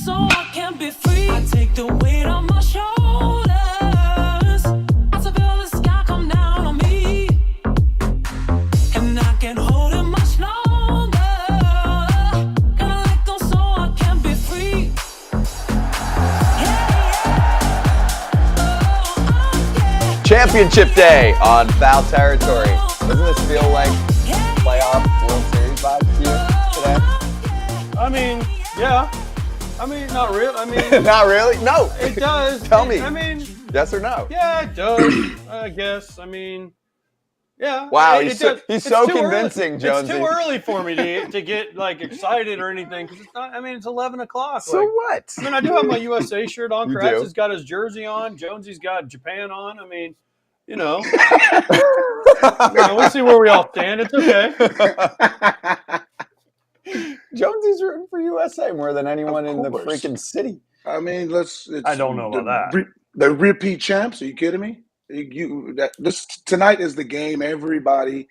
so I can be free. I take the weight on my shoulders. I feel the sky come down on me, and I can't hold it much longer. Gotta let go so I can be free. Championship Day on Foul Territory. Doesn't this feel like playoff World Series vibes to you today? I mean, yeah. I mean, not really. I mean, not really? No. It does. Tell me. I mean, yes or no? Yeah, it does. I guess. I mean, yeah. Wow, he's so convincing, Jonesy. It's too early for me to get like excited or anything because it's not. I mean, it's 11 o'clock. So like, what? I mean, I do have my USA shirt on. You Kratz do? has got his jersey on. Jonesy's got Japan on. I mean, you know, we'll see where we all stand. It's okay. Jonesy's rooting for USA more than anyone in the freaking city. I mean, I don't know about that. The repeat champs? Are you kidding me? Tonight is the game. Everybody.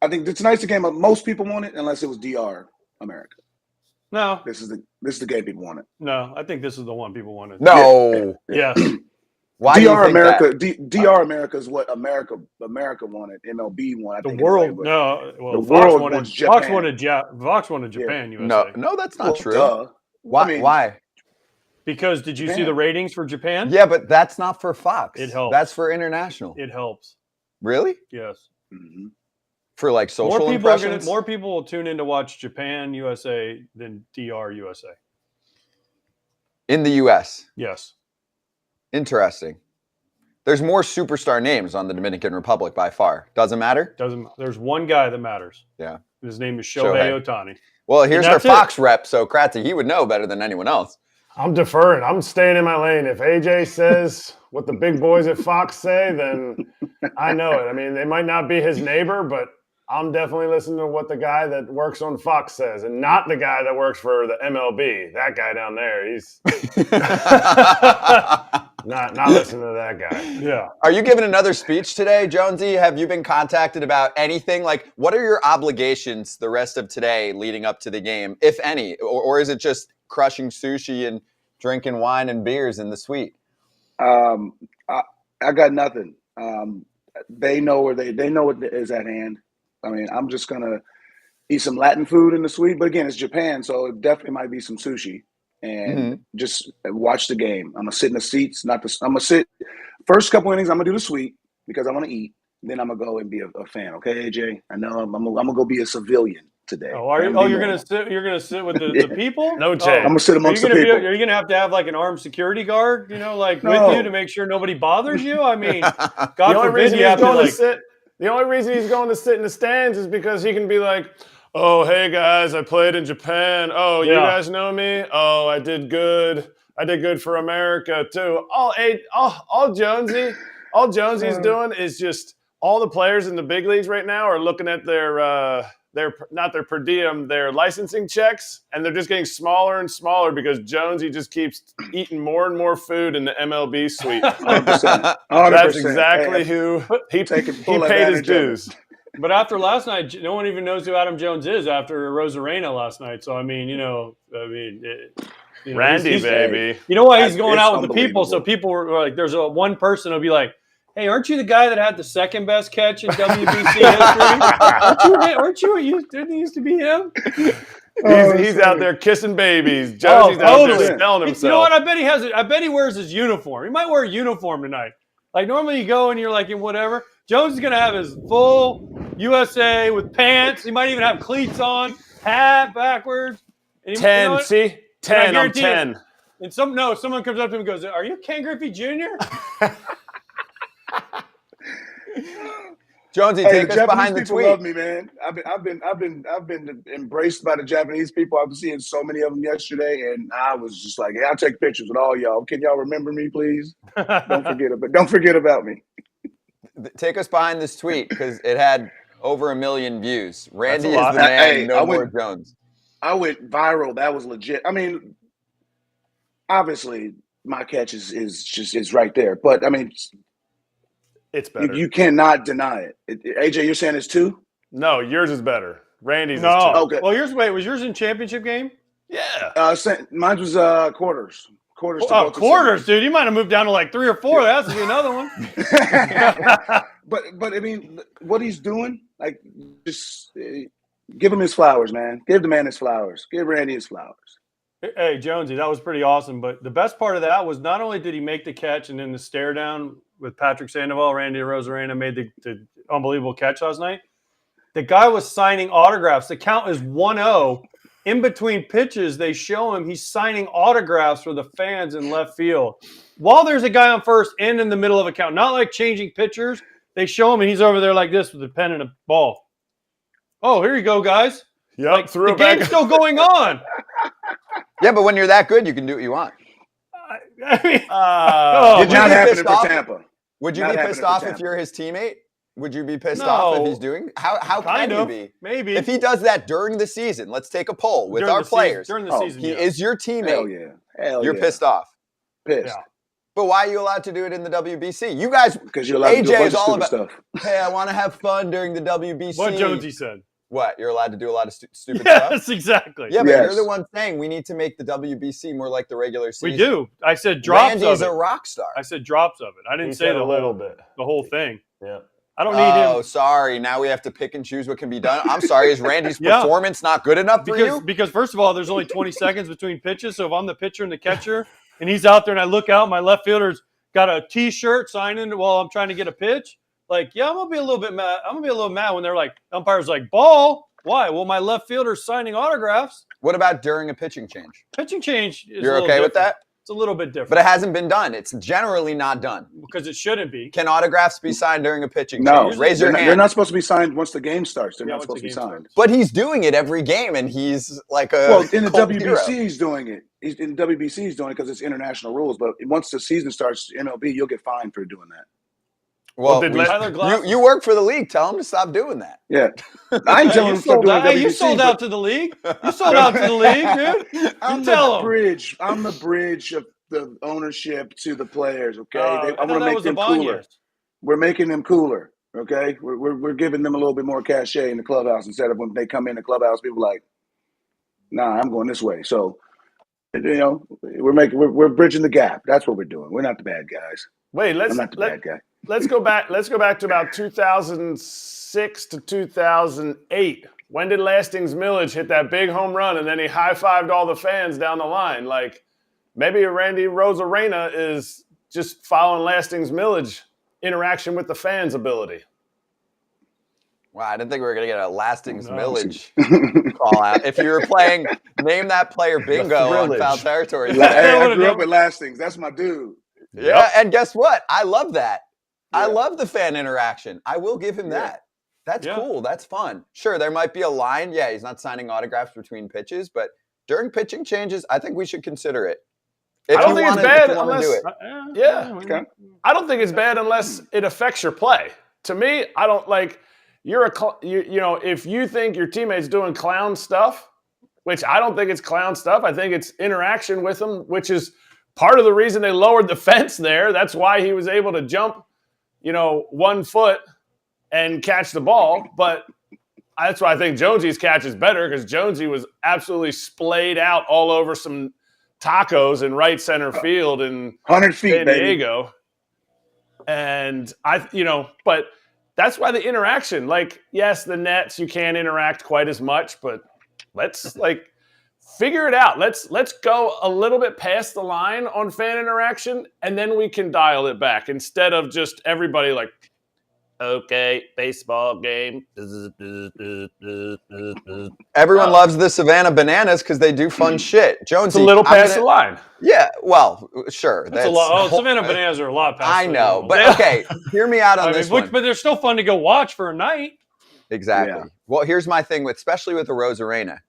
I think tonight's the game most people want it, unless it was DR America. No, this is the game people want it. No, I think this is the one people wanted. No. Yes. Why DR America? that? DR America is what America wanted. MLB wanted. The world, no. Well, the Fox world wanted wants Japan. Fox wanted Japan. USA. No, that's not true. Duh. Why? Why? Because did you see the ratings for Japan? Yeah, but that's not for Fox. It helps. That's for international. It helps. Really? Yes. Mm-hmm. For like social impressions? More people will tune in to watch Japan USA than DR USA. In the U.S.? Yes. Interesting. There's more superstar names on the Dominican Republic by far. Doesn't matter? Doesn't. There's one guy that matters. Yeah. His name is Shohei Ohtani. Well, here's their Fox rep, so Kratzy, he would know better than anyone else. I'm deferring. I'm staying in my lane. If AJ says what the big boys at Fox say, then I know it. I mean, they might not be his neighbor, but I'm definitely listening to what the guy that works on Fox says, and not the guy that works for the MLB. That guy down there, he's not listening to that guy. Yeah. Are you giving another speech today, Jonesy? Have you been contacted about anything? Like, what are your obligations the rest of today leading up to the game, if any? Or is it just crushing sushi and drinking wine and beers in the suite? I got nothing. They know what is at hand. I mean, I'm just gonna eat some Latin food in the suite, but again, it's Japan, so it definitely might be some sushi and just watch the game. I'm gonna sit in the seats. I'm gonna sit first couple innings. I'm gonna do the suite because I want to eat. Then I'm gonna go and be a fan. Okay, AJ. I know I'm gonna go be a civilian today. Oh, are you? Oh, you're gonna sit. You're gonna sit with the people. No, Jay. I'm gonna sit amongst the people. Are you gonna have to have like an armed security guard? You know, like with you to make sure nobody bothers you. I mean, God forbid you have to sit. The only reason he's going to sit in the stands is because he can be like, oh, hey, guys, I played in Japan. Oh, you guys know me? Oh, I did good. I did good for America, too. All Jonesy's doing is just all the players in the big leagues right now are looking at their not their per diem, their licensing checks, and they're just getting smaller and smaller because Jonesy just keeps eating more and more food in the MLB suite. 100%. That's exactly who he paid his dues. But after last night, no one even knows who Adam Jones is after Arozarena last night. So, I mean, Randy, baby. You know why he's going out with the people? So people were like, there's one person who'll be like, hey, aren't you the guy that had the second best catch in WBC history? Aren't you? Didn't it used to be him? He's out there kissing babies. Jonesy's out there smelling himself. You know what? I bet he wears his uniform. He might wear a uniform tonight. Like normally you go and you're like in whatever. Jones is gonna have his full USA with pants. He might even have cleats on, hat backwards. And 10. You know see, 10. I'm 10. And someone comes up to him and goes, "Are you Ken Griffey Jr.?" Jonesy, take us behind the people tweet. Love me, man. I've been embraced by the Japanese people. I've seen so many of them yesterday, and I was just like, "Hey, I'll take pictures with all y'all. Can y'all remember me, please? Don't forget about me." Take us behind this tweet because it had over 1 million views. Randy is the man. No more Jones. I went viral. That was legit. I mean, obviously, my catch is right there, but I mean. It's better. You cannot deny it. AJ, you're saying it's 2? No, yours is better. Randy's is 2. No. Okay. Well, was yours in championship game? Yeah. Mine was quarters. Quarters. To Oh, both the quarters, semis. dude. You might have moved down to like 3 or 4. That has to be another one. But I mean, what he's doing, like, just give him his flowers, man. Give the man his flowers. Give Randy his flowers. Hey, Jonesy, that was pretty awesome. But the best part of that was not only did he make the catch and then the stare down with Patrick Sandoval, Randy Arozarena made the unbelievable catch last night. The guy was signing autographs. The count is 1-0. In between pitches, they show him he's signing autographs for the fans in left field. While there's a guy on first and in the middle of a count, not like changing pitchers, they show him and he's over there like this with a pen and a ball. Oh, here you go, guys. Yep, Like, threw the it back. game's still going on. Yeah, but when you're that good, you can do what you want. I mean, Did not be happen pissed for off? Tampa. Would you Not be happening pissed for off Tampa. if you're his teammate? Would you be pissed No. off if he's doing? How can kind you of, be? maybe. If he does that during the season, let's take a poll with During our the season- players. during the Oh, season, He yeah. is your teammate. Hell yeah. Hell You're yeah. pissed off. Pissed. Yeah. But why are you allowed to do it in the WBC? You guys, Because you're allowed to do a AJ bunch is of all stupid about. stuff. Hey, I want to have fun during the WBC. What Jonesy said. What? You're allowed to do a lot of stupid stuff. Yes, exactly. Yeah, but Yes. you're the one saying we need to make the WBC more like the regular season. We do. I said drops Randy's of a it. rock star. I said drops of it. I didn't He say said the a little whole, bit. the whole thing. Yeah. I don't need Oh, him sorry. Now we have to pick and choose what can be done. I'm sorry. Is Randy's Yeah. performance not good enough for you? because first of all, there's only 20 seconds between pitches. So if I'm the pitcher and the catcher, and he's out there, and I look out, my left fielder's got a T-shirt signing while I'm trying to get a pitch. Like, yeah, I'm gonna be a little bit mad. I'm gonna be a little mad when they're like, umpire's like, ball. Why? Well, my left fielder's signing autographs. What about during a pitching change? Pitching change is You're a little okay with different. that? It's a little bit different, But it hasn't been done. It's generally not done. because it shouldn't be. Can autographs be signed during a pitching No. change? Raise your hand. They're not supposed to be signed once the game starts. They're Yeah, not once supposed to the be game signed. starts. But he's doing it every game, and he's like a Well, in the cult WBC, hero. he's doing it. He's in the WBC, he's doing it because it's international rules. But once the season starts, MLB, you'll get fined for doing that. Well, did Tyler Glass. you work for the league. Tell him to stop doing that. Yeah, I ain't telling him You to stop sold doing out. Hey, WBC. you sold but out to the league. You sold out to the league, dude. I'm You tell the 'em. bridge. I'm the bridge of the ownership to the players. Okay, I I want thought to that make was them Ibanez. cooler. We're making them cooler. Okay, we're giving them a little bit more cachet in the clubhouse instead of when they come in the clubhouse, people like, nah, I'm going this way. So, we're bridging the gap. That's what we're doing. We're not the bad guys. Wait, I'm not the bad guy. let's go back to about 2006 to 2008. When did Lastings Millage hit that big home run and then he high-fived all the fans down the line? Like, maybe Randy Arozarena is just following Lastings Millage interaction with the fans ability. Wow, I didn't think we were going to get a Lastings No. Village call out. If you were playing Name That Player Bingo on Thrillage. Foul Territory. Hey, I would've grew up done- with Lastings. That's my dude. Yeah, and guess what? I love that. I Yeah. love the fan interaction. I will give him Yeah. that. That's Yeah. cool. That's fun. Sure, there might be a line. Yeah, he's not signing autographs between pitches, but during pitching changes, I think we should consider it. If I don't you think it's wanna- bad if you wanna do unless- it. Yeah. Okay. I don't think it's bad unless it affects your play. To me, I don't like if you think your teammate's doing clown stuff, which I don't think it's clown stuff. I think it's interaction with them, which is part of the reason they lowered the fence there. That's why he was able to jump, 1 foot and catch the ball. But that's why I think Jonesy's catch is better, because Jonesy was absolutely splayed out all over some tacos in right center field in 100 feet, San baby. Diego. And but that's why the interaction, like, yes, the nets, you can't interact quite as much, but let's figure it out. Let's go a little bit past the line on fan interaction, and then we can dial it back instead of just everybody like, okay, baseball game. Everyone loves the Savannah Bananas because they do fun shit. Jonesy, It's a little I'm past gonna- the line. Yeah, well, sure. That's a lot. Oh, Savannah Bananas are a lot past. I the know, level. but okay, hear me out on I this mean, one. but they're still fun to go watch for a night. Exactly. Yeah. Well, here's my thing especially with Arozarena.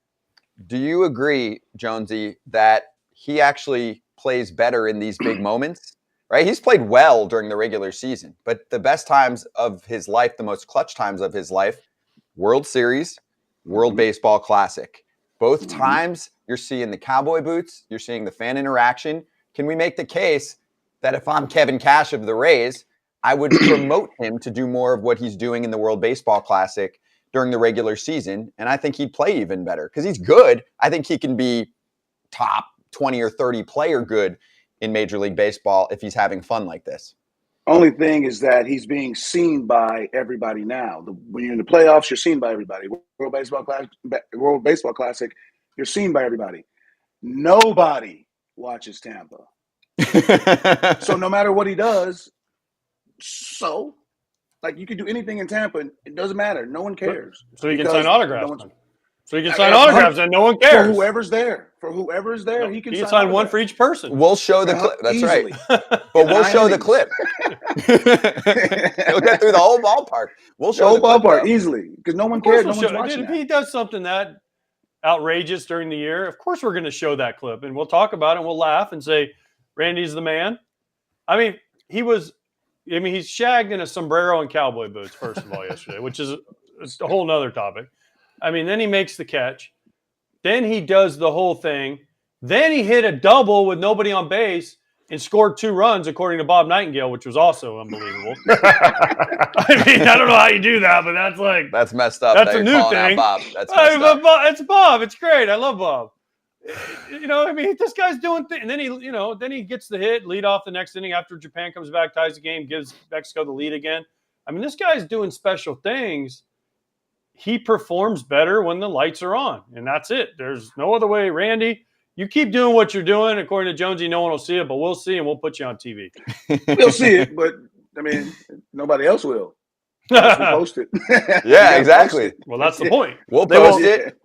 Do you agree, Jonesy, that he actually plays better in these big moments? Right? He's played well during the regular season, but the best times of his life, the most clutch times of his life, World Series, World Baseball Classic. Both times you're seeing the cowboy boots, you're seeing the fan interaction. Can we make the case that if I'm Kevin Cash of the Rays, I would promote him to do more of what he's doing in the World Baseball Classic during the regular season, and I think he'd play even better because he's good. I think he can be top 20 or 30 player good in Major League Baseball if he's having fun like this. Only thing is that he's being seen by everybody now. When you're in the playoffs, you're seen by everybody. World Baseball Classic, you're seen by everybody. Nobody watches Tampa. So no matter what he does, you can do anything in Tampa. It doesn't matter. No one cares. So he can sign autographs. So he can sign autographs and no one For cares. whoever's there. He can sign one for each person. We'll show the clip. That's easily. right. But we'll show the clip. He'll get through the whole ballpark. We'll show the whole ballpark easily because no one cares. No one's watching if he does something that outrageous during the year, of course we're going to show that clip and we'll talk about it and we'll laugh and say, Randy's the man. I mean, he's shagged in a sombrero and cowboy boots, first of all, yesterday, which is a whole nother topic. I mean, then he makes the catch. Then he does the whole thing. Then he hit a double with nobody on base and scored 2 runs, according to Bob Nightingale, which was also unbelievable. I mean, I don't know how you do that, but that's messed up. That's a new thing. Bob. That's messed up. It's Bob. It's great. I love Bob. I mean, this guy's doing things. And then he gets the hit, lead off the next inning after Japan comes back, ties the game, gives Mexico the lead again. I mean, this guy's doing special things. He performs better when the lights are on, and that's it. There's no other way. Randy, you keep doing what you're doing. According to Jonesy, no one will see it, but we'll see, and we'll put you on TV. We'll see it, but, I mean, nobody else will. We post it. Yeah, exactly. Well, that's the point. We'll post it.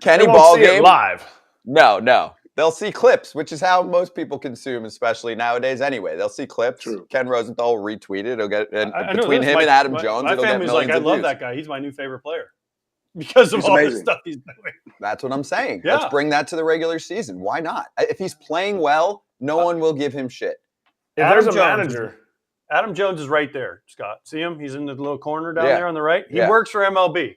Kenny ball game live. No. They'll see clips, which is how most people consume, especially nowadays anyway. They'll see clips. True. Ken Rosenthal will retweet it. He'll get between him and Adam Jones, my it'll get family's millions I of love views. that guy. He's my new favorite player because of all this stuff he's doing. That's what I'm saying. Yeah. Let's bring that to the regular season. Why not? If he's playing well, no one will give him shit. If there's a manager. Adam Jones is right there, Scott. See him? He's in the little corner down there on the right. He Yeah. works for MLB.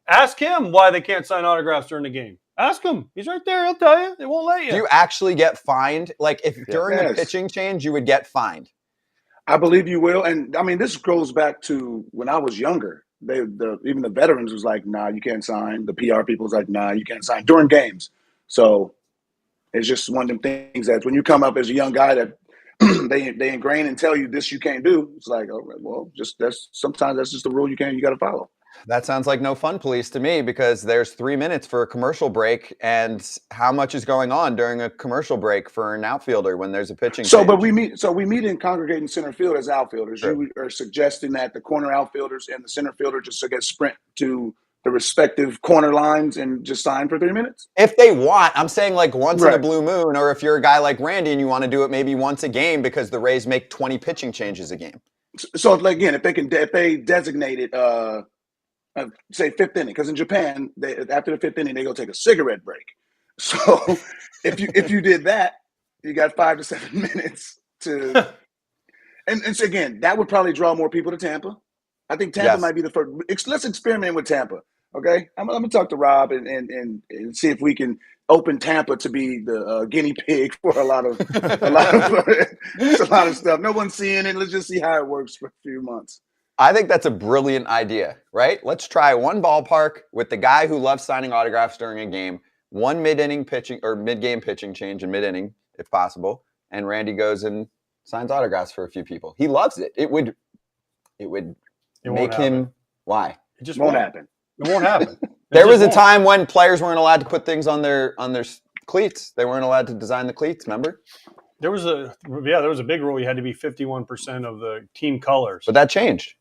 Ask him why they can't sign autographs during the game. Ask him. He's right there. He'll tell you. They won't let you. Do you actually get fined? Like if during a Yes. pitching change, you would get fined? I believe you will. And, I mean, this goes back to when I was younger. Even the veterans was like, nah, you can't sign. The PR people was like, nah, you can't sign during games. So it's just one of them things that when you come up as a young guy that they ingrain and tell you this you can't do, it's like, oh, well, sometimes that's just the rule you got to follow. That sounds like no fun police to me because there's 3 minutes for a commercial break, and how much is going on during a commercial break for an outfielder when there's a pitching change? But we meet and congregate in center field as outfielders. Sure. You are suggesting that the corner outfielders and the center fielder just get sprint to the respective corner lines and just sign for 3 minutes? If they want, I'm saying like once in a Right. blue moon, or if you're a guy like Randy and you want to do it maybe once a game because the Rays make 20 pitching changes a game. So again, if they designate it, say 5th inning, because in Japan, after the 5th inning, they go take a cigarette break. So if you did that, you got 5 to 7 minutes to, and so again, that would probably draw more people to Tampa. I think Tampa might be the first. Let's experiment with Tampa. Okay, I'm gonna talk to Rob and see if we can open Tampa to be the guinea pig for a lot of stuff. No one's seeing it. Let's just see how it works for a few months. I think that's a brilliant idea, right? Let's try one ballpark with the guy who loves signing autographs during a game, one mid-inning pitching or mid-game pitching change in mid-inning, if possible, and Randy goes and signs autographs for a few people. He loves it. It would make him. Why? It just won't happen. It won't happen. There was a time when players weren't allowed to put things on their cleats. They weren't allowed to design the cleats. Remember? There was a big rule. You had to be 51% of the team colors. But that changed.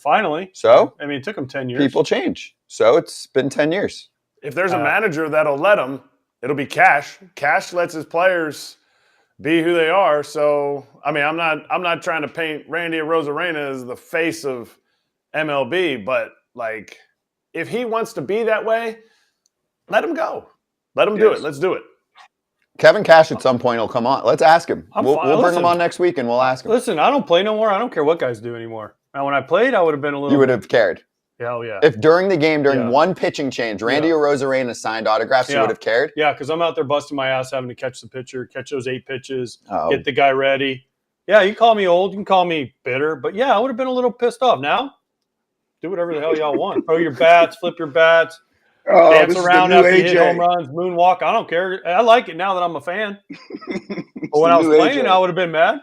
Finally. So I mean, it took them 10 years. People change. So it's been 10 years. If there's a manager that'll let him, it'll be Cash. Cash lets his players be who they are. So I mean, I'm not trying to paint Randy Arozarena as the face of MLB, but like if he wants to be that way, let him go. Let him do it. Let's do it. Kevin Cash at some point will come on. Let's ask him. We'll bring him on next week and we'll ask him. Listen, I don't play no more. I don't care what guys do anymore. Now, when I played, I would have been a little. You would have cared. Hell yeah. If during the game, one pitching change, Randy Arozarena signed autographs, you would have cared? Yeah, because I'm out there busting my ass having to catch the pitcher, catch those 8 pitches, get the guy ready. Yeah, you call me old, you can call me bitter, but yeah, I would have been a little pissed off. Now, do whatever the hell y'all want. Throw your bats, flip your bats. Oh, dance this is around the new after you hit home AJ. runs, moonwalk. I don't care. I like it now that I'm a fan. But when the I was new playing, AJ. I would have been mad.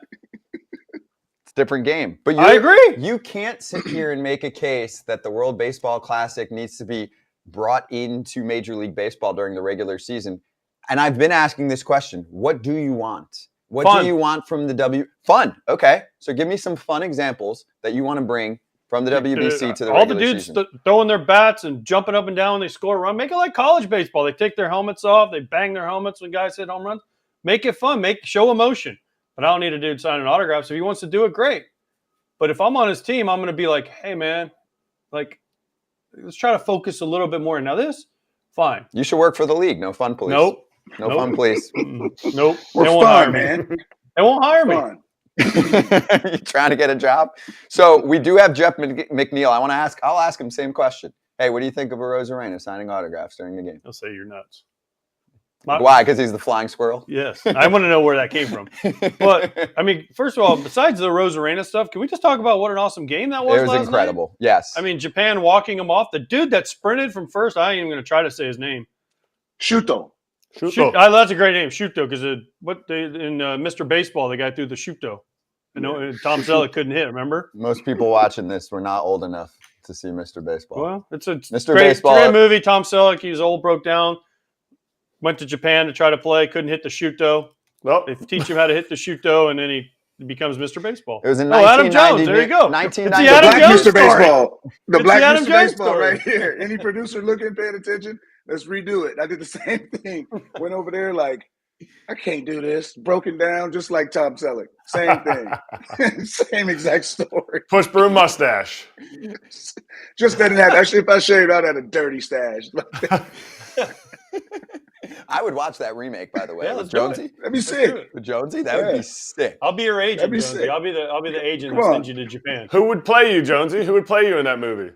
It's a different game. But I agree. You can't sit here and make a case that the World Baseball Classic needs to be brought into Major League Baseball during the regular season. And I've been asking this question. What do you want? What Fun. do you want from the Fun. Okay. So give me some fun examples that you want to bring from the WBC to the all the regular dudes season. throwing their bats and jumping up and down when they score a run. Make it like college baseball. They take their helmets off. They bang their helmets when guys hit home runs. Make it fun. Show emotion. But I don't need a dude signing autographs. If he wants to do it, great. But if I'm on his team, I'm going to be like, hey, man, like, let's try to focus a little bit more. Now this, fine. You should work for the league. No fun, please. Nope. No fun, please. Nope. We're They won't hire fun, me. man. They won't hire me. Fun. You trying to get a job? So we do have Jeff McNeil. I'll ask him same question. Hey, what do you think of Arozarena signing autographs during the game? I'll say you're nuts. Why? Because he's the flying squirrel? Yes. I want to know where that came from. But, I mean, first of all, besides the Arozarena stuff, can we just talk about what an awesome game that was It was last incredible. night? Yes. I mean, Japan walking him off. The dude that sprinted from first, I ain't even going to try to say his name. Shuto. That's a great name, Shuto, because in Mr. Baseball, the guy threw the Shuto. Tom Selleck couldn't hit, remember? Most people watching this were not old enough to see Mr. Baseball. Well, it's a Mr. great, Baseball. great movie. Tom Selleck, he was old, broke down, went to Japan to try to play, couldn't hit the Shuto. Well, They teach him how to hit the Shuto, and then he becomes Mr. Baseball. It was in Adam 1990. Jones, there you go. 1990. It's the Adam Black Jones Mr. story. Baseball. The It's Black the Adam Mr. Jones Baseball story. right here. Any producer looking, paying attention, let's redo it. I did the same thing. Went over there like, I can't do this. Broken down just like Tom Selleck. Same thing. Same exact story. push broom mustache. Just didn't have, actually, if I shaved, I'd have a dirty stash. I would watch that remake, by the way. Yeah, with let's do Jonesy. it. That'd be Let's do sick. it. With Jonesy? That would Yeah. be sick. I'll be your agent, That'd be Jonesy. sick. I'll be the agent Come that on. sends you to Japan. Who would play you, Jonesy? Who would play you in that movie?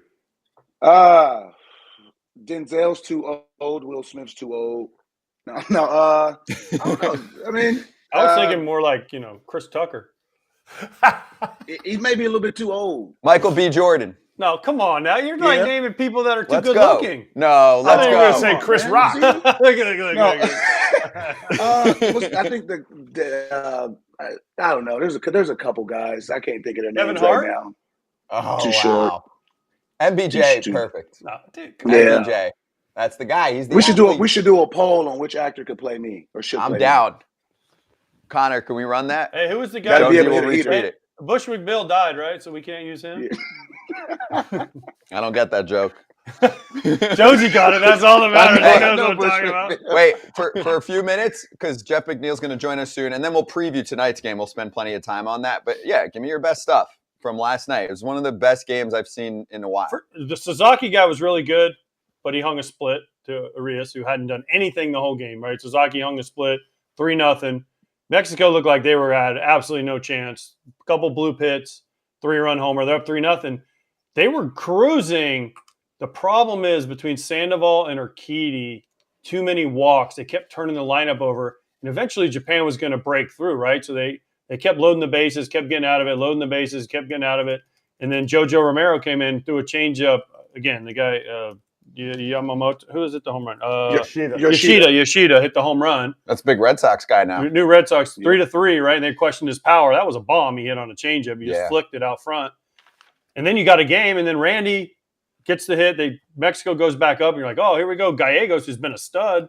Denzel's too old. Will Smith's too old. No. I don't know. I mean, I was thinking more like, Chris Tucker. he may be a little bit too old. Michael B. Jordan. No, come on now. You're like Yeah. naming people that are too Let's good go. looking. No, I let's thought you were going to go. say Come on, Chris man. Rock. See? Look at No. it. I think I don't know. There's a couple guys. I can't think of their Kevin names Hart? right now. Oh, Too wow. short. MBJ, He's too- perfect. No, dude, Yeah. MBJ. That's the guy. He's the We should athlete. do a poll on which actor could play me or should I'm play down. Connor, can we run that? Hey, who was the guy? Gotta be Jonesy able will to hit retweet it. it. Bushwick Bill died, right? So we can't use him. Yeah. I don't get that joke. Jonesy got it. That's all that matters. Hey, He knows no what I'm talking about. Bushwick. Wait, for a few minutes, because Jeff McNeil's going to join us soon, and then we'll preview tonight's game. We'll spend plenty of time on that. But yeah, give me your best stuff from last night. It was one of the best games I've seen in a while. The Sasaki guy was really good, but he hung a split to Arias, who hadn't done anything the whole game, right? Sasaki hung a split, 3-0. Mexico looked like they had absolutely no chance. A couple blue hits, 3-run homer. They're up 3-0. They were cruising. The problem is between Sandoval and Urquidy, too many walks. They kept turning the lineup over, and eventually Japan was going to break through, right? So they kept loading the bases, kept getting out of it, loading the bases, kept getting out of it. And then Jojo Romero came in, threw a changeup. Again, the guy, Yamamoto, who is it, the home run? Yoshida hit the home run. That's a big Red Sox guy now. New Red Sox, 3-3, right? And they questioned his power. That was a bomb he hit on a changeup. He just Yeah. flicked it out front. And then you got a game, and then Randy gets the hit. Mexico goes back up, and you're like, oh, here we go. Gallegos, who's been a stud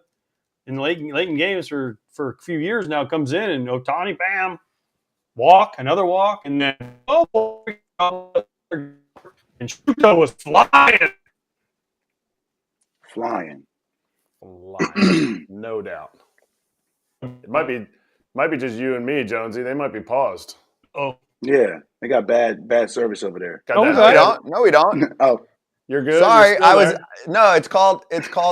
in late in games for a few years now, comes in, and Ohtani, bam, walk, another walk, and then, and Shuto was flying. Flying. No doubt. It might be just you and me, Jonesy. They might be paused. Oh, Yeah, they got bad service over there. Got Oh, that? No, we okay. don't. No, we don't. Oh, You're good. Sorry, You're still there? No, it's called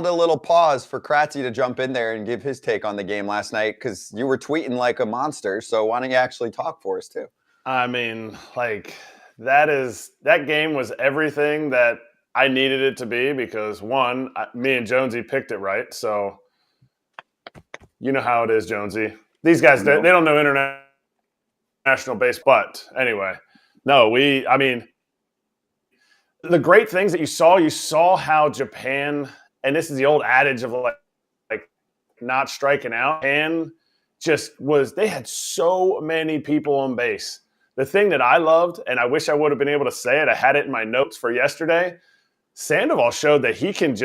a little pause for Kratzy to jump in there and give his take on the game last night because you were tweeting like a monster. So why don't you actually talk for us too? I mean, like that game was everything that I needed it to be because one, me and Jonesy picked it right. So you know how it is, Jonesy. These guys, they don't know international base, but anyway, no, I mean, the great things that you saw how Japan and this is the old adage of like not striking out, and they had so many people on base. The thing that I loved, and I wish I would have been able to say it, I had it in my notes for yesterday, Sandoval showed that he can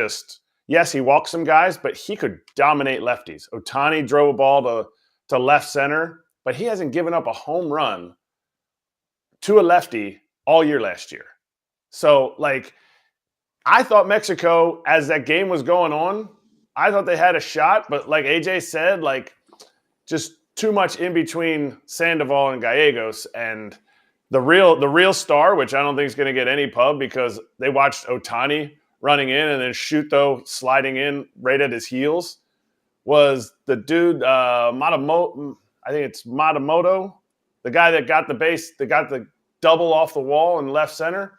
yes, he walked some guys, but he could dominate lefties. Ohtani drove a ball to left center, but he hasn't given up a home run to a lefty all year last year. So, I thought Mexico, as that game was going on, I thought they had a shot, but like AJ said, just too much in between Sandoval and Gallegos. And the real star, which I don't think is going to get any pub because they watched Ohtani running in and then Shuto sliding in right at his heels, was the dude, Matamoto, I think it's Matamoto, the guy that got the double off the wall in left center.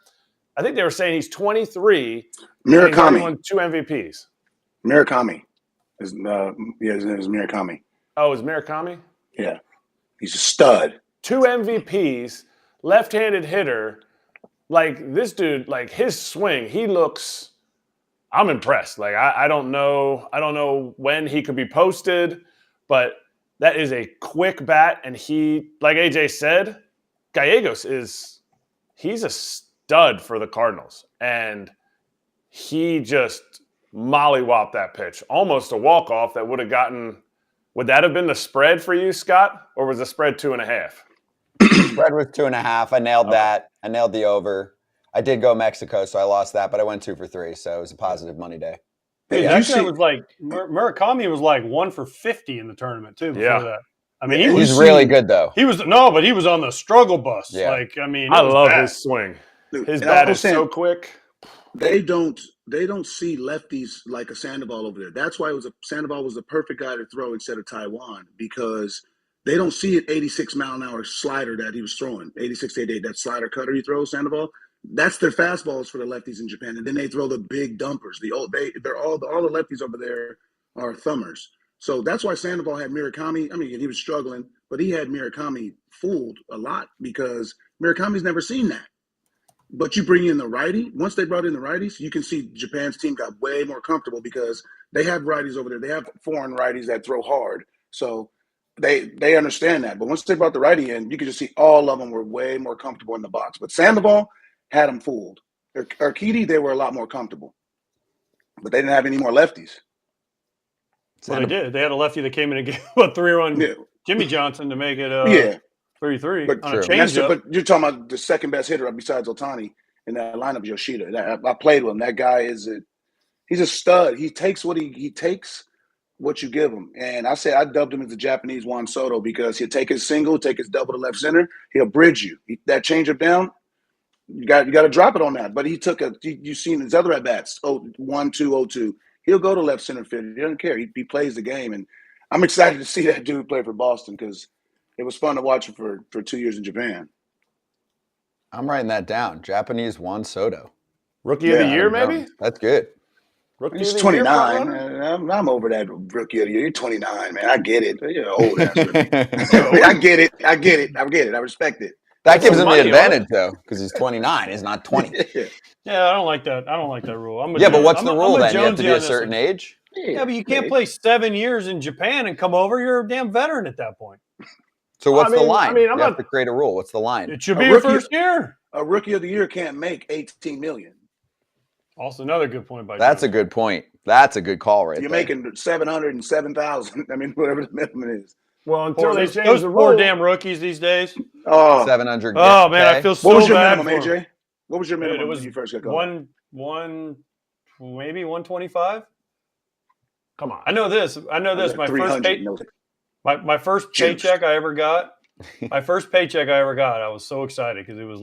I think they were saying he's 23. Murakami. He's already won 2 MVPs. Murakami. His name is Murakami. Oh, is Murakami? Yeah. He's a stud. 2 MVPs, left-handed hitter. This dude, his swing, I'm impressed. I don't know when he could be posted, but that is a quick bat. And he, like AJ said, Gallegos he's a stud for the Cardinals. And he just mollywopped that pitch. Almost a walk-off that would have gotten – would that have been the spread for you, Scott? Or was the spread 2.5? Spread was 2.5. I nailed that. I nailed the over. I did go Mexico, so I lost that, but I went 2 for 3, so it was a positive money day. Dude, Murakami was 1 for 50 in the tournament too before that. I mean, he's really good though. He was on the struggle bus. Yeah. I love his swing. His bat is so quick. They don't see lefties like a Sandoval over there. That's why Sandoval was the perfect guy to throw instead of Taiwan, because they don't see an 86-mile-an-hour slider that he was throwing, 86 to 88, that slider cutter he throws, Sandoval. That's their fastballs for the lefties in Japan, and then they throw the big dumpers. All the lefties over there are thumbers. So that's why Sandoval had Murakami. I mean, he was struggling, but he had Murakami fooled a lot because Murakami's never seen that. But you bring in the righty. Once they brought in the righties, you can see Japan's team got way more comfortable because they have righties over there. They have foreign righties that throw hard. So they understand that. But once they brought the righty in, you could just see all of them were way more comfortable in the box. But Sandoval had them fooled. Urquidy, they were a lot more comfortable. But they didn't have any more lefties. Well, they did. They had a lefty that came in and gave a 3-run Jimmy Johnson to make it 3-3 on a changeup. But you're talking about the second best hitter besides Ohtani in that lineup, Yoshida. I played with him. That guy he's a stud. He takes what he takes what you give him. And I dubbed him as the Japanese Juan Soto because he'll take his single, take his double to left center. He'll bridge you. That changeup down, you got to drop it on that. But he took you've seen his other at bats, 1-2, 0-2. He'll go to left center field. He doesn't care. He plays the game. And I'm excited to see that dude play for Boston because it was fun to watch him for 2 years in Japan. I'm writing that down. Japanese Juan Soto. Rookie of the year, maybe? That's good. He's 29. I'm over that rookie of the year. You're 29, man. I get it. You're old ass rookie. I get it. I respect it. That gives him the advantage, though, because he's 29. He's not 20. Yeah, I don't like that. I don't like that rule. But what's the rule then? You have to be a certain age? Yeah, but you can't play 7 years in Japan and come over. You're a damn veteran at that point. So what's the line? You have to create a rule. What's the line? It should be your first year. A rookie of the year can't make $18 million. Also, another good point by That's a good point. That's a good call right there. You're making $707,000. I mean, whatever the minimum is. Well, until they change those the poor rule. damn rookies these days. Oh, 700. Oh man, I feel so bad. What was your minimum, AJ? What was your minimum when you first got called? Maybe 125. Come on. I know this. My first paycheck I ever got. I was so excited because it was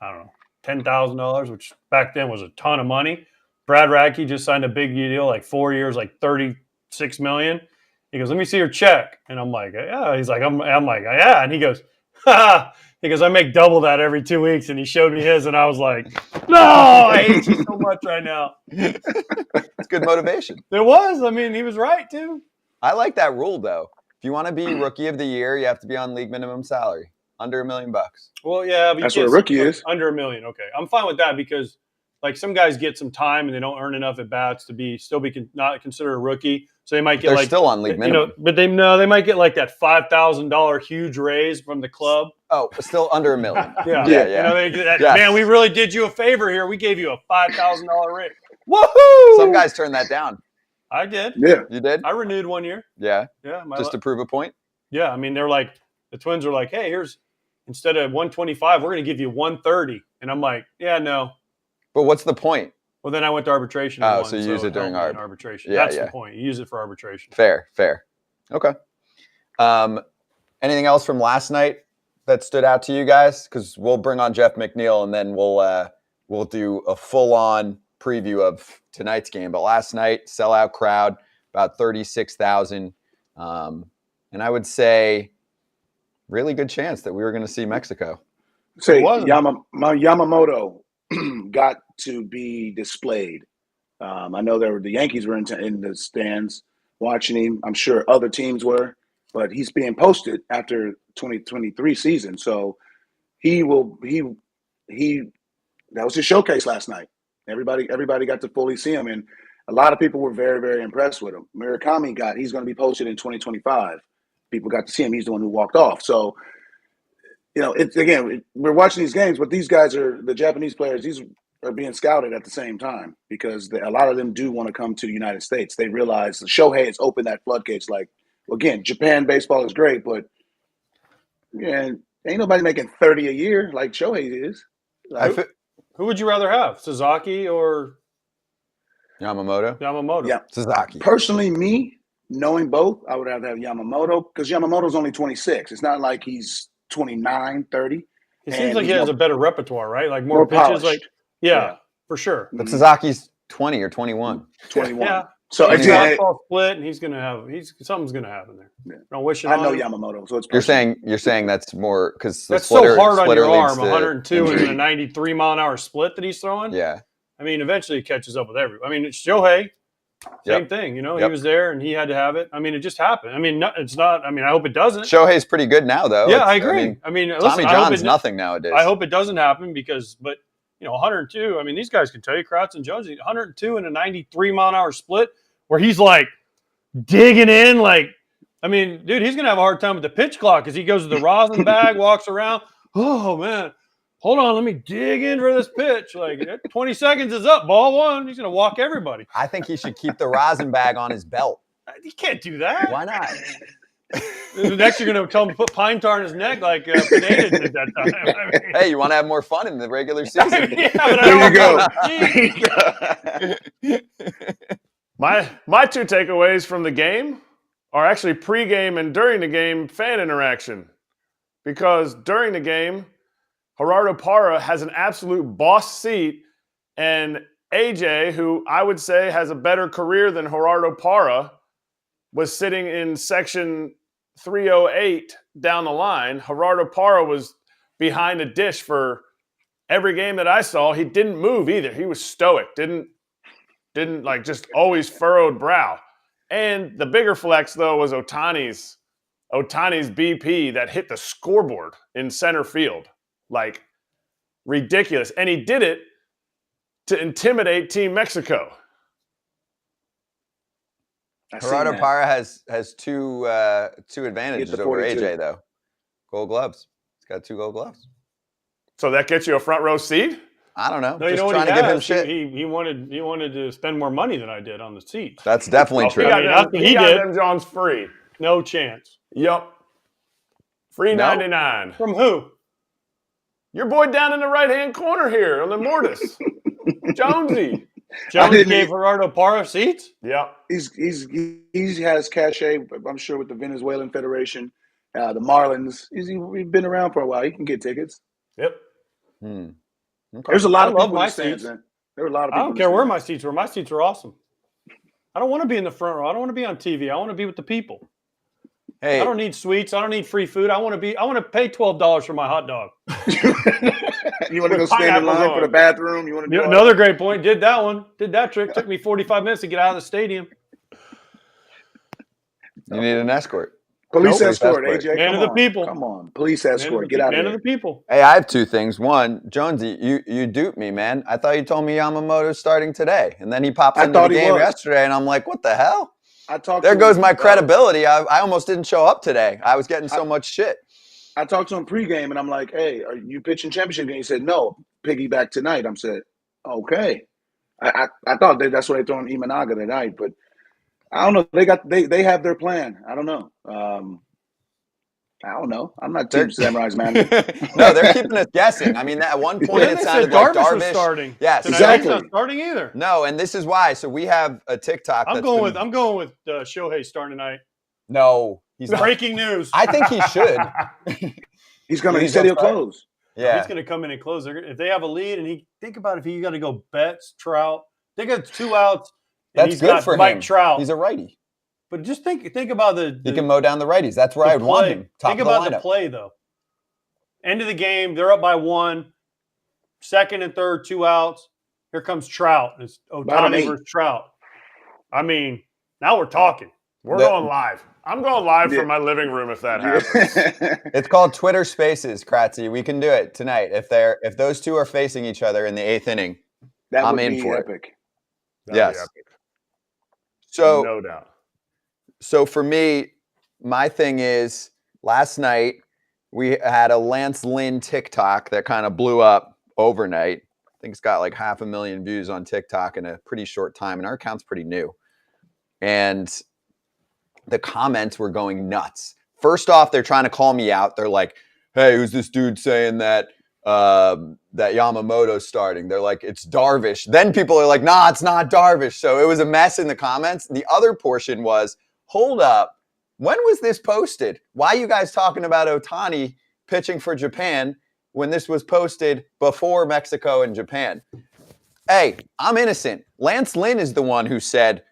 I don't know, $10,000, which back then was a ton of money. Brad Radke just signed a big deal, 4 years, $36 million. He goes, "Let me see your check," and I'm like, "Yeah." He's like, "I'm like, yeah," and he goes, "Ha!" He goes, "I make double that every 2 weeks," and he showed me his, and I was like, "No, I hate you so much right now." It's good motivation. It was. I mean, he was right too. I like that rule though. If you want to be rookie of the year, you have to be on league minimum salary, under $1 million. Well, yeah, but that's what a rookie is. Under $1 million. Okay, I'm fine with that because like some guys get some time and they don't earn enough at bats to still be not considered a rookie. So they might get They're still on league minimum. but they might get like that $5,000 huge raise from the club. Oh, still under $1 million. Yeah. Yeah. You know, they get that, Yes. man, we really did you a favor here. We gave you a $5,000 raise. Woohoo! Some guys turn that down. I did. Yeah. You did? I renewed 1 year. Yeah. Yeah. Just to prove a point? Yeah. I mean, they're like, the Twins are like, hey, instead of 125, we're going to give you 130. And I'm like, yeah, no. But what's the point? Well, then I went to arbitration. Oh, so you use it during arbitration. Yeah, That's yeah. the point. You use it for arbitration. Fair. Okay. Anything else from last night that stood out to you guys? Because we'll bring on Jeff McNeil and then we'll do a full-on preview of tonight's game. But last night, sellout crowd, about 36,000. And I would say really good chance that we were going to see Mexico. Say Yamamoto got to be displayed. I know the Yankees were in the stands watching him. I'm sure other teams were, but he's being posted after 2023 season. So that was his showcase last night. Everybody got to fully see him, and a lot of people were very, very impressed with him. Murakami he's going to be posted in 2025. People got to see him. He's the one who walked off. So, you know, we're watching these games, but these guys the Japanese players, these are being scouted at the same time because a lot of them do want to come to the United States. They realize Shohei has opened that floodgates. Like, again, Japan baseball is great, but ain't nobody making 30 a year like Shohei is. Who would you rather have, Sasaki or Yamamoto? Yeah. Sasaki. Personally, me, knowing both, I would rather have Yamamoto because Yamamoto's only 26. It's not like he's 29, 30. It seems like he has a better repertoire, right? Like more pitches. Polished. Like, yeah, for sure. But Sasaki's 20 or 21. 21. Yeah. So He's again, fastball split, and something's gonna happen there. Yeah. Don't wish it I on know him. Yamamoto, so it's You're saying that's more because That's so hard on your arm, 102 and a 93 mile an hour split that he's throwing. Yeah. I mean, eventually it catches up with everyone. I mean, it's Shohei, same thing. You know, he was there and he had to have it. I mean, it just happened. I mean, it's not. I mean, I hope it doesn't. Shohei's pretty good now, though. Yeah, I agree. I mean, Tommy John's nothing nowadays. I hope it doesn't happen but 102. I mean, these guys can tell you, Kratz and Jones, 102 and a 93 mile an hour split, where he's like digging in, like. I mean, dude, he's gonna have a hard time with the pitch clock because he goes to the rosin bag, walks around. Oh man. Hold on, let me dig in for this pitch. Like 20 seconds is up, ball one. He's going to walk everybody. I think he should keep the rosin bag on his belt. You can't do that. Why not? Next, you're going to tell him to put pine tar in his neck like Pineda did that time. I mean, hey, you want to have more fun in the regular season? Yeah, but I There you My two takeaways from the game are actually pregame and during the game fan interaction. Because during the game, Gerardo Parra has an absolute boss seat, and AJ, who I would say has a better career than Gerardo Parra, was sitting in section 308 down the line. Gerardo Parra was behind a dish for every game that I saw. He didn't move either. He was stoic, didn't like just always furrowed brow. And the bigger flex, though, was Ohtani's BP that hit the scoreboard in center field. Like, ridiculous. And he did it to intimidate Team Mexico. Gerardo Parra has two advantages over 42. AJ, though. Gold gloves. He's got 2 gold gloves. So that gets you a front row seat? I don't know. No, you Just know what trying he to give him has? shit. He wanted to spend more money than I did on the seats. That's definitely Well, true. He got, that's what he got did. them Johns free. No chance. Yup. Free No? 99. From who? Your boy down in the right-hand corner here on the Mortis. Jonesy. Jones didn't- gave Gerardo Parra seats? Yep. He has cachet, I'm sure, with the Venezuelan Federation, the Marlins. He's been around for a while. He can get tickets. Yep. Okay. There's a lot I of love people in my the stands, seats. man. There were a lot of I people. don't in the care where stands. my seats were. My seats are awesome. I don't want to be in the front row. I don't want to be on TV. I want to be with the people. Hey, I don't need sweets. I don't need free food. I want to pay $12 for my hot dog. You want to go stand in Pineapples line on. for the bathroom? You want to do all Another great point. Did that one. Did that trick. Took me 45 minutes to get out of the stadium. you need an escort. Police Nope. escort, Police AJ. Man Come of the on. people. Come on. Police escort. Get out of Man here. of the people. Hey, I have two things. One, Jonesy, you duped me, man. I thought you told me Yamamoto's starting today, and then he pops I into thought the he game was. yesterday, and I'm like, what the hell? I talked There to goes him, my credibility. I almost didn't show up today. I was getting so much shit. I talked to him pregame, and I'm like, "Hey, are you pitching championship game?" He said, "No, piggyback tonight." I said, "Okay." I thought that's why they throwing Imanaga tonight, but I don't know. They have their plan. I don't know. I don't know. I'm not Team Samurai's manager. No, they're keeping us guessing. I mean, at one point Then it they sounded said like Darvish was Darvish. starting. Yes, Tonight. exactly. He's not starting either. No, and this is why. So we have a TikTok. I'm going with Shohei starting tonight. No, he's not. Breaking news. I think he should. He's gonna. You He said he'll think so? close. Yeah. He's going to come in and close. If they have a lead, and think about if he got to go Betts, Trout. They got 2 outs. And That's he's good got for Mike him. Trout. He's a righty. But just think about He can mow down the righties. That's where I would want him. Top Think of the about the lineup. play, though. End of the game, they're up by 1. Second and third, 2 outs. Here comes Trout. It's Bottom Ohtani 8. versus Trout. I mean, now we're talking. We're going live. I'm going live from my living room if that happens. It's called Twitter Spaces, Kratzy. We can do it tonight. If those two are facing each other in the 8th inning, That I'm would in be for it. epic. That'd Yes. be epic. So No doubt. So for me, my thing is last night we had a Lance Lynn TikTok that kind of blew up overnight. I think it's got like 500,000 views on TikTok in a pretty short time, and our account's pretty new. And the comments were going nuts. First off, they're trying to call me out. They're like, "Hey, who's this dude saying that that Yamamoto's starting?" They're like, "It's Darvish." Then people are like, "Nah, it's not Darvish." So it was a mess in the comments. The other portion was, hold up. When was this posted? Why are you guys talking about Ohtani pitching for Japan when this was posted before Mexico and Japan? Hey, I'm innocent. Lance Lynn is the one who said,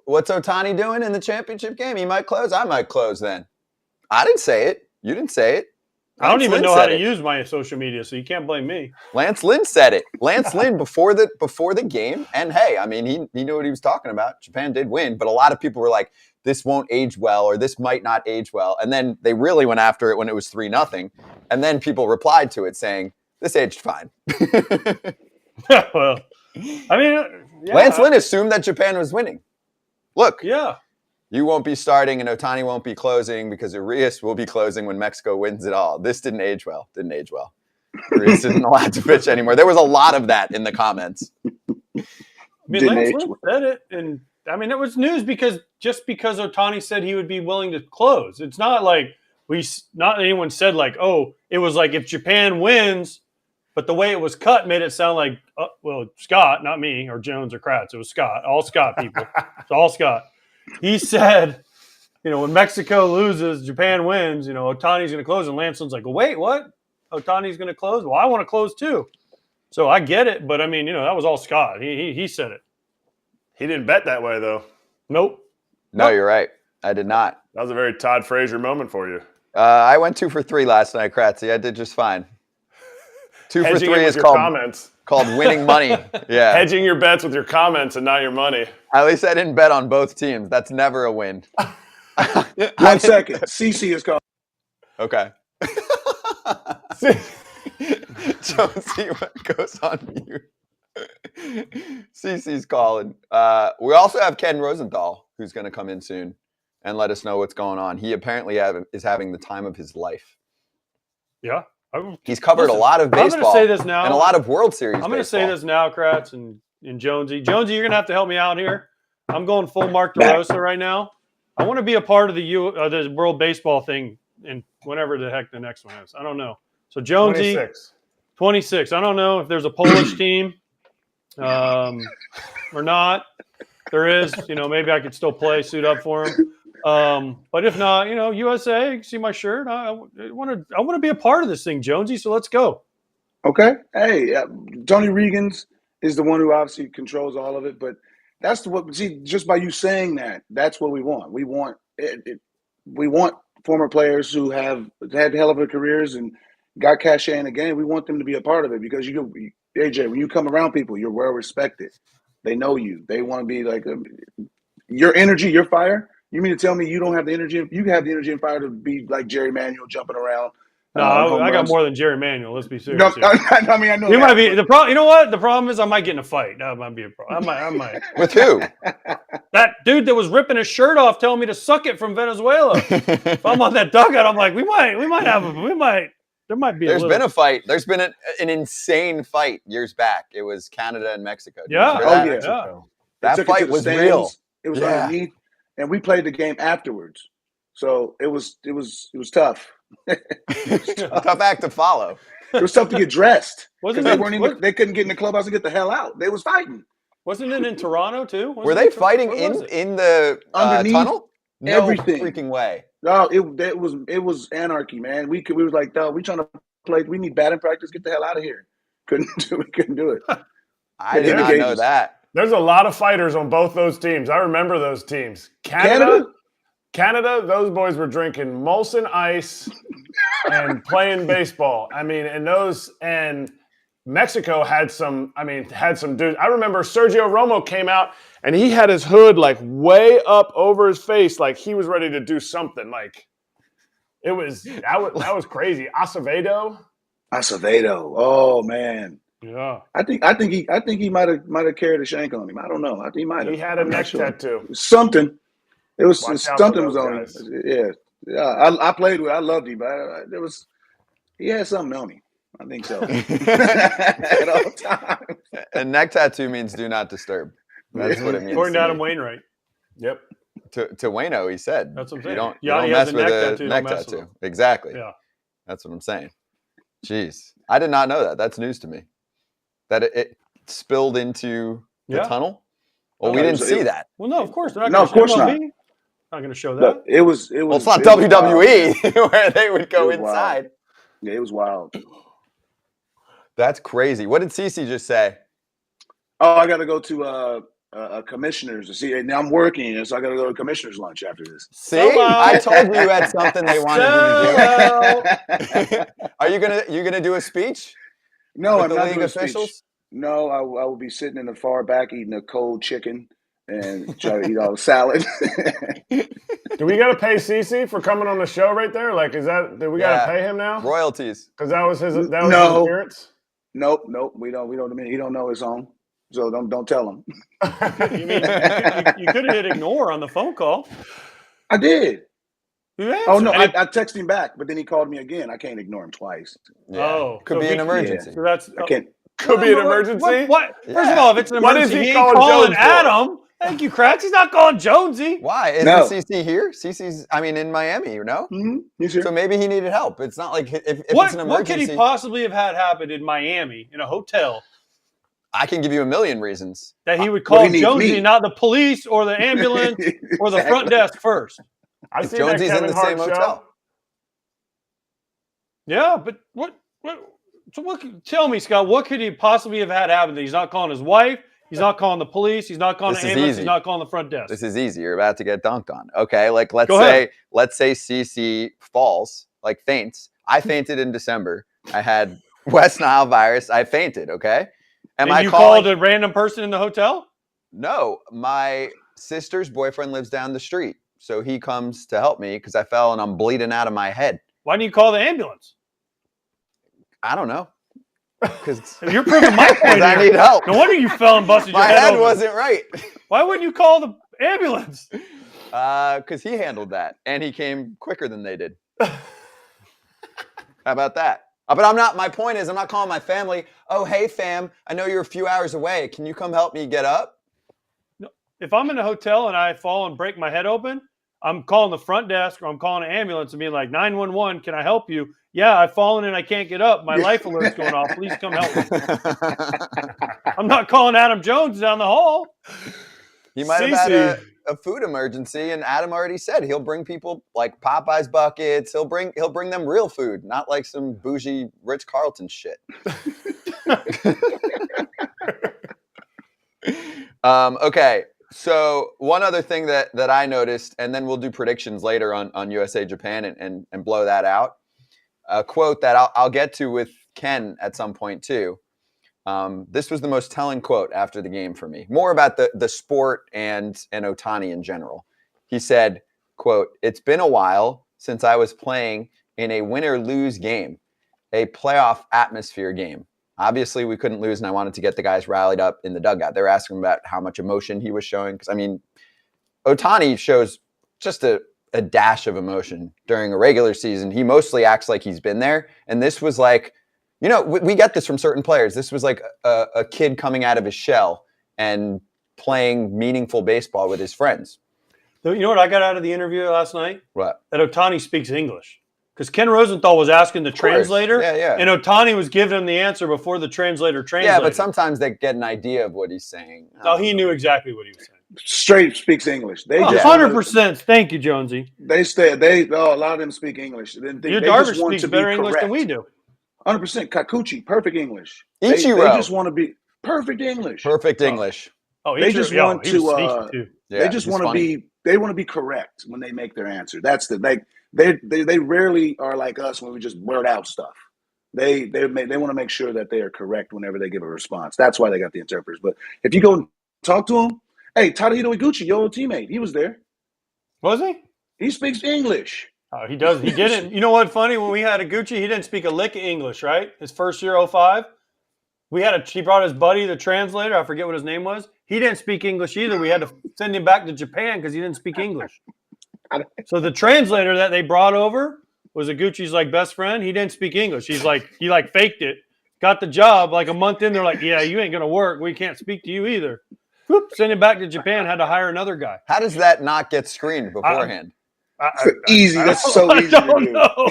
what's Ohtani doing in the championship game? He might close. I might close then. I didn't say it. You didn't say it. I don't Lance even Lynn know how said to it. use my social media, so you can't blame me. Lance Lynn said it. Lance Lynn before the game. And hey, I mean, he knew what he was talking about. Japan did win, but a lot of people were like, this won't age well, or this might not age well. And then they really went after it when it was 3-0. And then people replied to it saying, this aged fine. Well, I mean, yeah. Lance Lynn assumed that Japan was winning. Look, Yeah. you won't be starting and Ohtani won't be closing because Urias will be closing when Mexico wins it all. This didn't age well. Urias isn't allowed to pitch anymore. There was a lot of that in the comments. I mean, Didn't Lance age Lynn well. said it, and I mean, it was news because Ohtani said he would be willing to close. It's not like not anyone said like, oh, it was like if Japan wins, but the way it was cut made it sound like, well, Scott, not me or Jones or Kratz. It was Scott, all Scott people. It's all Scott. He said, when Mexico loses, Japan wins, Ohtani's going to close. And Lance Lynn's like, well, wait, what? Ohtani's going to close? Well, I want to close too. So I get it, but I mean, that was all Scott. He said it. He didn't bet that way, though. Nope. No, you're right. I did not. That was a very Todd Frazier moment for you. I went 2 for 3 last night, Kratzy. I did just fine. 2 for Hedging 3 it is with your comments. called winning money. Yeah. Hedging your bets with your comments and not your money. At least I didn't bet on both teams. That's never a win. 1 second. CC is calling. Okay. Jonesy goes on mute. CC's calling. We also have Ken Rosenthal, who's going to come in soon and let us know what's going on. He apparently is having the time of his life. Yeah. He's covered a lot of I'm baseball going to say this now. and a lot of World Series I'm going to say baseball. this now, Kratz and Jonesy. Jonesy, you're going to have to help me out here. I'm going full Mark DeRosa right now. I want to be a part of the World Baseball thing and whenever the heck the next one is. I don't know. So Jonesy, 26. I don't know if there's a Polish team or not. There is. Maybe I could still play, suit up for him. But if not, USA, see my shirt. I want to be a part of this thing, Jonesy. So let's go. Okay. Hey, Tony Regans is the one who obviously controls all of it, but that's just by you saying that, that's what we want. We want we want former players who have had hell of a careers and got cachet in the game. We want them to be a part of it because AJ, when you come around people, you're well respected. They know you. They want to be like your energy, your fire. You mean to tell me you don't have the energy? You have the energy and fire to be like Jerry Manuel jumping around. No, I got more than Jerry Manuel. Let's be serious. No, here. I mean I know You that, might be but- the problem. You know what? The problem is I might get in a fight. That might be a problem. I might. With who? That dude that was ripping his shirt off, telling me to suck it from Venezuela. If I'm on that dugout, I'm like, there might be. There's been a fight. There's been an insane fight years back. It was Canada and Mexico. Do you Yeah. remember Oh, that? yeah. Yeah. That They took it to fight the was stands. real. It was Yeah. underneath, and we played the game afterwards. So it was tough. Tough act to follow. It was tough to get dressed Wasn't because it? they couldn't get in the clubhouse and get the hell out. They was fighting Wasn't it in Toronto too? Were they fighting in the Underneath tunnle? No everything. freaking way. No, it was anarchy, man. We was like, no, we trying to play. We need batting practice. Get the hell out of here. We couldn't do it. I did not know that. There's a lot of fighters on both those teams. I remember those teams. Canada, those boys were drinking Molson Ice and playing baseball. I mean, and Mexico had some dudes. I remember Sergio Romo came out and he had his hood like way up over his face, like he was ready to do something. Like that was crazy. Acevedo. Oh man. Yeah. I think he might have carried a shank on him. I don't know. I think he might have. He had a neck tattoo. Something. It was Watch out something for was those on guys. him. Yeah. I played with. I loved him, but he had something on him. I think so. At all times. A neck tattoo means do not disturb. That's what it means. According to to Adam me. Wainwright. Yep. To Wayno, he said. That's what I'm You saying. don't, Yeah, you he don't has mess a with neck a tattoo, neck don't mess with tattoo. him. Exactly. Yeah. That's what I'm saying. Jeez. I did not know that. That's news to me. That it spilled into the Yeah. tunnel? Well, Oh, we no, didn't see that. Well, no, of course. They're not No, gonna of course show not. MLB. Not going to show that. Look, it was. Well, it's not it was WWE where they would go It was wild. inside. Yeah, it was wild. That's crazy. What did Cece just say? Oh, I got to go to commissioners to see. Now I'm working, so I got to go to commissioners lunch after this. See? Hello. I told you had something they wanted you to do. Are you gonna do a speech No, with I'm the not league doing a speech. officials? No, I will be sitting in the far back eating a cold chicken and try to eat all the salad. Do we got to pay Cece for coming on the show right there? Like, do we got Yeah. to pay him now? Royalties. Because that was his No. appearance. Nope. We don't. He don't know his own, so don't tell him. You mean you could have hit ignore on the phone call? I did. You answered. Oh no, And I texted him back, but then he called me again. I can't ignore him twice. Yeah. Oh, Could so be he- an emergency. So that's I can't. Could be an emergency. What? First of Yeah. all, if it's an What is emergency, he he ain't calling calling Jones for? Adam. Thank you, Cracks. He's not calling Jonesy. Why? Isn't No. CC here? CC's, in Miami, you know? Mm-hmm. He's here. So maybe he needed help. It's not like if it's an What emergency. could he possibly have had happen in Miami in a hotel I can give you a million reasons. that he would Well, call he needs Jonesy, me. not the police or the ambulance or the front desk first? I see Jonesy's that in Kevin the Hart same show. hotel. Yeah, but what? So tell me, Scott, what could he possibly have had happen? That he's not calling his wife. He's not calling the police. He's not calling This the is ambulance. easy. He's not calling the front desk. This is easy. You're about to get dunked on. Okay, like let's Go ahead. say CC falls, like faints. I fainted in December. I had West Nile virus. I fainted. Okay, and I you calling? called a random person in the hotel? No, my sister's boyfriend lives down the street, so he comes to help me because I fell and I'm bleeding out of my head. Why didn't you call the ambulance? I don't know. Because You're proving my point I here. need help. No wonder you fell and busted your My head head open. wasn't right. Why wouldn't you call the ambulance? Because he handled that, and he came quicker than they did. How about that? But I'm not. My point is, I'm not calling my family. Oh, hey, fam. I know you're a few hours away. Can you come help me get up? If I'm in a hotel and I fall and break my head open, I'm calling the front desk or I'm calling an ambulance and being like, 911, can I help you? Yeah, I've fallen and I can't get up. My life alert's going off. Please come help me. I'm not calling Adam Jones down the hall. He might have had a food emergency, and Adam already said he'll bring people like Popeye's buckets. He'll bring them real food, not like some bougie Ritz Carlton shit. Okay. So one other thing that I noticed, and then we'll do predictions later on USA Japan and blow that out. A quote that I'll get to with Ken at some point too. This was the most telling quote after the game for me. More about the sport and Ohtani in general. he said, quote, "It's been a while since I was playing in a win or lose game, a playoff atmosphere game. Obviously, we couldn't lose, and I wanted to get the guys rallied up in the dugout." They were asking about how much emotion he was showing. Because, I mean, Ohtani shows just a dash of emotion during a regular season. He mostly acts like he's been there. And this was like, you know, we get this from certain players. This was like a kid coming out of his shell and playing meaningful baseball with his friends. You know what I got out of the interview last night? What? That Ohtani speaks English. Because Ken Rosenthal was asking the translator, and Ohtani was giving him the answer before the translator translated. Yeah, but sometimes they get an idea of what he's saying. No, he knew exactly what he was saying. Straight speaks English. They 100%. Thank you, Jonesy. A lot of them speak English. Your Darvish speaks better English than we do. 100%. Kikuchi, perfect English. Ichiro. They just want to be perfect English. Perfect English. Oh, they just want to. They just want to be. They want to be correct when they make their answer. That's the like. They rarely are like us when we just blurt out stuff. They want to make sure that they are correct whenever they give a response. That's why they got the interpreters. But if you go and talk to them, hey, Tadahito Iguchi, your old teammate, he was there. Was he? He speaks English. Oh, he does. He didn't. You know what? Funny, when we had Iguchi, he didn't speak a lick of English. Right, his first year, 05. He brought his buddy, the translator. I forget what his name was. He didn't speak English either. We had to send him back to Japan because he didn't speak English. So the translator that they brought over was Iguchi's like best friend. He didn't speak English. He faked it, got the job. Like a month in, they're like, "Yeah, you ain't gonna work. We can't speak to you either." Whoop, send him back to Japan. Had to hire another guy. How does that not get screened beforehand? Easy. That's so easy to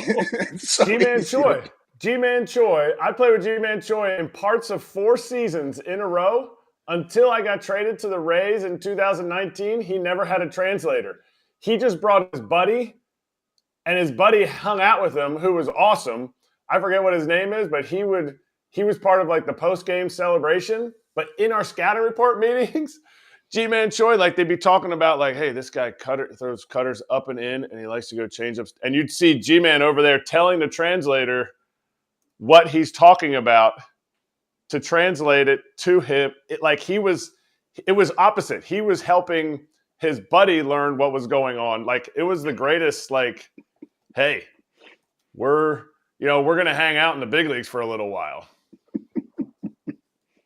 do. G-Man Choi. G-Man Choi. I played with G-Man Choi in parts of 4 seasons in a row until I got traded to the Rays in 2019. He never had a translator. He just brought his buddy, and his buddy hung out with him, who was awesome. I forget what his name is, but he was part of like the post-game celebration. But in our scouting report meetings, G-Man Choi, like they'd be talking about like, hey, this guy throws cutters up and in, and he likes to go change-ups. And you'd see G-Man over there telling the translator what he's talking about to translate it to him. It was opposite. He was helping his buddy learned what was going on. Like, it was the greatest, like, hey, we're going to hang out in the big leagues for a little while.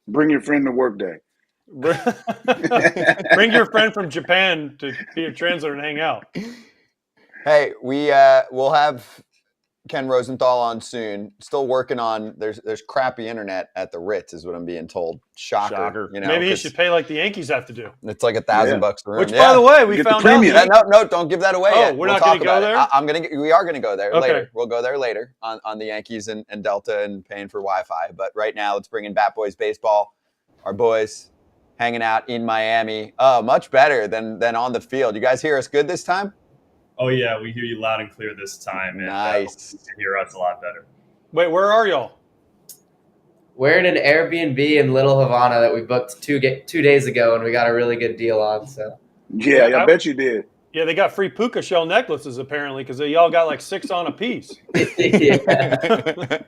Bring your friend to work day. Bring your friend from Japan to be a translator and hang out. Hey, we'll have Ken Rosenthal on soon. Still working on. There's crappy internet at the Ritz, is what I'm being told. Shocker. You know, maybe he should pay like the Yankees have to do. It's like $1,000 a room. Which, by the way, we found out. No, don't give that away. Oh, yet. we're not going to go there. We are going to go there later. Okay. We'll go there later on the Yankees and Delta and paying for Wi-Fi. But right now, let's bring in Bat Boys Baseball. Our boys hanging out in Miami. Oh, much better than on the field. You guys hear us good this time? Oh, yeah, we hear you loud and clear this time. And, nice. You can hear us a lot better. Wait, where are y'all? We're in an Airbnb in Little Havana that we booked 2 days ago, and we got a really good deal on. So yeah, I bet you did. Yeah, they got free puka shell necklaces apparently because y'all got like 6 on a piece. Yeah.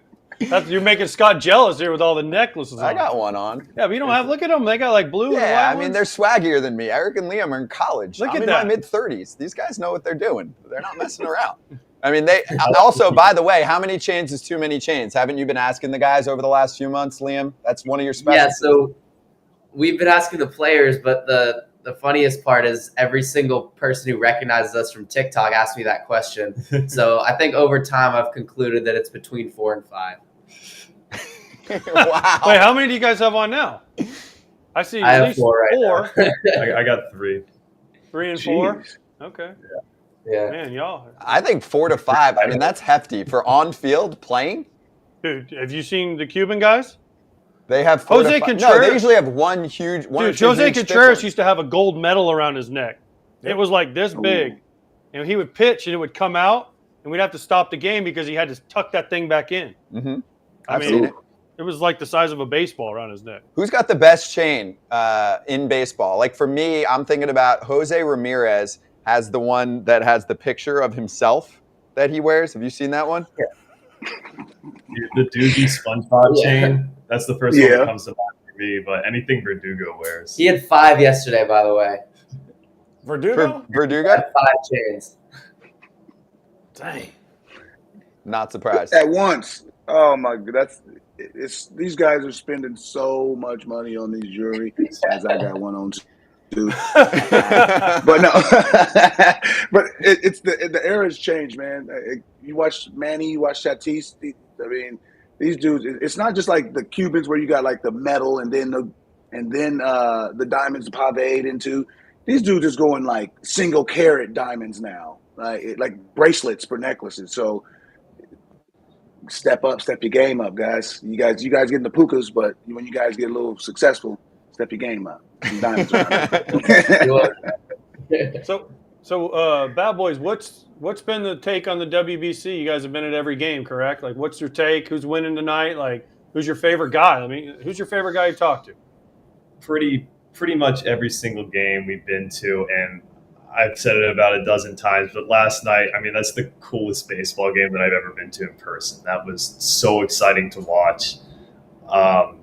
You're making Scott jealous here with all the necklaces on. I got one on. Yeah, but you don't have. Look at them. They got like blue. Yeah, and white they're swaggier than me. Eric and Liam are in college. Look I'm at in that. my mid-30s. These guys know what they're doing. They're not messing around. I mean, they also, by the way, how many chains is too many chains? Haven't you been asking the guys over the last few months, Liam? That's one of your specialties. Yeah, so we've been asking the players, but the funniest part is every single person who recognizes us from TikTok asked me that question. So I think over time I've concluded that it's between 4 and 5. Wow. Wait, how many do you guys have on now? I see I at have least 4 right now. I got 3. 3 and 4? Jeez. Okay. Yeah. Man, y'all. I think 4 to 5. I mean, that's hefty for on-field playing. Dude, have you seen the Cuban guys? They have 4 Jose to 5. Contreras? No, they usually have one huge one. Dude, Jose Contreras used to have a gold medal around his neck. It was like this big. And he would pitch and it would come out and we'd have to stop the game because he had to tuck that thing back in. Mm-hmm. I mean, it was like the size of a baseball around his neck. Who's got the best chain in baseball? Like for me, I'm thinking about Jose Ramirez has the one that has the picture of himself that he wears. Have you seen that one? Yeah. The Doogie SpongeBob chain. That's the first one that comes to mind for me. But anything Verdugo wears. He had 5 yesterday, by the way. Verdugo? Verdugo? 5 chains. Dang. Not surprised. At once. Oh my god, these guys are spending so much money on these jewelry, as I got one on too. But no, but it's the era's changed, man. You watch Manny, you watch Tatis. I mean, these dudes. It's not just like the Cubans where you got like the metal and then the diamonds paved into. These dudes is going like single carat diamonds now, like bracelets for necklaces. So step your game up, guys. You guys getting the pukas, but when you guys get a little successful, step your game up. Some diamonds around there. So, Bad Boys, what's been the take on the WBC? You guys have been at every game, correct? Like, what's your take? Who's winning tonight? Like, who's your favorite guy? I mean, who's your favorite guy you talk to? Pretty much every single game we've been to, and I've said it about a dozen times, but last night, I mean, that's the coolest baseball game that I've ever been to in person. That was so exciting to watch. I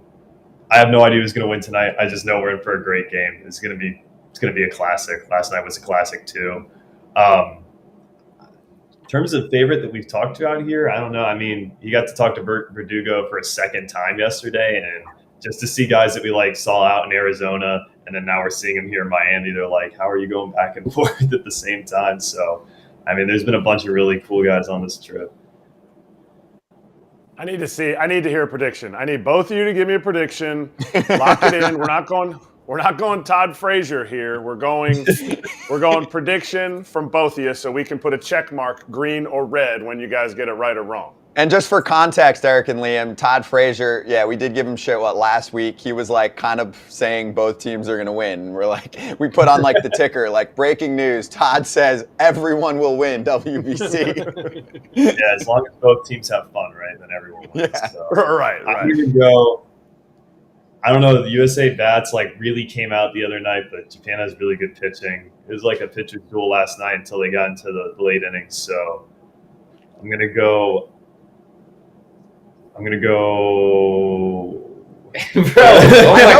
have no idea who's going to win tonight. I just know we're in for a great game. It's going to be a classic. Last night was a classic too. In terms of favorite that we've talked to out here, I don't know. I mean, you got to talk to Verdugo for a second time yesterday, and just to see guys that we saw out in Arizona, and then now we're seeing them here in Miami. They're like, how are you going back and forth at the same time? So, I mean, there's been a bunch of really cool guys on this trip. I need to hear a prediction. I need both of you to give me a prediction. Lock it in. We're not going Todd Frazier here. We're going prediction from both of you, so we can put a check mark, green or red, when you guys get it right or wrong. And just for context, Erik and Liam, Todd Frazier, yeah, we did give him shit, last week? He was kind of saying both teams are going to win. We're we put on the ticker, breaking news. Todd says everyone will win WBC. Yeah, as long as both teams have fun, right? Then everyone wins. Yeah. So. Right. I'm going to go, I don't know, the USA bats really came out the other night, but Japan has really good pitching. It was like a pitcher's duel last night until they got into the late innings. So I'm going to go. Bro, I know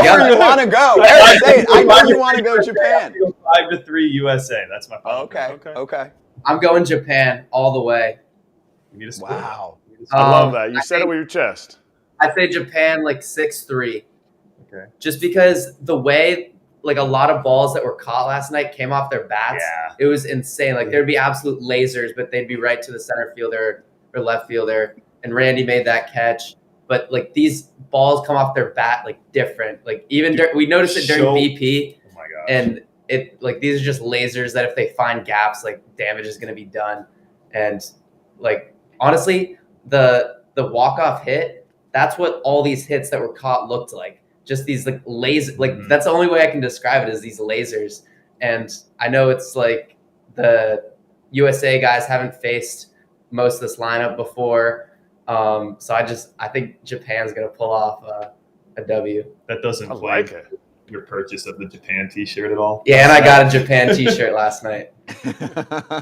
where you want to go. Erik, say it. I know you want to go Japan. 5-3 USA. That's my final. Okay. I'm going Japan all the way. We need a split. Wow. I love that. You said it with your chest. I say Japan 6-3. Okay. Just because the way a lot of balls that were caught last night came off their bats, it was insane. There'd be absolute lasers, but they'd be right to the center fielder or left fielder. And Randy made that catch, but these balls come off their bat different. We noticed it during BP. Oh my gosh. And it these are just lasers that if they find gaps, damage is going to be done. And honestly, the walk-off hit, that's what all these hits that were caught looked like. Just these lasers. That's the only way I can describe it, is these lasers. And I know it's the USA guys haven't faced most of this lineup before. So I think Japan's going to pull off a W. That doesn't play your purchase of the Japan T-shirt at all. Yeah, and I got a Japan T-shirt last night.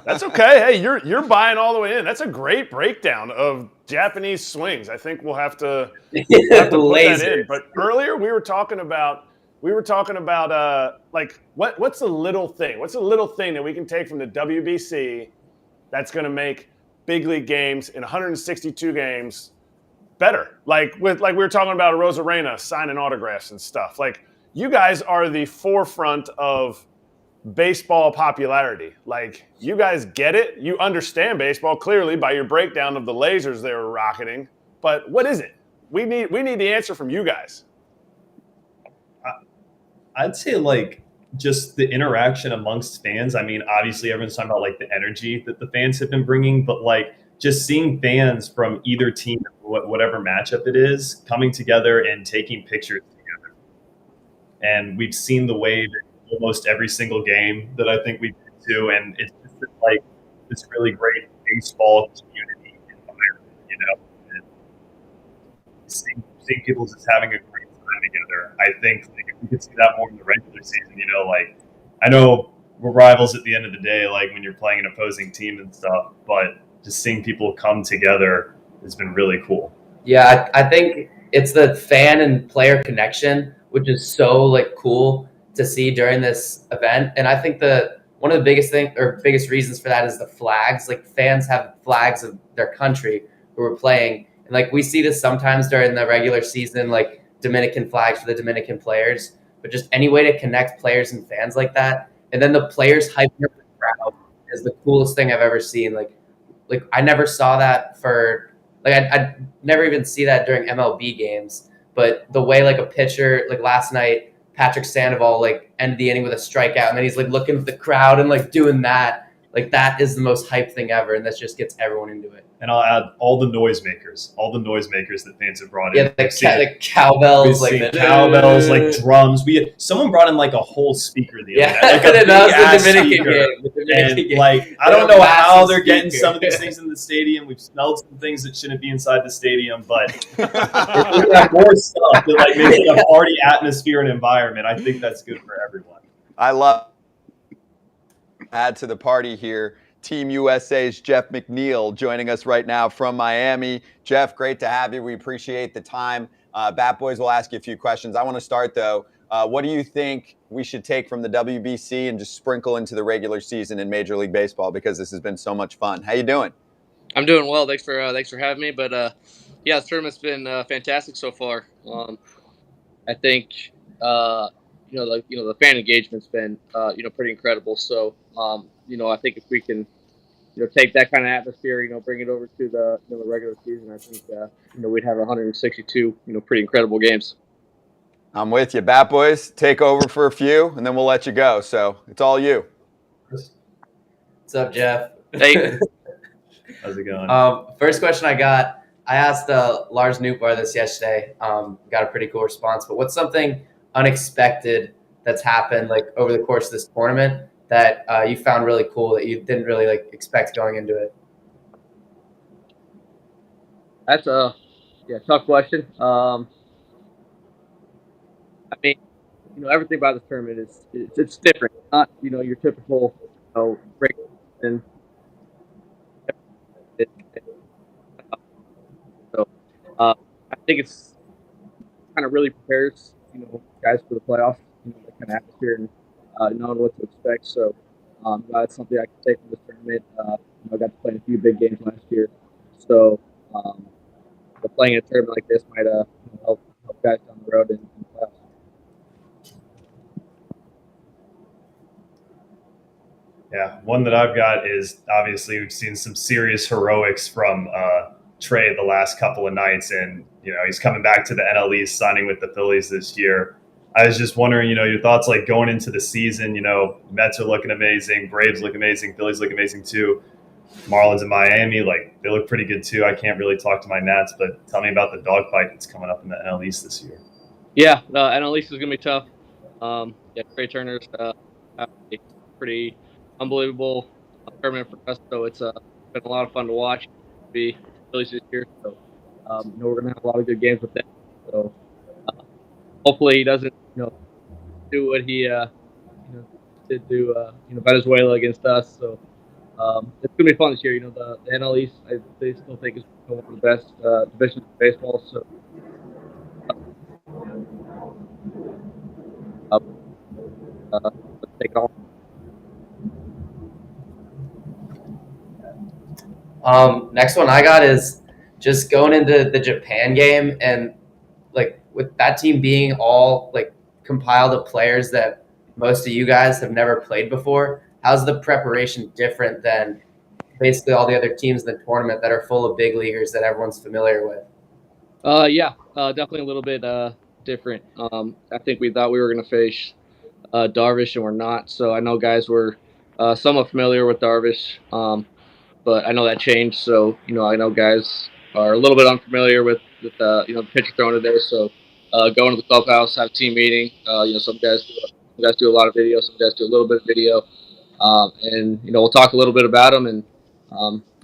That's okay. Hey, you're buying all the way in. That's a great breakdown of Japanese swings. I think we'll have to put that in. But earlier we were talking about what's the little thing? What's the little thing that we can take from the WBC that's going to make big league games in 162 games better? We were talking about Arozarena signing autographs and stuff. You guys are the forefront of baseball popularity. You guys get it. You understand baseball clearly by your breakdown of the lasers they were rocketing. But what is it? We need the answer from you guys. I'd say just the interaction amongst fans. I mean, obviously everyone's talking about the energy that the fans have been bringing, but just seeing fans from either team, whatever matchup it is, coming together and taking pictures together. And we've seen the wave in almost every single game that I think we've been to, and it's just this really great baseball community environment, and seeing people just having a great time together. I think if we could see that more in the regular season, I know we're rivals at the end of the day, when you're playing an opposing team and stuff, but just seeing people come together has been really cool. Yeah, I think it's the fan and player connection, which is so cool to see during this event. And I think one one of the biggest reasons for that is the flags. Like fans have flags of their country who are playing. And like we see this sometimes during the regular season, like Dominican flags for the Dominican players, but just any way to connect players and fans like that. And then the players hyping up the crowd is the coolest thing I've ever seen. Like I never saw that for like I never even see that during MLB games. But the way like a pitcher, like last night, Patrick Sandoval like ended the inning with a strikeout, and then he's like looking at the crowd and like doing that. Like that is the most hype thing ever, and that just gets everyone into it. And I'll add all the noisemakers that fans have brought in. Yeah, the cowbells, like the cowbells, like drums. Someone brought in like a whole speaker the other night, like a big the Dominican speaker. game. Like I don't know how they're getting some of these things in the stadium. We've smelled some things that shouldn't be inside the stadium, but if we have more stuff that like makes it a party atmosphere and environment, I think that's good for everyone. I love add to the party here. Team USA's Jeff McNeil joining us right now from Miami. Jeff, great to have you. We appreciate the time. Bat Boys will ask you a few questions. I want to start, though. What do you think we should take from the WBC and just sprinkle into the regular season in Major League Baseball, because this has been so much fun? How you doing? I'm doing well. Thanks for having me. But yeah, the tournament's been fantastic so far. I think the fan engagement's been pretty incredible. So I think if we can take that kind of atmosphere, bring it over to the regular season, I think we'd have 162 pretty incredible games. I'm with you. Bat Boys, take over for a few, and then we'll let you go. So it's all you. What's up, Jeff? Hey. How's it going? First question I asked Lars Nootbaar this yesterday. Got a pretty cool response. But what's something unexpected that's happened like over the course of this tournament that you found really cool that you didn't really like expect going into it? That's a tough question. I mean, everything about this tournament is it's different. Not your typical break. And so I think it's kind of really prepares guys for the playoffs, the kind of atmosphere and knowing what to expect. So that's something I can take from this tournament. I got to play in a few big games last year, so playing in a tournament like this might help guys down the road in the playoffs. Yeah, one that I've got is obviously we've seen some serious heroics from Trey the last couple of nights, and he's coming back to the NL East, signing with the Phillies this year. I was just wondering, your thoughts like going into the season. Mets are looking amazing, Braves look amazing, Phillies look amazing too. Marlins in Miami, like they look pretty good too. I can't really talk to my Nats, but tell me about the dogfight that's coming up in the NL East this year. Yeah, NL East is gonna be tough. Trey Turner's pretty unbelievable tournament for us, so it's been a lot of fun to watch. Be Phillies this year, so we're gonna have a lot of good games with them. So hopefully he doesn't do what he did do Venezuela against us. So it's gonna be fun this year. The NL East, they still think is one of the best divisions of baseball. So let's take it off. Next one I got is just going into the Japan game, and like with that team being all like compiled of players that most of you guys have never played before, how's the preparation different than basically all the other teams in the tournament that are full of big leaguers that everyone's familiar with? Definitely a little bit different. I think we thought we were going to face Darvish, and we're not. So I know guys were somewhat familiar with Darvish, but I know that changed. So I know guys are a little bit unfamiliar with the pitcher throwing today. So going to the clubhouse, have a team meeting. Some guys do a lot of video, some guys do a little bit of video, and we'll talk a little bit about them and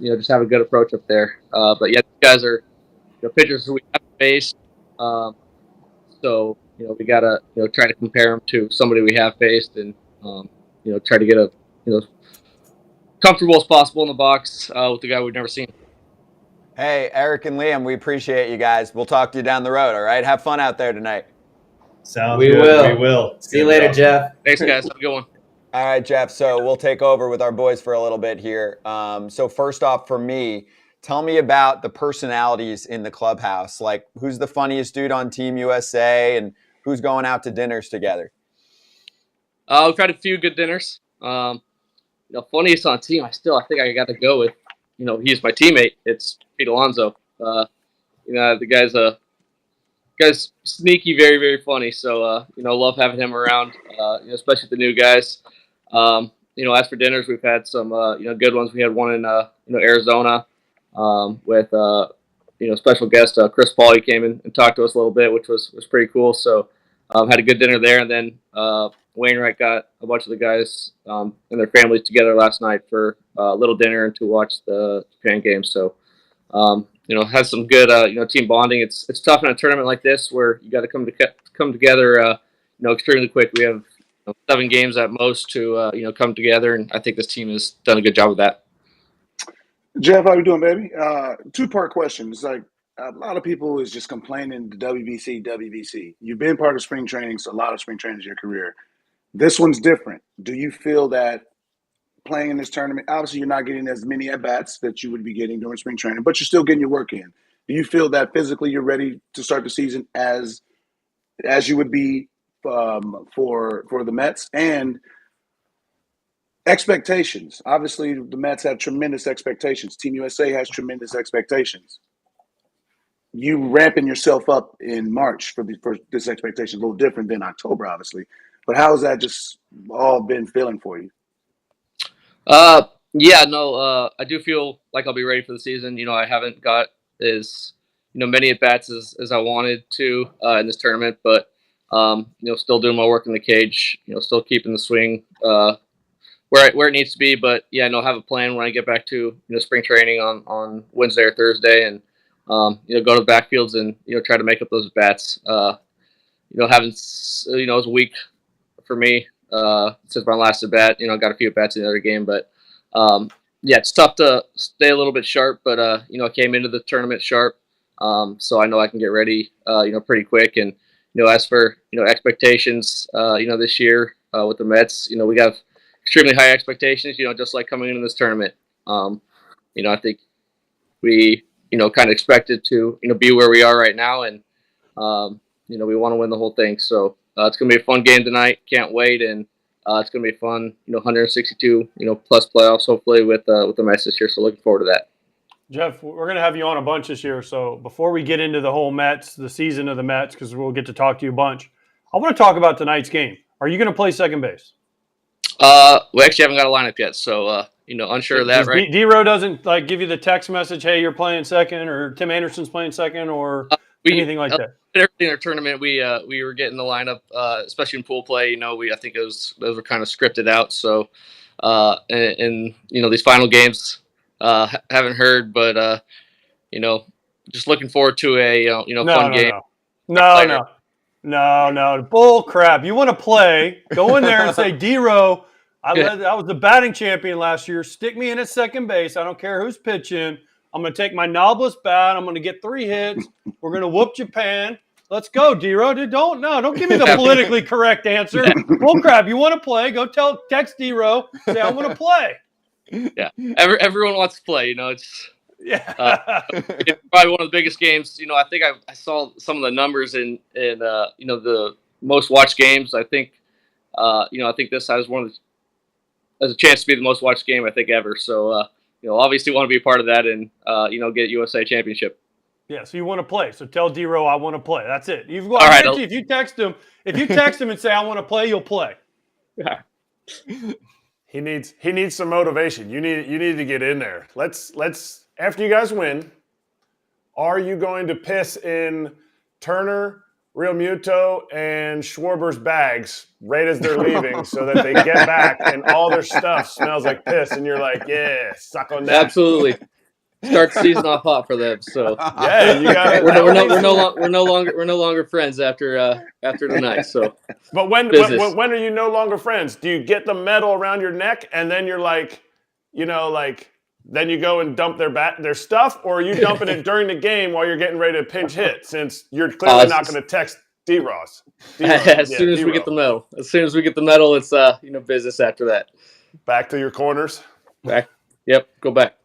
just have a good approach up there. But yeah, these guys are pitchers who we have faced. So we gotta try to compare them to somebody we have faced, and try to get a comfortable as possible in the box with the guy we've never seen. Hey, Erik and Liam, we appreciate you guys. We'll talk to you down the road, all right? Have fun out there tonight. Sounds We good. will. We will. See you later, Jeff. Thanks, guys. Have a good one. All right, Jeff. So we'll take over with our boys for a little bit here. So first off, for me, tell me about the personalities in the clubhouse. Like, who's the funniest dude on Team USA, and who's going out to dinners together? We've had a few good dinners. Funniest on team, I think I got to go with, he's my teammate. It's Pete Alonso. The guy's sneaky, very, very funny. So, love having him around, especially the new guys. As for dinners, we've had some, good ones. We had one in, Arizona with, special guest Chris Paul. He came in and talked to us a little bit, which was pretty cool. So, had a good dinner there. And then Wainwright got a bunch of the guys and their families together last night for a little dinner and to watch the Japan game. So, has some good, team bonding. It's tough in a tournament like this where you got to come together, extremely quick. We have 7 games at most to, come together, and I think this team has done a good job of that. Jeff, how you doing, baby? 2-part question. It's like a lot of people is just complaining the WBC. You've been part of spring trainings, a lot of spring trainings in your career. This one's different. Do you feel that playing in this tournament, obviously you're not getting as many at-bats that you would be getting during spring training, but you're still getting your work in. Do you feel that physically you're ready to start the season as you would be for the Mets? And expectations. Obviously, the Mets have tremendous expectations. Team USA has tremendous expectations. You ramping yourself up in March for this expectation, a little different than October, obviously. But how has that just all been feeling for you? I do feel like I'll be ready for the season. I haven't got as many at bats as I wanted to in this tournament, but still doing my work in the cage. Still keeping the swing where it needs to be. But have a plan when I get back to spring training on Wednesday or Thursday, and go to the backfields and try to make up those bats. It's a week for me since my last at bat. Got a few at bats in the other game, but it's tough to stay a little bit sharp. But I came into the tournament sharp, so I know I can get ready pretty quick. And as for expectations, this year with the Mets, we have extremely high expectations. Just like coming into this tournament, I think we kind of expected to be where we are right now, and we want to win the whole thing. So it's gonna be a fun game tonight. Can't wait, and it's gonna be fun. 162 plus playoffs hopefully with the Mets this year. So looking forward to that. Jeff, we're going to have you on a bunch this year. So before we get into the whole Mets, the season of the Mets, because we'll get to talk to you a bunch, I want to talk about tonight's game. Are you going to play second base? We actually haven't got a lineup yet, so unsure of that. Right? D-Row doesn't give you the text message, hey, you're playing second, or Tim Anderson's playing second, or anything like that. In our tournament, we were getting the lineup, especially in pool play. I think those were kind of scripted out. So, and these final games, haven't heard, but just looking forward to a fun game. No, bull crap. You want to play? Go in there and say, D-Row, I was the batting champion last year. Stick me in at second base. I don't care who's pitching. I'm going to take my knobless bat. I'm going to get 3 hits. We're going to whoop Japan. Let's go, D-Row. Don't give me the politically correct answer. Bull crap. You want to play? Go text D-Row. Say, I want to play. Yeah. Everyone wants to play. It's probably one of the biggest games. I think I saw some of the numbers in the most watched games. I think I think this has a chance to be the most watched game I think ever. So obviously want to be a part of that and get USA championship. Yeah, so you want to play. So tell D-Row I want to play. That's it. All right, if you text him and say I want to play, you'll play. Yeah. He needs some motivation. You need to get in there. Let's after you guys win, are you going to piss in Turner, Real Muto, and Schwarber's bags right as they're leaving so that they get back and all their stuff smells like piss and you're like, yeah, suck on that. Absolutely. Start the season off hot for them. So yeah, you got it. We're no longer friends after tonight. So, but when are you no longer friends? Do you get the medal around your neck and then you're like, then you go and dump their stuff, or are you dumping it during the game while you're getting ready to pinch hit? Since you're clearly not going to text D-Ross. As soon as we get the medal. As soon as we get the medal, it's business after that. Back to your corners. Back. Yep, go back.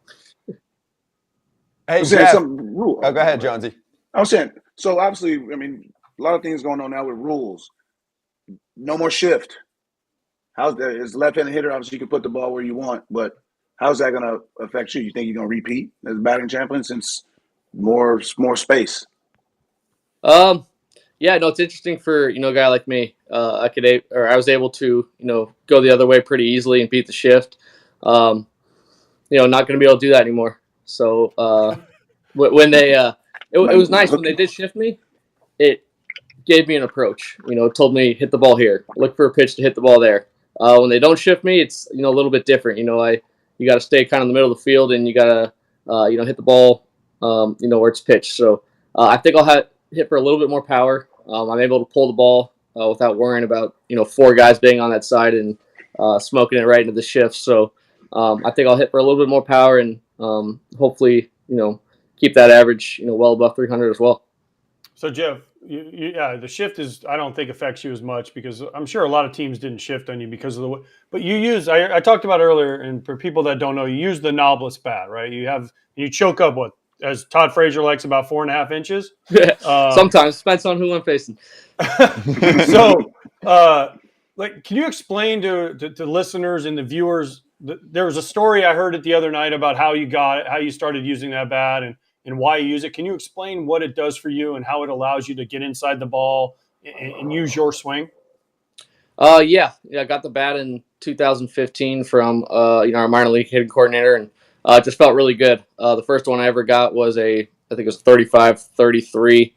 Hey, saying Jeff. rule. Oh, go ahead, Jonesy. I was saying, so obviously, I mean, a lot of things going on now with rules. No more shift. How's that? As left-handed hitter, obviously, you can put the ball where you want, but how's that going to affect you? You think you're going to repeat as batting champion since more space? Yeah, no, it's interesting for a guy like me. I was able to go the other way pretty easily and beat the shift. Not going to be able to do that anymore. So when they it was nice when they did shift me. It gave me an approach. It told me hit the ball here, look for a pitch to hit the ball there. When they don't shift me, it's a little bit different. You got to stay kind of in the middle of the field and you got to hit the ball where it's pitched. So I think I'll hit for a little bit more power. I'm able to pull the ball without worrying about 4 guys being on that side and smoking it right into the shift. So I think I'll hit for a little bit more power and hopefully keep that average well above 300 as well. So Jeff, the shift I don't think affects you as much because I'm sure a lot of teams didn't shift on you because of the way. But you use I talked about earlier, and for people that don't know, you use the knobless bat, right? You choke up what, as Todd Frazier likes, about 4.5 inches. Sometimes depends on who I'm facing. So, can you explain to listeners and the viewers? There was a story I heard it the other night about how you started using that bat and why you use it. Can you explain what it does for you and how it allows you to get inside the ball and use your swing? Yeah, I got the bat in 2015 from our minor league hitting coordinator, and it just felt really good. The first one I ever got was I think it was 35-33.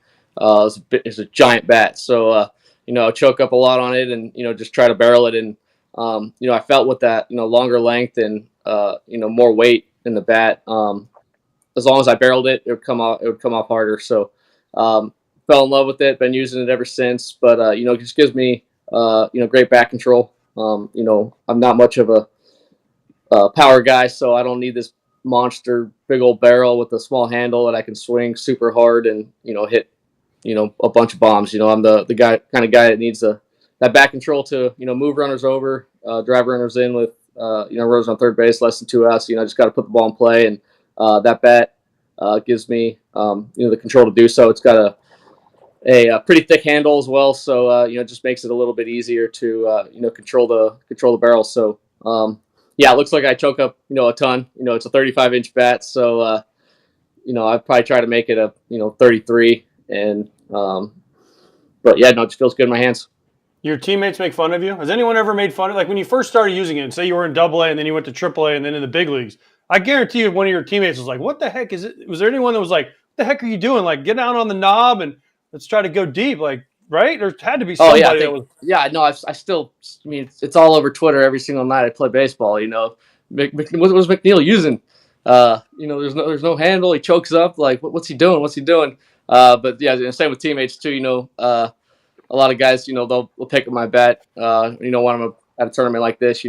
It's a giant bat, so I choke up a lot on it and just try to barrel it. And I felt with that longer length and more weight in the bat. As long as I barreled it, it would come off harder. So fell in love with it. Been using it ever since. But it just gives me great bat control. I'm not much of a power guy, so I don't need this monster big old barrel with a small handle that I can swing super hard and hit a bunch of bombs. I'm the kind of guy that needs that bat control to move runners over, drive runners in with runners on third base, less than 2 outs. I just got to put the ball in play, and that bat gives me the control to do so. It's got a pretty thick handle as well, so it just makes it a little bit easier to control the barrel. So it looks like I choke up a ton. It's a 35-inch bat, so I'd probably try to make it a 33, and but yeah, no, it just feels good in my hands. Your teammates make fun of you? Has anyone ever made fun of, like when you first started using it, and say you were in AA and then you went to AAA and then in the big leagues? I guarantee you one of your teammates was like, what the heck is it? Was there anyone that was like, what the heck are you doing? Like, get down on the knob and let's try to go deep. Like, right? There had to be somebody that was. Yeah, no, I still, it's all over Twitter every single night I play baseball. What was McNeil using? There's no handle. He chokes up. Like, what's he doing? But yeah, same with teammates too. A lot of guys, they'll pick up my bat. When I'm at a tournament like this,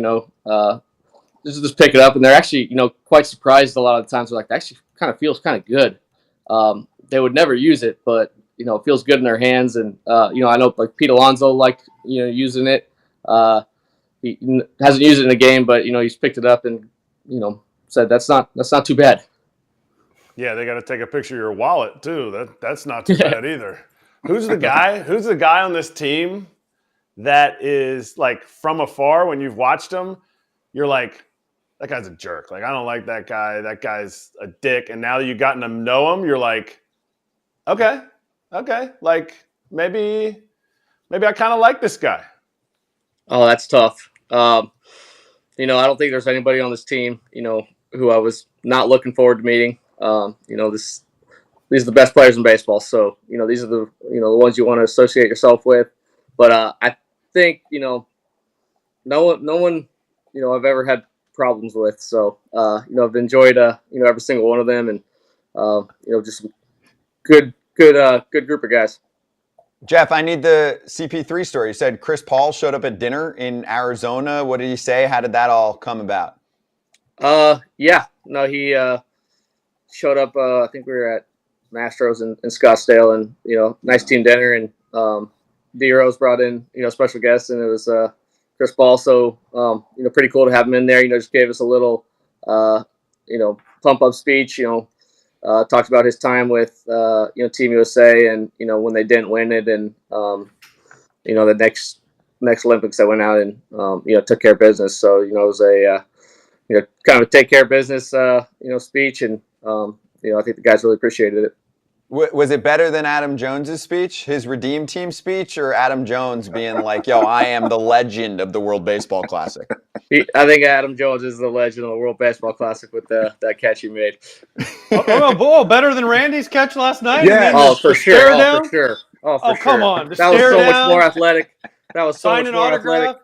just pick it up, and they're actually, quite surprised a lot of the times. They're like, that actually kind of feels kind of good. They would never use it, but it feels good in their hands. And I know like Pete Alonso liked using it. He hasn't used it in a game, but he's picked it up and said that's not too bad. Yeah, they got to take a picture of your wallet too. That's not too bad either. Who's the guy on this team that is like from afar when you've watched him, you're like, that guy's a jerk. Like, I don't like that guy. That guy's a dick. And now that you've gotten to know him, you're like, okay. Like, maybe I kind of like this guy. Oh, that's tough. I don't think there's anybody on this team, who I was not looking forward to meeting. These are the best players in baseball. So, these are the ones you want to associate yourself with. But I think, no one, I've ever had problems with. So, I've enjoyed, every single one of them, and, just good group of guys. Jeff, I need the CP3 story. You said Chris Paul showed up at dinner in Arizona. What did he say? How did that all come about? He showed up. I think we were at Mastro's in Scottsdale, and nice team dinner, and D-Rose brought in, special guests, and it was Chris Paul. So, pretty cool to have him in there. Just gave us a little, pump up speech. Talked about his time with, Team USA, and when they didn't win it, and the next Olympics I went out and took care of business. So it was a kind of a take care of business speech, and I think the guys really appreciated it. Was it better than Adam Jones's speech, his Redeem Team speech, or Adam Jones being like, "Yo, I am the legend of the World Baseball Classic"? I think Adam Jones is the legend of the World Baseball Classic with that catch he made. Better than Randy's catch last night? Yeah. For sure. For sure. Come on. That was so much more athletic. That was so much more athletic.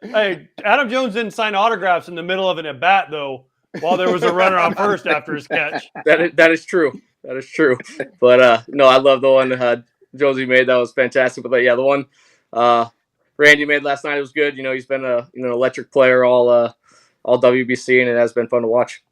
Hey, Adam Jones didn't sign autographs in the middle of an at-bat, though, while there was a runner on first after his catch. That is true. That is true. But, no, I love the one Josie made. That was fantastic. But, the one Randy made last night was good. He's been an electric player all WBC, and it has been fun to watch.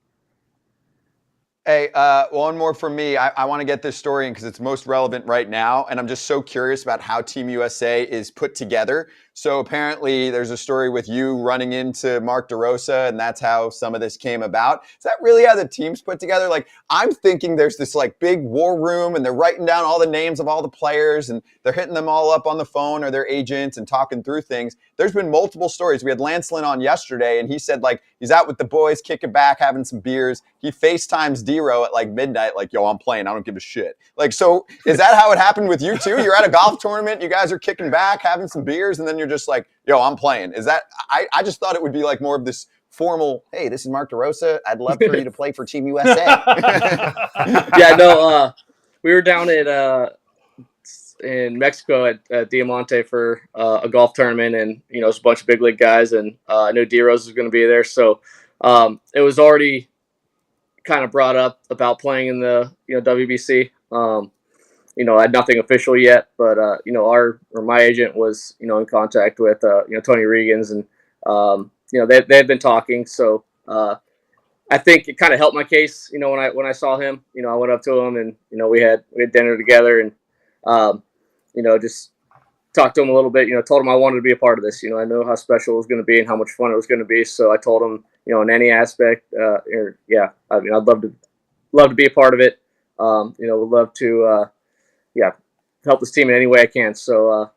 Hey, one more from me. I want to get this story in because it's most relevant right now, and I'm just so curious about how Team USA is put together. So apparently there's a story with you running into Mark DeRosa, and that's how some of this came about. Is that really how the team's put together? Like, I'm thinking there's this like big war room, and they're writing down all the names of all the players, and they're hitting them all up on the phone or their agents and talking through things. There's been multiple stories. We had Lance Lynn on yesterday, and he said like he's out with the boys, kicking back, having some beers. He FaceTimes D-Ro at like midnight, like, "Yo, I'm playing. I don't give a shit." Like, so is that how it happened with you too? You're at a golf tournament, you guys are kicking back, having some beers, and then you're just like, "Yo, I'm playing." Is that? I just thought it would be like more of this formal, "Hey, this is Mark DeRosa. I'd love for you to play for Team USA." We were down in Mexico at Diamante for a golf tournament, and it's a bunch of big league guys, and I knew D-Rose was going to be there, so it was already kind of brought up about playing in the WBC. I had nothing official yet, but my agent was in contact with Tony Regan's, and they had been talking, so I think it kind of helped my case. When I saw him, I went up to him, and we had dinner together, and just talked to him a little bit. Told him I wanted to be a part of this. I know how special it was going to be and how much fun it was going to be. So I told him, in any aspect, I'd love to be a part of it. Would love to, help this team in any way I can. So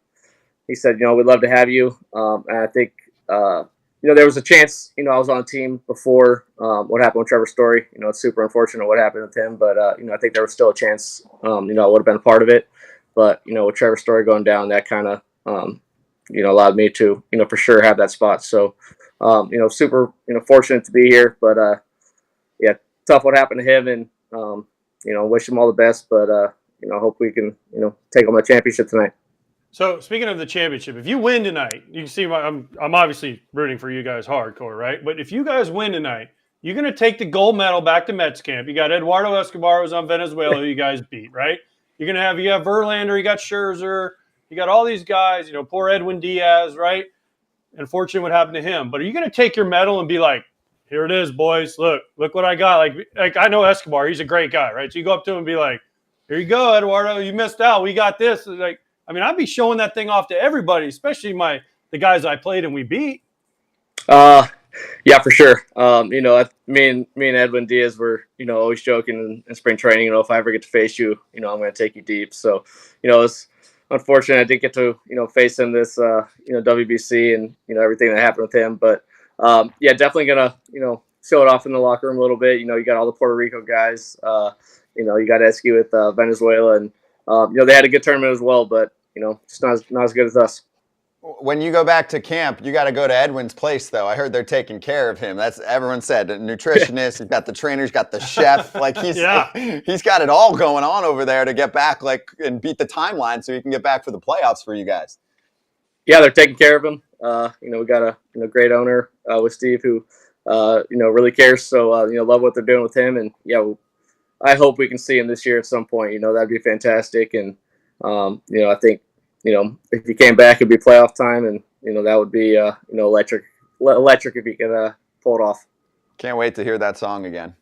he said, we'd love to have you. And I think, there was a chance. I was on a team before what happened with Trevor Story. It's super unfortunate what happened with him, but I think there was still a chance. I would have been a part of it. But with Trevor Story going down, that kind of allowed me to for sure have that spot. So super fortunate to be here. But tough what happened to him, and wish him all the best. But hope we can take home a championship tonight. So speaking of the championship, if you win tonight, you can see I'm obviously rooting for you guys hardcore, right? But if you guys win tonight, you're going to take the gold medal back to Mets camp. You got Eduardo Escobar who's on Venezuela, who you guys beat, right? You have Verlander, you got Scherzer, you got all these guys, poor Edwin Diaz, right? Unfortunately, what happened to him. But are you going to take your medal and be like, "Here it is, boys. Look what I got." Like I know Escobar, he's a great guy, right? So you go up to him and be like, "Here you go, Eduardo. You missed out. We got this." I'd be showing that thing off to everybody, especially the guys I played and we beat. Yeah, for sure. Me and Edwin Diaz were, always joking in spring training. If I ever get to face you, I'm going to take you deep. So, it's unfortunate I didn't get to, face him this, WBC and everything that happened with him. But definitely gonna, show it off in the locker room a little bit. You got all the Puerto Rico guys. You got Esky with Venezuela, and they had a good tournament as well. But it's not as good as us. When you go back to camp, you got to go to Edwin's place, though. I heard they're taking care of him. That's everyone said. The nutritionist, he's got the trainer, he's got the chef. Like he's got it all going on over there to get back, and beat the timeline so he can get back for the playoffs for you guys. Yeah, they're taking care of him. We got a great owner with Steve who really cares. So love what they're doing with him, and I hope we can see him this year at some point. That'd be fantastic, and I think. If he came back, it'd be playoff time, and that would be electric if he could pull it off. Can't wait to hear that song again.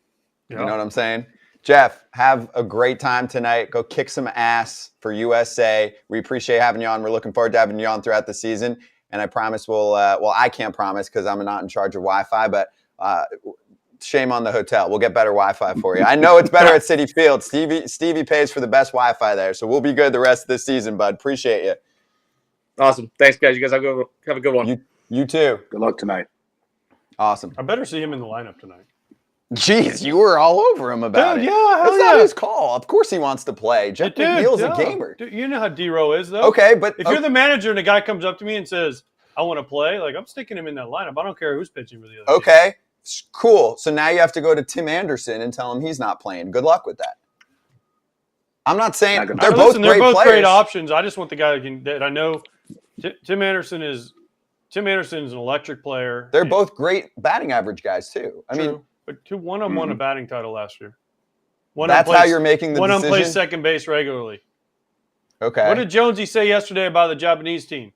You know what I'm saying? Jeff, have a great time tonight. Go kick some ass for USA. We appreciate having you on. We're looking forward to having you on throughout the season. And I promise I can't promise because I'm not in charge of Wi-Fi, but shame on the hotel. We'll get better Wi-Fi for you. I know it's better at Citi Field. Stevie pays for the best Wi-Fi there, so we'll be good the rest of this season, bud. Appreciate you. Awesome. Thanks, guys. You guys have a good one. You too. Good luck tonight. Awesome. I better see him in the lineup tonight. Jeez, you were all over him about it. Yeah, That's not his call. Of course he wants to play. Jeff McNeil's a gamer. Dude, you know how D-Row is, though. Okay, but if you're the manager and a guy comes up to me and says, I want to play, like, I'm sticking him in that lineup. I don't care who's pitching for the other team. Okay, cool. So now you have to go to Tim Anderson and tell him he's not playing. Good luck with that. I'm not saying they're both great options. I just want the guy that I know. Tim Anderson is an electric player. They're both great batting average guys, too. I mean, but one of them won a batting title last year. That's how you're making the decision? One of them plays second base regularly. Okay. What did Jonesy say yesterday about the Japanese team?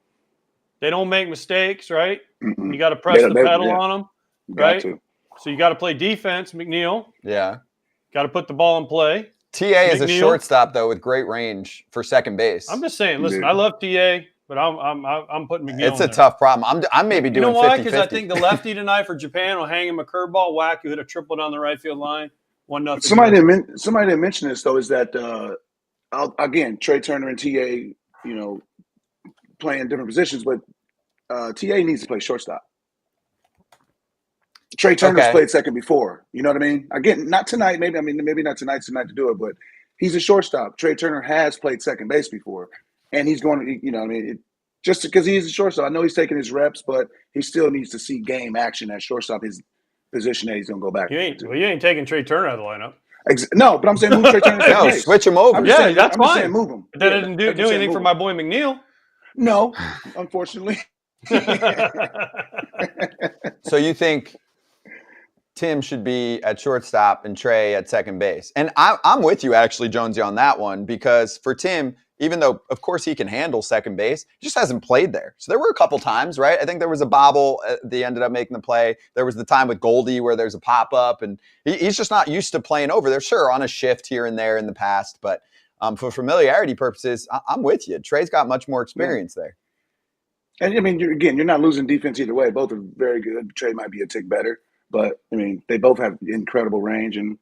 They don't make mistakes, right? You got to press the pedal on them, right? So you got to play defense, McNeil. Yeah. Got to put the ball in play. TA is a shortstop, though, with great range for second base. I'm just saying, listen, I love TA, but I'm putting McNeil It's a tough problem. I'm maybe doing 50-50. You know why? Because I think the lefty tonight for Japan will hang him a curveball, whack, who hit a triple down the right field line. 1-0. Somebody didn't mention this, though, is that, again, Trey Turner and TA, playing different positions, but TA needs to play shortstop. Trey Turner's played second before. You know what I mean? Again, not tonight. Maybe not tonight's the night to do it, but he's a shortstop. Trey Turner has played second base before, and he's going to, just because he's a shortstop. I know he's taking his reps, but he still needs to see game action at shortstop, his position that he's going to go back to. You ain't taking Trey Turner out of the lineup. No, but I'm saying move Trey Turner. No, switch him over. That's fine. Saying move him. But that didn't do anything for my boy McNeil. No, unfortunately. So you think Tim should be at shortstop and Trey at second base? And I'm with you, actually, Jonesy, on that one, because for Tim, even though, of course, he can handle second base, he just hasn't played there. So there were a couple times, right? I think there was a bobble. They ended up making the play. There was the time with Goldie where there's a pop-up, and he's just not used to playing over there. Sure, on a shift here and there in the past, but for familiarity purposes, I'm with you. Trey's got much more experience there. And, you're not losing defense either way. Both are very good. Trey might be a tick better. But, they both have incredible range. And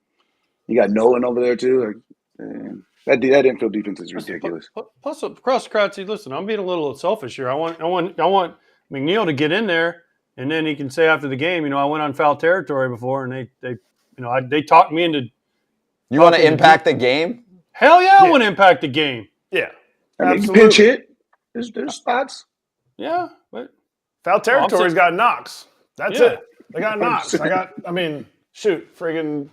you got Nolan over there, too. That infield defense is ridiculous. Plus, across the crowd, see, listen, I'm being a little selfish here. I want McNeil to get in there, and then he can say after the game, I went on foul territory before, and they talked me into. You want to impact the game? Hell yeah, I want to impact the game. Yeah, absolutely. Pinch hit. There's spots. Yeah, but foul territory's got knocks. That's it. They got knocks. Friggin'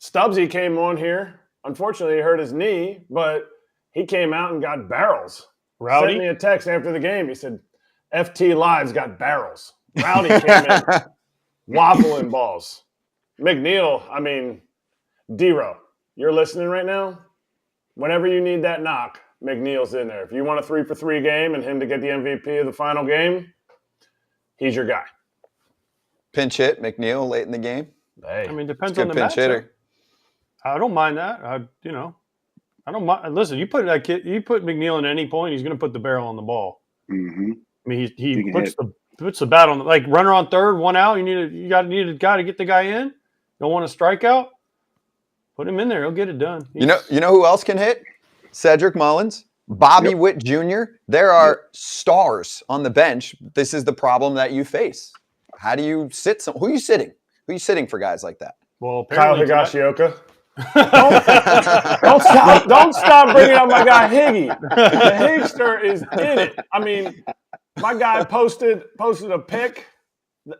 Stubbsy came on here. Unfortunately, he hurt his knee, but he came out and got barrels. Rowdy sent me a text after the game. He said, FT Live's got barrels. Rowdy came in, waffling balls. McNeil, D-Row, you're listening right now? Whenever you need that knock, McNeil's in there. If you want a 3-for-3 game and him to get the MVP of the final game, he's your guy. Pinch hit McNeil late in the game. Hey, depends on the pinch hitter. I don't mind that. I don't mind. Listen, you put McNeil in any point, he's going to put the barrel on the ball. Mm-hmm. He puts the bat on, like runner on third, 1 out. You need a guy to get the guy in. Don't want a strikeout. Put him in there. He'll get it done. You know who else can hit? Cedric Mullins, Bobby Witt Jr. There are stars on the bench. This is the problem that you face. How do you sit who are you sitting? Who are you sitting for guys like that? Well, Kyle Higashioka. Don't stop bringing up my guy Higgy. The Higster is in it. My guy posted a pic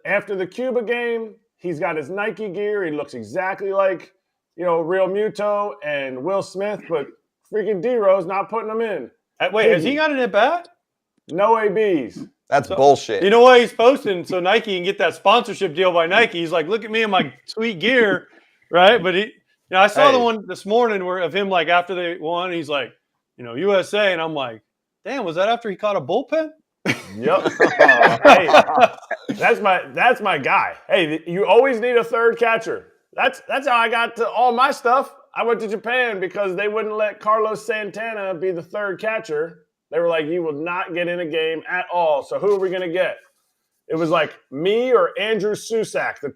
after the Cuba game. He's got his Nike gear. He looks exactly like, Real Muto and Will Smith, but freaking D-Rose not putting him in. Wait, has he got an at-bat? No ABs. That's bullshit. You know why he's posting? So Nike can get that sponsorship deal by Nike. He's like, look at me in my sweet gear, right? But I saw the one this morning of him like after they won. He's like, USA, and I'm like, damn, was that after he caught a bullpen? Yep. Hey, that's my guy. Hey, you always need a third catcher. That's how I got to all my stuff. I went to Japan because they wouldn't let Carlos Santana be the third catcher. They were like, you will not get in a game at all. So who are we going to get? It was like me or Andrew Susak, the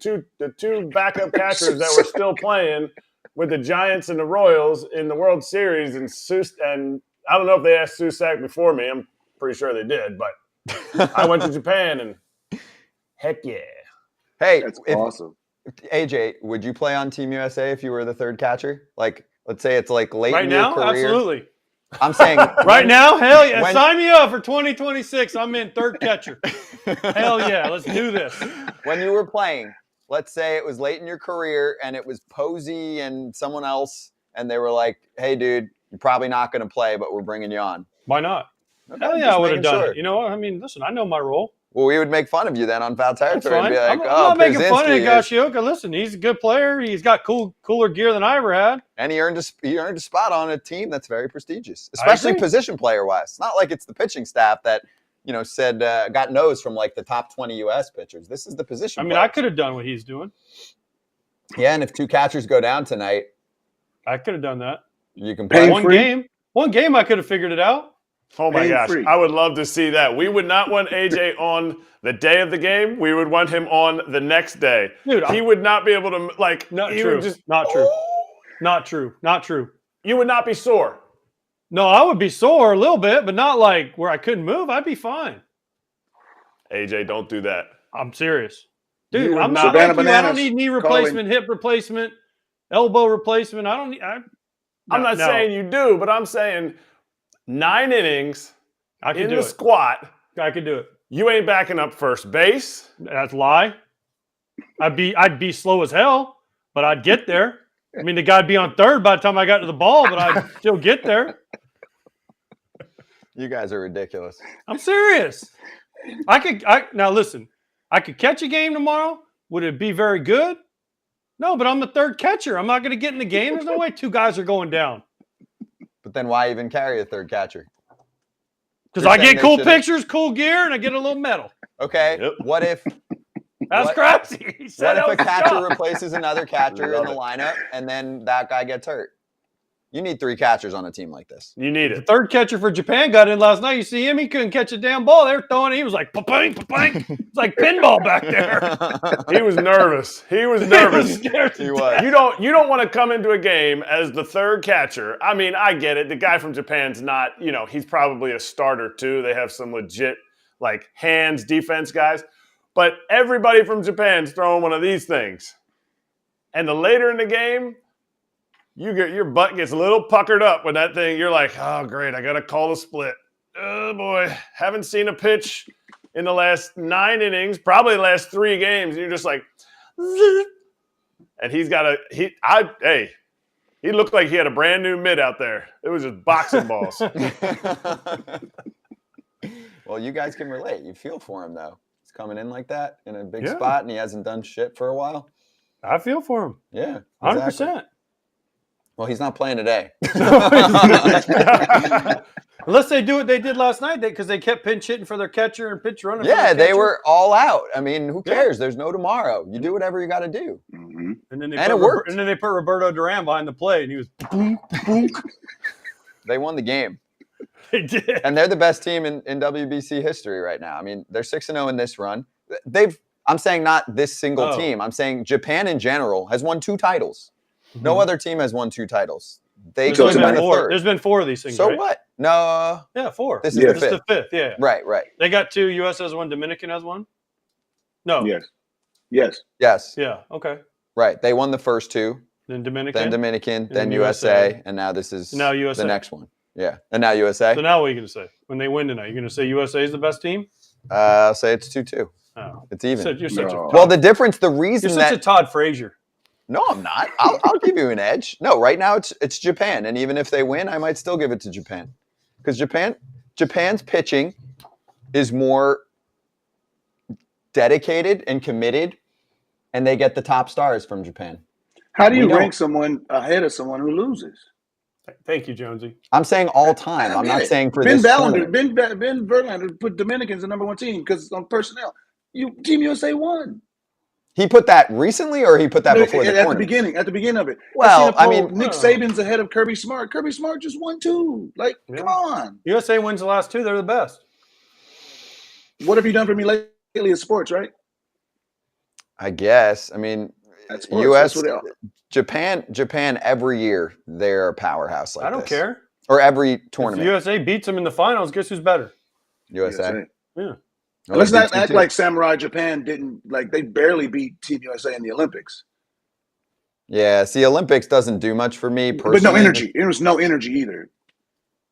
two backup catchers that were still playing with the Giants and the Royals in the World Series. And I don't know if they asked Susak before me. I'm pretty sure they did. But I went to Japan and heck yeah. Hey, That's awesome. AJ, would you play on Team USA if you were the third catcher? Like, let's say it's like late Right in your now, career. absolutely. I'm saying Right now, hell yeah. when- Sign me up for 2026. I'm in third catcher. Hell yeah. Let's do this. when you were playing, let's say it was late in your career and it was Posey and someone else, and they were like, hey, dude, you're probably not going to play, but we're bringing you on. Why not? Okay, Hell yeah, just I would have making done sure. it. You know what? I mean, listen, I know my role. Well, we would make fun of you then on Foul That's Territory and fine. be like, I'm oh, not making fun of Pierzynski is- Higashioka. Listen, he's a good player. He's got cooler gear than I ever had. And he earned a spot on a team that's very prestigious, especially agree. position player wise. It's not like it's the pitching staff that said got no's from like the top 20 U.S. pitchers. This is the position. I mean, players. I could have done what he's doing. Yeah, and if two catchers go down tonight, I could have done that. you can play. Pain-free. One game, I could have figured it out. Oh my gosh, Pain-free. I would love to see that. We would not want AJ on the day of the game. We would want him on the next day. Dude, he would not be able to Not he true. would just Not true. Not true. Not true. you would not be sore. No, I would be sore a little bit, but not like where I couldn't move. I'd be fine. AJ, don't do that. I'm serious. You Dude, would I'm not- not like Savannah you. I don't Bananas need knee calling. replacement, hip replacement, elbow replacement. I don't need. I'm not no. saying you do, but I'm saying 9 innings I could in do the it. squat. I could do it. You ain't backing up first base. That's a lie. I'd be slow as hell, but I'd get there. I mean, the guy'd be on third by the time I got to the ball, but I'd still get there. You guys are ridiculous. I'm serious. Now listen. I could catch a game tomorrow. Would it be very good? No, but I'm the third catcher. I'm not going to get in the game. There's no way two guys are going down. But then why even carry a third catcher? Because You're I saying get they cool shouldn't? pictures, cool gear, and I get a little medal. Okay. Yep. What if That's What- crazy. He said what if that a was catcher shot. replaces another catcher in Love the it. lineup and then that guy gets hurt? You need 3 catchers on a team like this. You need The it. third catcher for Japan got in last night. You see him? He couldn't catch a damn ball. They were throwing it. He was like, pa-pang, pa-pang. It's like pinball back there. He was nervous. He was He was nervous. scared to He death. was. You don't want to come into a game as the third catcher. I mean, I get it. The guy from Japan's not, he's probably a starter too. They have some legit hands defense guys. But everybody from Japan's throwing one of these things. And the later in the game, your butt gets a little puckered up when that thing, you're like, oh, great, I got to call the split. Oh, boy, haven't seen a pitch in the last 9 innings, probably the last 3 games. And you're just like, and he's got he looked like he had a brand new mitt out there. It was just boxing balls. Well, you guys can relate. You feel for him, though. He's coming in like that in a big Yeah. spot, and he hasn't done shit for a while. I feel for him. Yeah, 100%. Well, he's not playing today. Unless they do what they did last night, because they kept pinch hitting for their catcher and pinch running. for Yeah, their they catcher. were all out. I mean, who Yeah. cares? There's no tomorrow. You do whatever you got to do. Mm-hmm. And then they And put it worked. And then they put Roberto Duran behind the plate, and he was boom, boom. They won the game. They did. And they're the best team in WBC history right now. I mean, they're 6-0 in this run. I'm saying not this single Oh. team. I'm saying Japan in general has won 2 titles. No other team has won 2 titles. They There's could only have been been the 4. third. There's been 4 of these things. So right? what? No. Yeah, 4. This is Yeah. the This is fifth. the 5th. Yeah. Right. They got 2. U.S. has 1. Dominican has 1. No. Yes. Yes. Yeah. Okay. Right. They won the first 2, Then Dominican. then Dominican, then then USA, USA. and now this is Now USA. the next one. Yeah. And now USA. So now what are you going to say when they win tonight? You're going to say USA is the best team? I'll say it's 2-2. Oh. It's even. You're such No. a Well, the difference, the you're reason such that a Todd Frazier. No, I'm not. I'll give you an edge. No, right now it's Japan, and even if they win, I might still give it to Japan, because Japan's pitching is more dedicated and committed, and they get the top stars from Japan. How do you We don't. rank someone ahead of someone who loses? Thank you, Jonesy. I'm saying all time. I'm not saying for Ben this Verlander. tournament. Ben Verlander put Dominicans the #1 team because on personnel. Team USA won. He put that recently, or he put that before the at tournament? At the beginning of it. Well, I I mean, Nick Saban's ahead of Kirby Smart. Kirby Smart just won 2. Like, come on. USA wins the last 2. They're the best. What have you done for me lately in sports, right? I guess. I mean, That's sports. U.S. That's what Japan every year they're a powerhouse like I don't this. care. Or every If tournament. USA beats them in the finals, guess who's better? USA. Yeah. Oh, Let's they not beat act 2-2. like Samurai Japan didn't, like, they barely beat Team USA in the Olympics. Yeah, see, Olympics doesn't do much for me personally. But no energy. There was no energy either.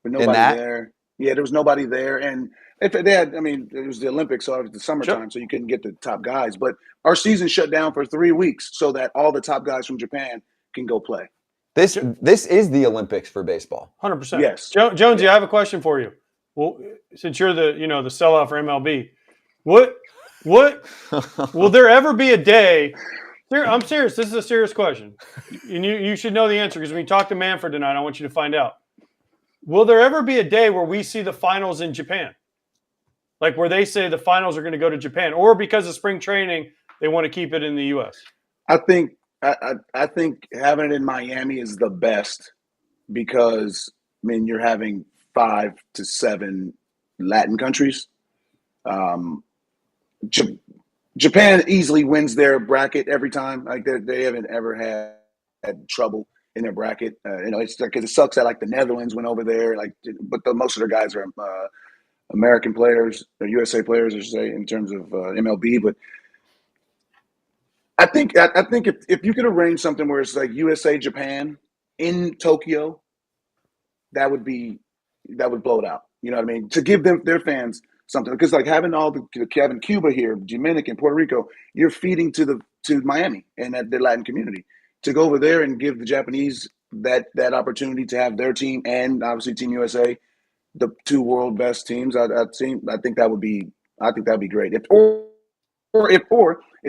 But nobody that? there. Yeah, there was nobody there. And if they had, I mean, it was the Olympics, so it was the summertime, so you couldn't get the top guys. But our season shut down for 3 weeks so that all the top guys from Japan can go play. This is the Olympics for baseball. 100%. Yes. Jonesy, I have a question for you. Well, since you're the sellout for MLB, what will there ever be a day? I'm serious. This is a serious question, and you should know the answer because when you talk to Manfred tonight, I want you to find out. Will there ever be a day where we see the finals in Japan, like where they say the finals are going to go to Japan, or because of spring training they want to keep it in the U.S.? I think having it in Miami is the best because, I mean, you're having 5 to 7 Latin countries. Japan easily wins their bracket every time. Like they haven't ever had trouble in their bracket. It's like it sucks that like the Netherlands went over there. Like, but most of their guys are American players, or USA players, I should say, in terms of MLB. But I think if you could arrange something where it's like USA Japan in Tokyo, that would blow it out. You know what I mean? To give their fans something, because like having Cuba here, Dominican, Puerto Rico, you're feeding to Miami and the Latin community. To go over there and give the Japanese that opportunity to have their team and obviously Team USA, the 2 world best teams, I think that'd be great. If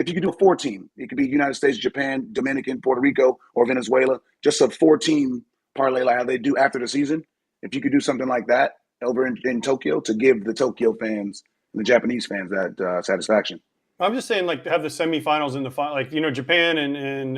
you could do a 4-team, it could be United States, Japan, Dominican, Puerto Rico, or Venezuela, just a 4-team parlay like how they do after the season. If you could do something like that over in Tokyo to give the Tokyo fans and the Japanese fans that satisfaction. I'm just saying, like, to have the semifinals in the final, like, Japan and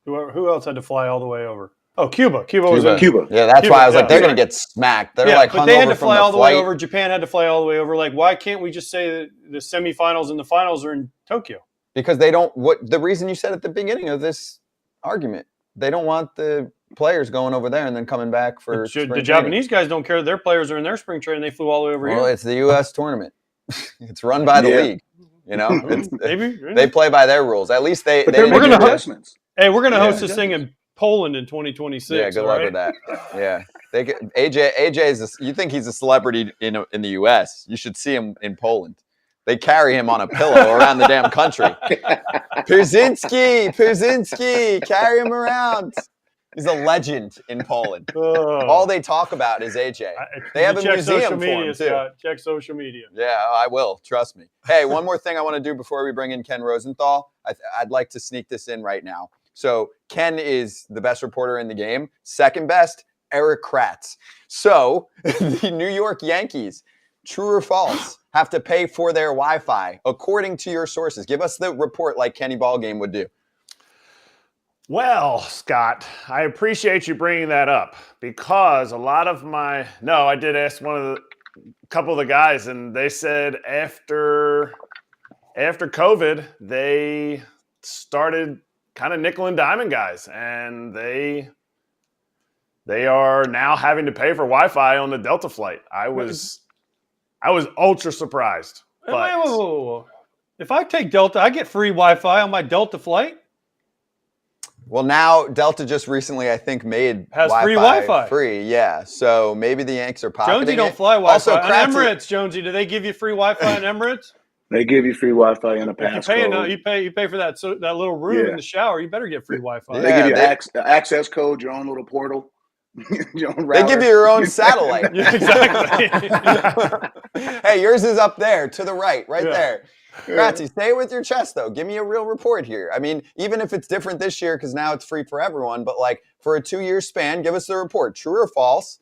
who else had to fly all the way over? Oh, Cuba. Cuba was in Cuba. Yeah, that's why I was like, they're yeah. going to get smacked. They're but hung they had over to fly from all the flight. way over. Japan had to fly all the way over. Like, why can't we just say that the semifinals and the finals are in Tokyo? Because they don't. What the reason you said at the beginning of this argument, they don't want the players going over there and then coming back for spring The training. Japanese guys don't care. Their players are in their spring training. They flew all the way over Well, here. it's the U.S. tournament. It's run by the league. Maybe They play by their rules. At least they. But they they're make making it- adjustments. Hey, we're gonna host Yeah. this thing in Poland in 2026. Yeah, good luck right? with that. Yeah, AJ is. You think he's a celebrity in the U.S.? You should see him in Poland. They carry him on a pillow around the damn country. Pyrzinski, carry him around. He's a legend in Poland. All they talk about is AJ. They have a Check museum social for media, him too. Scott. Check social media. Yeah, I will. Trust me. Hey, one more thing I want to do before we bring in Ken Rosenthal. I'd like to sneak this in right now. So Ken is the best reporter in the game. Second best, Erik Kratz. So the New York Yankees, true or false, have to pay for their Wi-Fi, according to your sources. Give us the report like Kenny Ballgame would do. Well, Scott, I appreciate you bringing that up because a lot of I did ask a couple of the guys, and they said after COVID, they started kind of nickel and diming guys, and they are now having to pay for Wi-Fi on the Delta flight. I was ultra surprised. But Whoa. If I take Delta, I get free Wi-Fi on my Delta flight. Well, now Delta just recently, I think, Has free Wi-Fi. Free, yeah. So maybe the Yanks are pocketing Jonesy don't it. fly Wi-Fi. Also, On Kratz- Emirates, Jonesy, do they give you free Wi-Fi on Emirates? They give you free Wi-Fi and a passcode. You pay for that that little room Yeah. in the shower. You better get free Wi-Fi. They give you Yeah, access code, your own little portal. Your own They router. give you your own satellite. Yeah, exactly. Hey, yours is up there to the right Yeah. there. Kratzy, stay with your chest, though. Give me a real report here. I mean, even if it's different this year because now it's free for everyone, but like for a 2-year span, give us the report. True or false?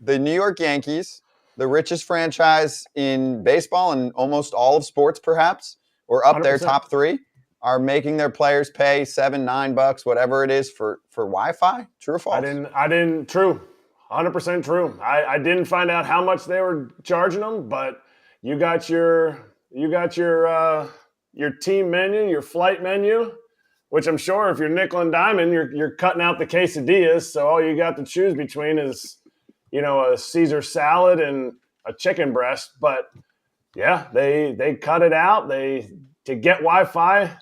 The New York Yankees, the richest franchise in baseball and almost all of sports, perhaps, or up there, 100%. top 3, are making their players pay $7, $9, whatever it is for Wi-Fi? True or false? I didn't, true. 100% true. I didn't find out how much they were charging them, but you got your team menu, your flight menu, which I'm sure if you're nickel and diamond, you're cutting out the quesadillas. So all you got to choose between is, a Caesar salad and a chicken breast. But yeah, they cut it out. To get Wi-Fi,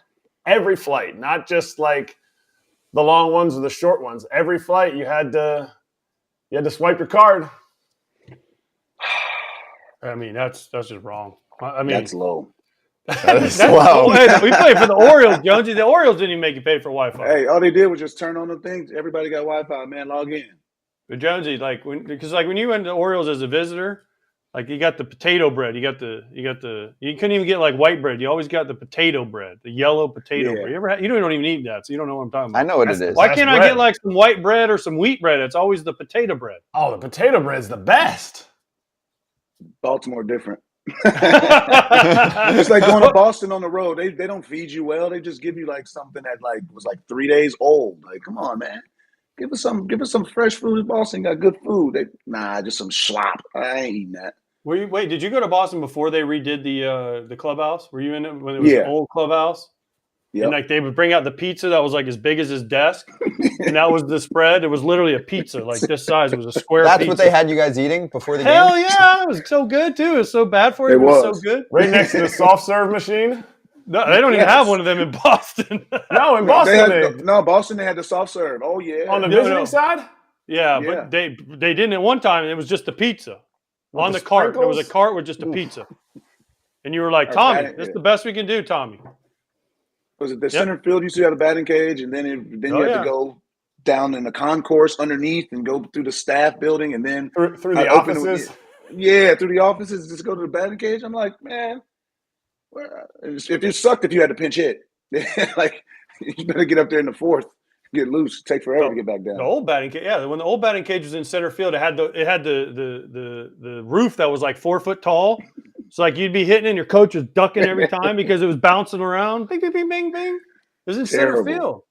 every flight, not just like the long ones or the short ones. Every flight you had to swipe your card. I mean, that's just wrong. I mean, That's low. That's wow. low. We played for the Orioles, Jonesy. The Orioles didn't even make you pay for Wi-Fi. Hey, all they did was just turn on the things. Everybody got Wi-Fi, man. Log in. But Jonesy, because when you went to Orioles as a visitor, like you got the potato bread, you couldn't even get like white bread. You always got the potato bread, the yellow potato bread. You don't even eat that, so you don't know what I'm talking about. I know what it is. Why can't I get like some white bread or some wheat bread? It's always the potato bread. Oh, the potato bread's the best. Baltimore different. It's like going to Boston on the road. They don't feed you well. They just give you like something that was 3 days old. Like, come on, man. Give us some fresh food. Boston got good food. Just some slop. I ain't eating that. Wait, did you go to Boston before they redid the clubhouse? Were you in it when it was an old clubhouse? Yep. And they would bring out the pizza that was like as big as his desk, and that was the spread. It was literally a pizza like this size. It was a square. That's pizza. what they had you guys eating before the Hell game? yeah, it was so good too. It was so bad for you. It was so good. Right next to the soft serve machine. No, they don't even have one of them in Boston. No, in Boston. Boston they had the soft serve. Oh yeah. On the visiting side? Yeah, but they didn't at one time. It was just the pizza on the cart. There was a cart with just a pizza, and you were like, Tommy, this is the best we can do, Tommy. Was it the center field used to have a batting cage, and then you had to go down in the concourse underneath and go through the staff building, and then through the offices. Through the offices, just go to the batting cage. I'm like, man, if it sucked if you had to pinch hit, like you better get up there in the fourth, get loose, take forever to get back down. The old batting cage, when the old batting cage was in center field, it had the roof that was like 4 foot tall. So like you'd be hitting and your coach was ducking every time because it was bouncing around. Bing, bing, bing, bing, bing. It was in center field.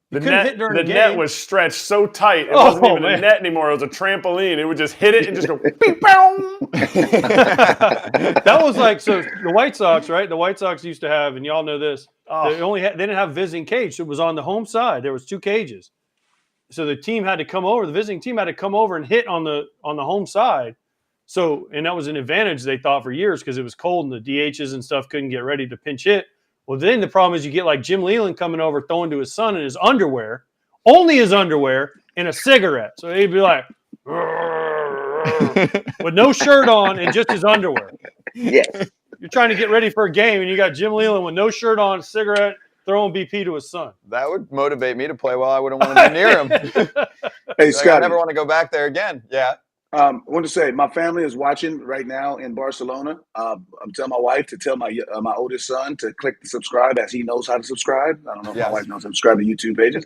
The net was stretched so tight it wasn't even a net anymore. It was a trampoline. It would just hit it and just go beep, bow. That was like, so the White Sox, right? The White Sox used to have, and y'all know this, they didn't have visiting cage. So it was on the home side. There was 2 cages. So the team had to come over, the visiting team had to come over and hit on the home side. So, and that was an advantage they thought for years because it was cold and the DHs and stuff couldn't get ready to pinch hit. Well, then the problem is you get like Jim Leland coming over, throwing to his son in his underwear, only his underwear, and a cigarette. So he'd be like, with no shirt on and just his underwear. Yes. You're trying to get ready for a game, and you got Jim Leland with no shirt on, a cigarette, throwing BP to his son. That would motivate me to play well. I wouldn't want to be near him. Hey, Scott. I never want to go back there again. Yeah. I want to say my family is watching right now in Barcelona. I'm telling my wife to tell my oldest son to click the subscribe as he knows how to subscribe. I don't know if my wife knows how to subscribe to YouTube pages.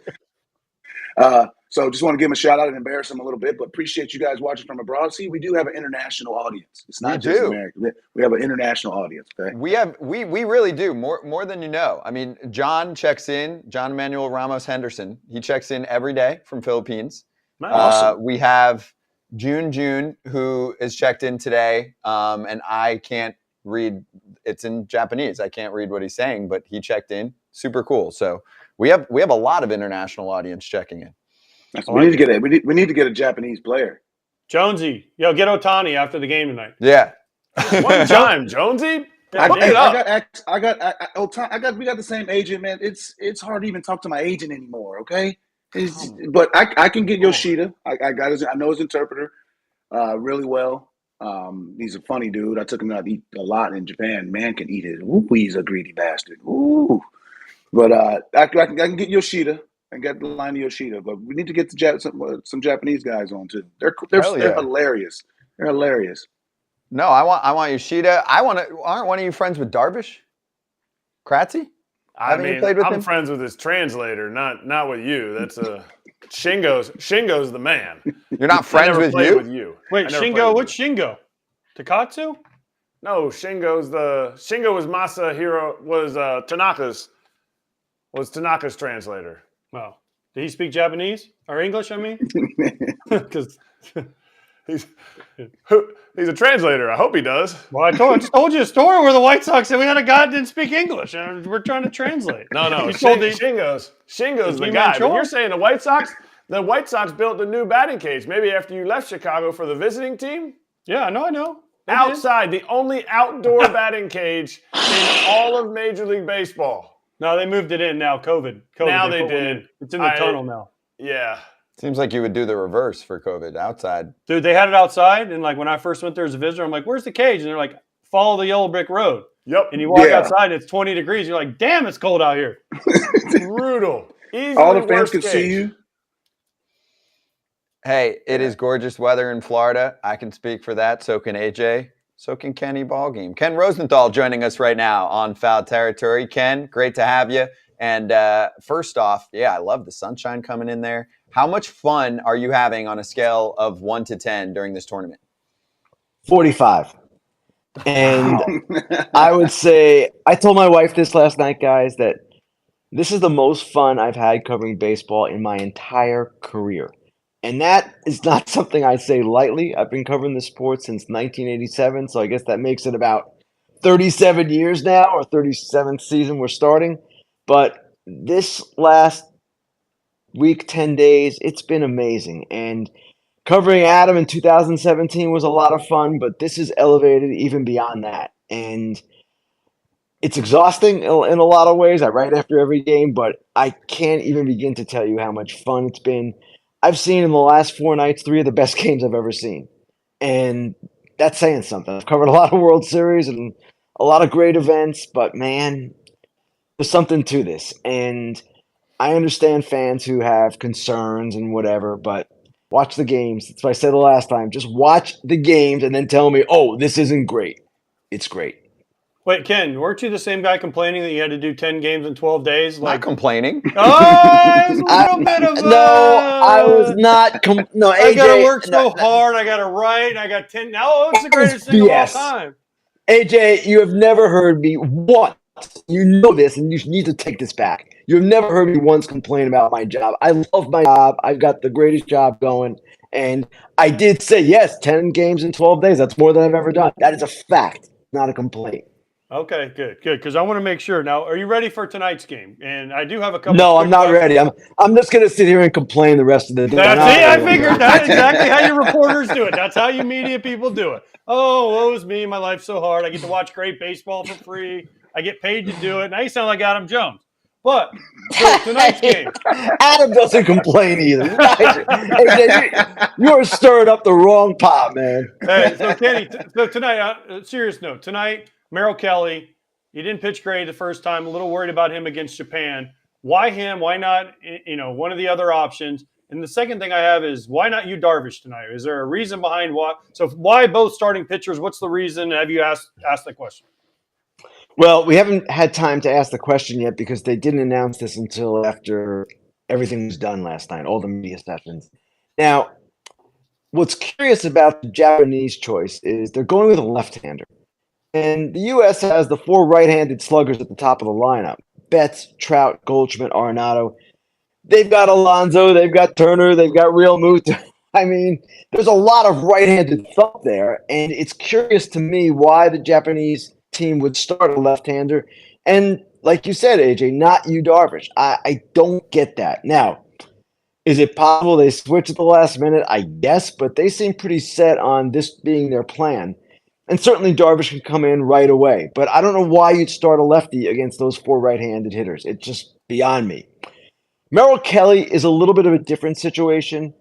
So just want to give him a shout out and embarrass him a little bit, but appreciate you guys watching from abroad. See, we do have an international audience. It's not just American. We have an international audience. Okay. We really do more than you know. I mean, John checks in. John Manuel Ramos Henderson. He checks in every day from Philippines. Awesome. We have June, who is checked in today, and I can't read. It's in Japanese. I can't read what he's saying, but he checked in. Super cool. So we have a lot of international audience checking in. We need to get a Japanese player. Jonesy, get Ohtani after the game tonight. Yeah. One time, Jonesy. We got the same agent, man. It's hard to even talk to my agent anymore. Okay. But I can get Yoshida. I know his interpreter really well. He's a funny dude. I took him out to eat a lot in Japan. Man can eat it. Ooh, he's a greedy bastard. Ooh. But I can get Yoshida and get the line of Yoshida. But we need to get some Japanese guys on too. They're hilarious. They're hilarious. No, I want Yoshida. Aren't one of you friends with Darvish? Kratzy? I'm friends with his translator, not with you. That's Shingo's the man. You're not friends with you? with you? Wait, Shingo, which Shingo? Takatsu? No, Shingo was Masahiro was Tanaka's translator. Wow. Did he speak Japanese or English? I mean, because He's a translator. I hope he does. well, I just told you a story where the White Sox said we had a guy that didn't speak English, and we're trying to translate. No, You told the- Shingo's the He guy. meant But Choi? you're saying the White Sox built a new batting cage. Maybe after you left Chicago for the visiting team. Yeah, I know. They did. Outside, the only outdoor batting cage in all of Major League Baseball. No, they moved it in now. COVID. Now they put one did. in. It's in the tunnel now. Yeah. Seems like you would do the reverse for COVID outside. Dude, they had it outside, and like when I first went there as a visitor, I'm like, "Where's the cage?" And they're like, "Follow the yellow brick road." Yep. And you walk Yeah. outside, and it's 20 degrees. You're like, "Damn, it's cold out here." Brutal. Easily All the fans worst could cage. see you. Hey, it is gorgeous weather in Florida. I can speak for that. So can AJ. So can Kenny Ballgame. Ken Rosenthal joining us right now on Foul Territory. Ken, great to have you. And first off, yeah, I love the sunshine coming in there. How much fun are you having on a scale of 1 to 10 during this tournament? 45. And I would say, I told my wife this last night, guys, that this is the most fun I've had covering baseball in my entire career. And that is not something I say lightly. I've been covering the sport since 1987, so I guess that makes it about 37 years now, or 37th season we're starting. But this last week, 10 days, it's been amazing. And covering Adam in 2017 was a lot of fun, but this is elevated even beyond that. And it's exhausting in a lot of ways. I write after every game, but I can't even begin to tell you how much fun it's been. I've seen in the last 4 nights 3 of the best games I've ever seen. And that's saying something. I've covered a lot of World Series and a lot of great events, but man, there's something to this. And I understand fans who have concerns and whatever, but watch the games. That's what I said the last time. Just watch the games and then tell me, oh, this isn't great. It's great. Wait, Ken, weren't you the same guy complaining that you had to do 10 games in 12 days? Not complaining. Oh, it's a little bit of No, I was not. No, AJ. I got to work so no, hard. I got to write. I got 10. Now it's the greatest thing of all BS. time. AJ, you have never heard me once. You know this, and you need to take this back. You have never heard me once complain about my job. I love my job. I've got the greatest job going. And I did say, yes, 10 games in 12 days. That's more than I've ever done. That is a fact, not a complaint. Okay, good. Because I want to make sure. Now, are you ready for tonight's game? And I do have a couple. No, I'm quick not questions. ready. I'm just going to sit here and complain the rest of the day. That's it. I figured that's exactly how you reporters do it. That's how you media people do it. Oh, woe is me. My life's so hard. I get to watch great baseball for free. I get paid to do it. Now you sound like Adam Jones. But so tonight's game. Adam doesn't complain either. AJ, you're stirring up the wrong pot, man. Hey, so Kenny, so tonight, serious note, tonight, Merrill Kelly, he didn't pitch great the first time. A little worried about him against Japan. Why him? Why not, one of the other options? And the second thing I have is, why not you, Darvish, tonight? Is there a reason behind why? So why both starting pitchers? What's the reason? Have you asked that question? Well, we haven't had time to ask the question yet because they didn't announce this until after everything was done last night, all the media sessions. Now, what's curious about the Japanese choice is they're going with a left-hander. And the U.S. has the 4 right-handed sluggers at the top of the lineup. Betts, Trout, Goldschmidt, Arenado. They've got Alonso, they've got Turner, they've got Real Muto. I mean, there's a lot of right-handed thump there, and it's curious to me why the Japanese team would start a left-hander. And like you said, AJ, not you, Darvish. I don't get that. Now, is it possible they switch at the last minute? I guess, but they seem pretty set on this being their plan. And certainly Darvish can come in right away. But I don't know why you'd start a lefty against those 4 right-handed hitters. It's just beyond me. Merrill Kelly is a little bit of a different situation.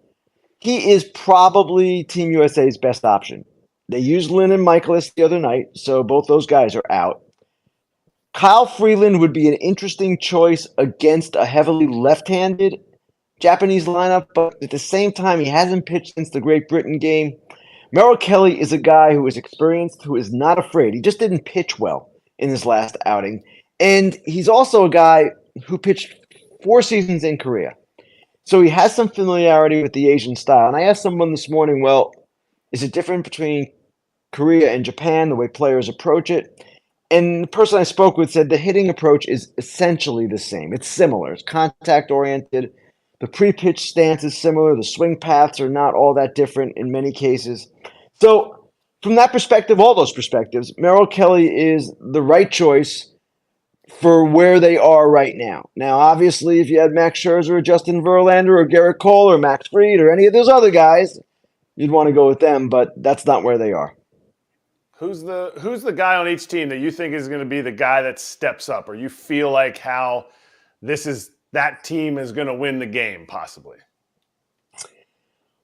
He is probably Team USA's best option. They used Lynn and Michaelis the other night, so both those guys are out. Kyle Freeland would be an interesting choice against a heavily left-handed Japanese lineup, but at the same time, he hasn't pitched since the Great Britain game. Merrill Kelly is a guy who is experienced, who is not afraid. He just didn't pitch well in his last outing. And he's also a guy who pitched 4 seasons in Korea. So he has some familiarity with the Asian style. And I asked someone this morning, well, is it different between Korea and Japan, the way players approach it. And the person I spoke with said the hitting approach is essentially the same. It's similar. It's contact-oriented. The pre-pitch stance is similar. The swing paths are not all that different in many cases. So from that perspective, all those perspectives, Merrill Kelly is the right choice for where they are right now. Now, obviously, if you had Max Scherzer or Justin Verlander or Garrett Cole or Max Fried or any of those other guys, you'd want to go with them, but that's not where they are. Who's the guy on each team that you think is going to be the guy that steps up, or you feel like how that team is going to win the game, possibly?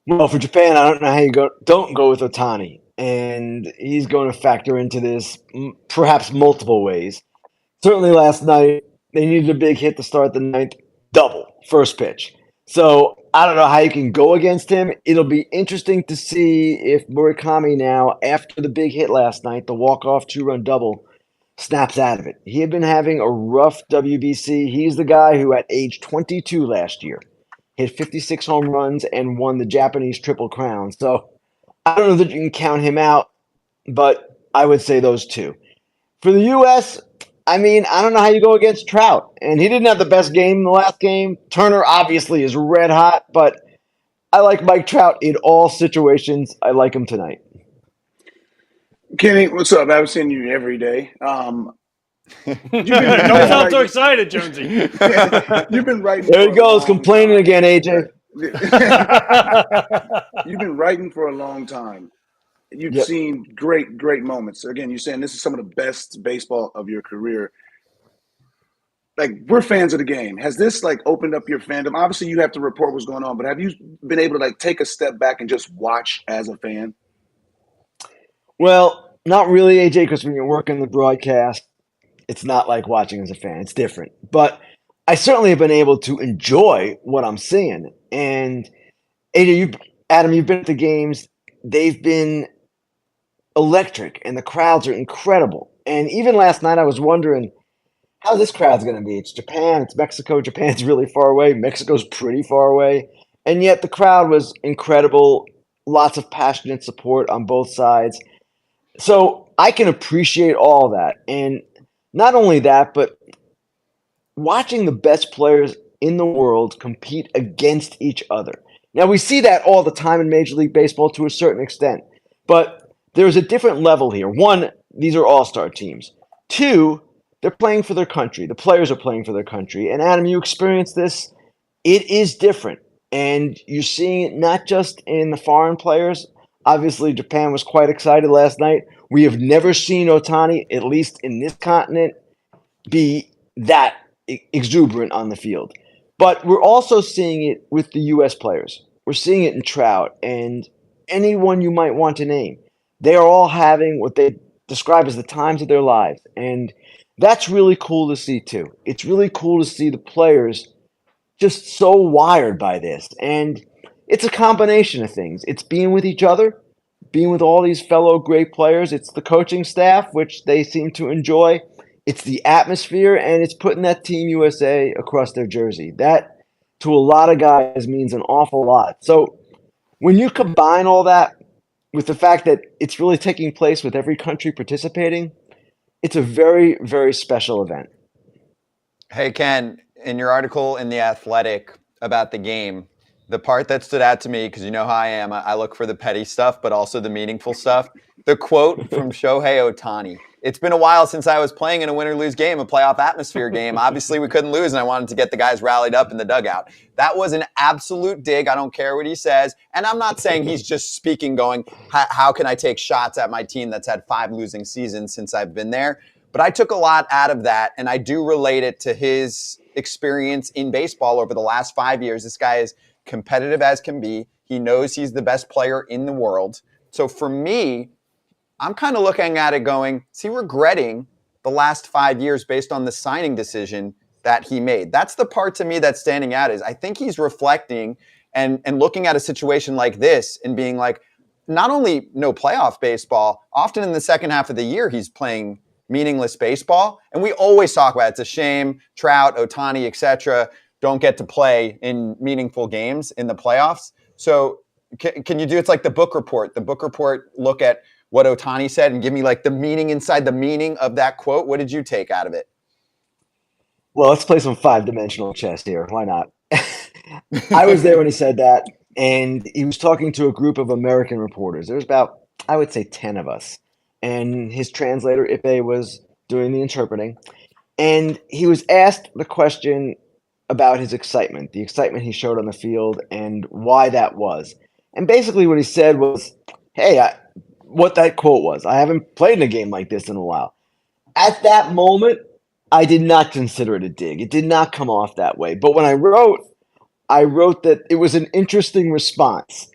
Well, for Japan, I don't know how you don't go with Ohtani, and he's going to factor into this perhaps multiple ways. Certainly last night, they needed a big hit to start the ninth, double, first pitch. So I don't know how you can go against him. It'll be interesting to see if Murakami now, after the big hit last night, the walk-off two-run double, snaps out of it. He had been having a rough WBC. He's the guy who at age 22 last year hit 56 home runs and won the Japanese Triple Crown. So I don't know that you can count him out, but I would say those two. For the U.S., I mean, I don't know how you go against Trout. And he didn't have the best game in the last game. Turner obviously is red hot, but I like Mike Trout in all situations. I like him tonight. Kenny, what's up? I haven't seen you every day. Don't sound so excited, Jonesy. You've been writing. There he goes, complaining again, AJ. You've been writing for a long time. You've seen great moments. Again, you're saying this is some of the best baseball of your career. Like, we're fans of the game. Has this opened up your fandom? Obviously, you have to report what's going on, but have you been able to take a step back and just watch as a fan? Well, not really, AJ, because when you're working the broadcast, it's not like watching as a fan. It's different. But I certainly have been able to enjoy what I'm seeing. And AJ, Adam, you've been at the games. They've been electric, and the crowds are incredible. And even last night, I was wondering how this crowd's going to be. It's Japan, it's Mexico. Japan's really far away. Mexico's pretty far away. And yet the crowd was incredible. Lots of passionate support on both sides. So I can appreciate all that. And not only that, but watching the best players in the world compete against each other. Now, we see that all the time in Major League Baseball to a certain extent. But there's a different level here. One, these are all-star teams. Two, they're playing for their country. The players are playing for their country. And Adam, you experienced this. It is different. And you're seeing it not just in the foreign players. Obviously, Japan was quite excited last night. We have never seen Ohtani, at least in this continent, be that exuberant on the field. But we're also seeing it with the U.S. players. We're seeing it in Trout and anyone you might want to name. They are all having what they describe as the times of their lives. And that's really cool to see, too. It's really cool to see the players just so wired by this. And it's a combination of things. It's being with each other, being with all these fellow great players. It's the coaching staff, which they seem to enjoy. It's the atmosphere, and it's putting that Team USA across their jersey. That, to a lot of guys, means an awful lot. So when you combine all that with the fact that it's really taking place with every country participating, it's a very, very special event. Hey, Ken, in your article in The Athletic about the game, the part that stood out to me, because you know how I am, I look for the petty stuff, but also the meaningful stuff. The quote from Shohei Ohtani. It's been a while since I was playing in a win-or-lose game, a playoff atmosphere game. Obviously, we couldn't lose, and I wanted to get the guys rallied up in the dugout. That was an absolute dig. I don't care what he says. And I'm not saying he's just speaking going, how can I take shots at my team that's had 5 losing seasons since I've been there? But I took a lot out of that, and I do relate it to his experience in baseball over the last 5 years. This guy is competitive as can be. He knows he's the best player in the world. So for me, I'm kind of looking at it going, is he regretting the last 5 years based on the signing decision that he made? That's the part to me that's standing out. Is I think he's reflecting and looking at a situation like this and being like, not only no playoff baseball, often in the second half of the year, he's playing meaningless baseball. And we always talk about it. It's a shame Trout, Ohtani, etc. don't get to play in meaningful games in the playoffs. So can you do, it's like the book report. The book report look at what Ohtani said and give me like the meaning inside the meaning of that quote? What did you take out of it? Well, let's play some 5-dimensional chess here. Why not? I was there when he said that, and he was talking to a group of American reporters. There's about, I would say, 10 of us. And his translator, Ipe, was doing the interpreting. And he was asked the question about his excitement, the excitement he showed on the field, and why that was. And basically what he said was, hey, what that quote was, I haven't played in a game like this in a while. At that moment, I did not consider it a dig. It did not come off that way. But when I wrote that it was an interesting response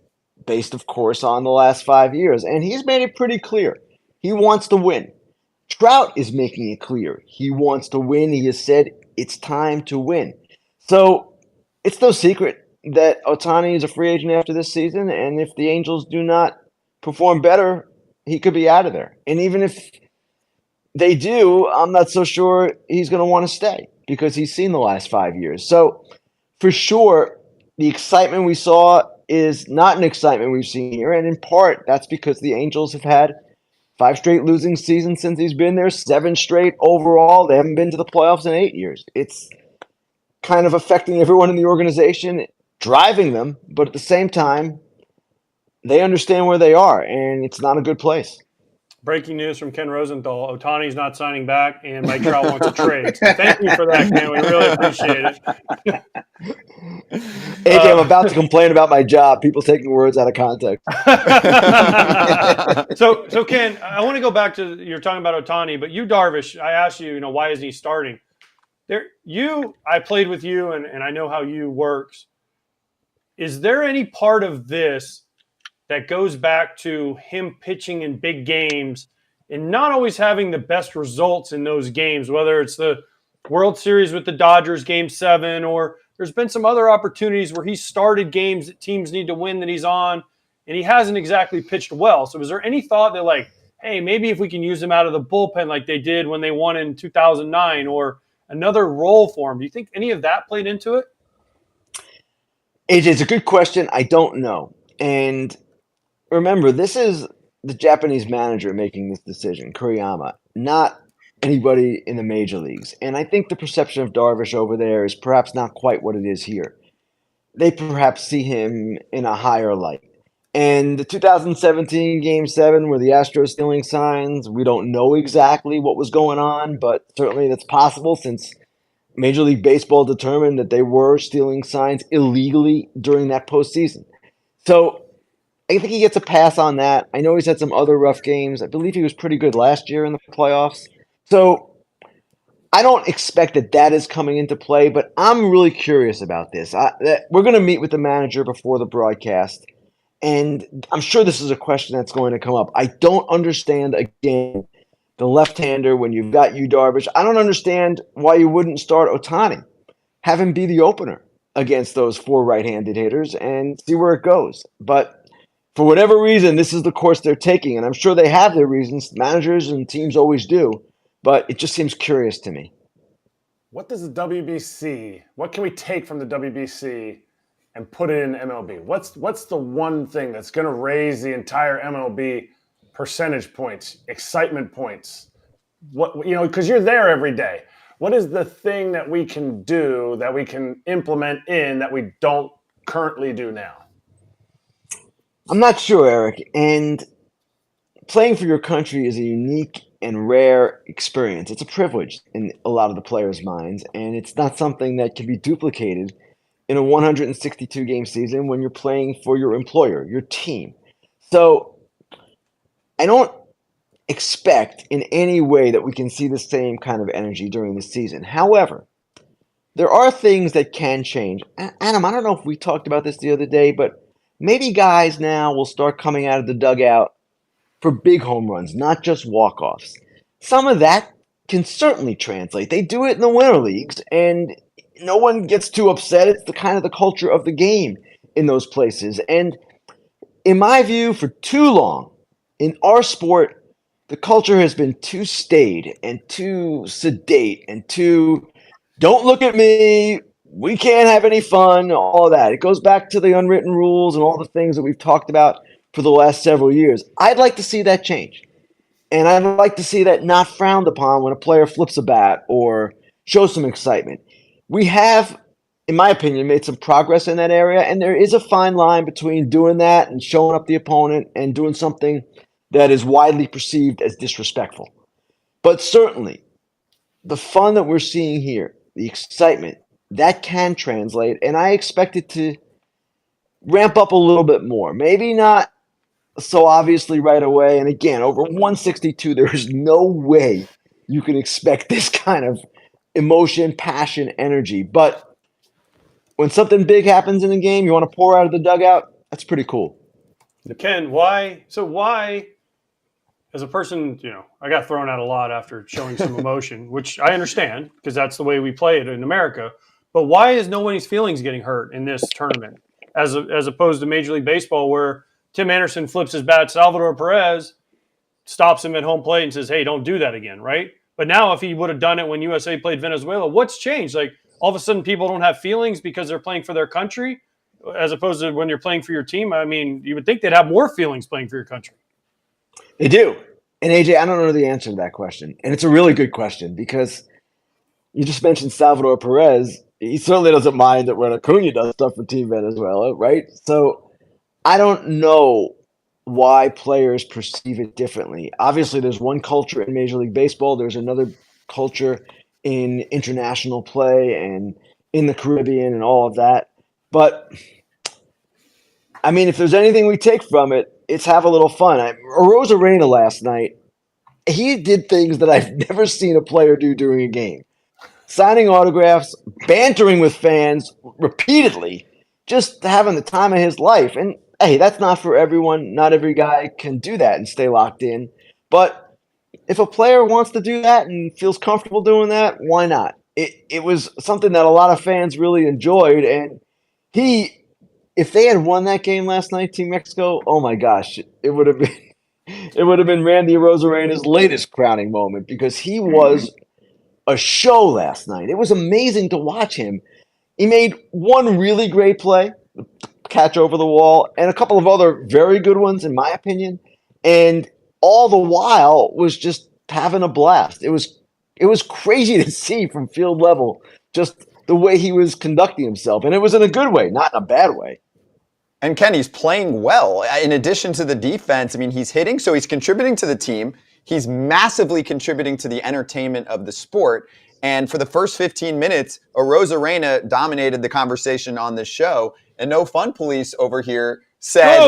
based, of course, on the last 5 years. And he's made it pretty clear. He wants to win. Trout is making it clear. He wants to win. He has said it's time to win. So it's no secret that Ohtani is a free agent after this season. And if the Angels do not perform better, he could be out of there. And even if they do, I'm not so sure he's going to want to stay because he's seen the last 5 years. So for sure, the excitement we saw is not an excitement we've seen here. And in part, that's because the Angels have had 5 straight losing seasons since he's been there, 7 straight overall. They haven't been to the playoffs in 8 years. It's kind of affecting everyone in the organization, driving them. But at the same time, they understand where they are, and it's not a good place. Breaking news from Ken Rosenthal. Ohtani's not signing back, and Mike Trout wants a trade. So thank you for that, Ken. We really appreciate it. AJ, I'm about to complain about my job. People taking words out of context. So Ken, I want to go back to you're talking about Ohtani, but you, Darvish, I asked you, why isn't he starting? I played with you, and I know how you works. Is there any part of this that goes back to him pitching in big games and not always having the best results in those games, whether it's the World Series with the Dodgers, Game 7, or there's been some other opportunities where he started games that teams need to win that he's on, and he hasn't exactly pitched well. So is there any thought that, like, hey, maybe if we can use him out of the bullpen like they did when they won in 2009 or another role for him? Do you think any of that played into it? AJ, it's a good question. I don't know. And remember, this is the Japanese manager making this decision, Kuriyama, not anybody in the major leagues. And I think the perception of Darvish over there is perhaps not quite what it is here. They perhaps see him in a higher light. And the 2017 Game 7 where the Astros stealing signs, we don't know exactly what was going on, but certainly that's possible since Major League Baseball determined that they were stealing signs illegally during that postseason. So I think he gets a pass on that. I know he's had some other rough games. I believe he was pretty good last year in the playoffs. So I don't expect that is coming into play, but I'm really curious about this. We're going to meet with the manager before the broadcast, and I'm sure this is a question that's going to come up. I don't understand, again, the left-hander when you've got Yu Darvish. I don't understand why you wouldn't start Ohtani. Have him be the opener against those 4 right-handed hitters and see where it goes. But for whatever reason, this is the course they're taking, and I'm sure they have their reasons. Managers and teams always do, but it just seems curious to me. What does the WBC, what can we take from the WBC and put it in MLB? What's the one thing that's going to raise the entire MLB percentage points, excitement points? Because you're there every day. What is the thing that we can do, that we can implement in that we don't currently do now? I'm not sure, Eric. And playing for your country is a unique and rare experience. It's a privilege in a lot of the players' minds, and it's not something that can be duplicated in a 162-game season when you're playing for your employer, your team. So I don't expect in any way that we can see the same kind of energy during the season. However, there are things that can change. Adam, I don't know if we talked about this the other day, but maybe guys now will start coming out of the dugout for big home runs, not just walk-offs. Some of that can certainly translate. They do it in the winter leagues, and no one gets too upset. It's the kind of the culture of the game in those places. And in my view, for too long, in our sport, the culture has been too staid and too sedate and too, don't look at me, we can't have any fun, all that. It goes back to the unwritten rules and all the things that we've talked about for the last several years. I'd like to see that change. And I'd like to see that not frowned upon when a player flips a bat or shows some excitement. We have, in my opinion, made some progress in that area, and there is a fine line between doing that and showing up the opponent and doing something that is widely perceived as disrespectful. But certainly, the fun that we're seeing here, the excitement, that can translate, and I expect it to ramp up a little bit more. Maybe not so obviously right away. And again, over 162, there is no way you can expect this kind of emotion, passion, energy. But when something big happens in the game, you want to pour out of the dugout, that's pretty cool. Ken, why, as a person, I got thrown out a lot after showing some emotion, which I understand because that's the way we play it in America. But why is nobody's feelings getting hurt in this tournament as opposed to Major League Baseball where Tim Anderson flips his bat, Salvador Perez stops him at home plate and says, hey, don't do that again, right? But now if he would have done it when USA played Venezuela, what's changed? Like all of a sudden people don't have feelings because they're playing for their country as opposed to when you're playing for your team? I mean, you would think they'd have more feelings playing for your country. They do. And AJ, I don't know the answer to that question. And it's a really good question because you just mentioned Salvador Perez. He certainly doesn't mind that when Acuna does stuff for Team Venezuela, right? So I don't know why players perceive it differently. Obviously, there's one culture in Major League Baseball. There's another culture in international play and in the Caribbean and all of that. But, I mean, if there's anything we take from it, it's have a little fun. Arozarena last night, he did things that I've never seen a player do during a game. Signing autographs, bantering with fans repeatedly, just having the time of his life. And hey, that's not for everyone. Not every guy can do that and stay locked in. But if a player wants to do that and feels comfortable doing that, why not? It was something that a lot of fans really enjoyed. And if they had won that game last night, Team Mexico, oh my gosh, it would have been Randy Arozarena's latest crowning moment because he was a show last night. It was amazing to watch him. He made one really great play, catch over the wall, and a couple of other very good ones, in my opinion. And all the while was just having a blast. It was crazy to see from field level, just the way he was conducting himself. And it was in a good way, not in a bad way. And Ken, he's playing well. In addition to the defense, I mean, he's hitting, so he's contributing to the team. He's massively contributing to the entertainment of the sport. And for the first 15 minutes, Arozarena dominated the conversation on this show. And No Fun Police over here said,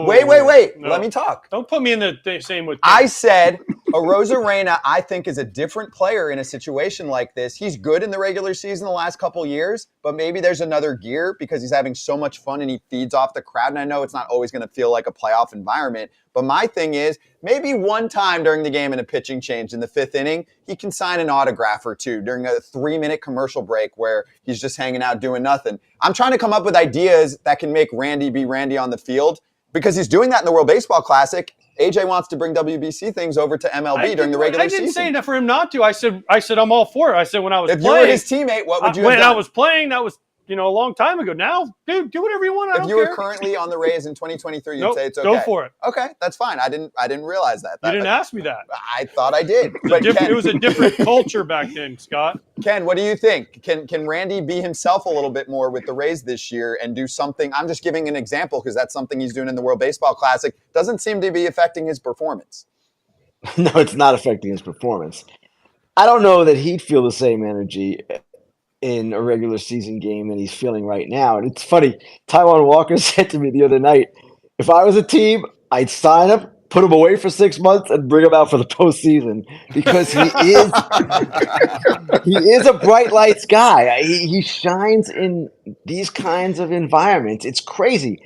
wait, No. let me talk. Don't put me in the same with I said Arozarena, I think, is a different player in a situation like this. He's good in the regular season the last couple years, but maybe there's another gear because he's having so much fun and he feeds off the crowd. And I know it's not always going to feel like a playoff environment, but my thing is maybe one time during the game in a pitching change in the fifth inning, he can sign an autograph or two during a 3-minute commercial break where he's just hanging out doing nothing. I'm trying to come up with ideas that can make Randy be Randy on the field because he's doing that in the World Baseball Classic. AJ wants to bring WBC things over to MLB during the regular season. I didn't say that for him not to. I said I'm all for it. I said when I was if playing. If you were his teammate, what would you have done? When I was playing, that was a long time ago. Now, dude, do whatever you want. If you were currently on the Rays in 2023, you'd say it's okay. Go for it. Okay, that's fine. I didn't realize that. You didn't ask me that. I thought I did. It was a different culture back then, Scott. Ken, what do you think? Can Randy be himself a little bit more with the Rays this year and do something? I'm just giving an example because that's something he's doing in the World Baseball Classic. Doesn't seem to be affecting his performance. No, it's not affecting his performance. I don't know that he'd feel the same energy in a regular season game that he's feeling right now. And it's funny, Taijuan Walker said to me the other night, if I was a team, I'd sign him, put him away for 6 months, and bring him out for the postseason because he is a bright lights guy. He shines in these kinds of environments. It's crazy.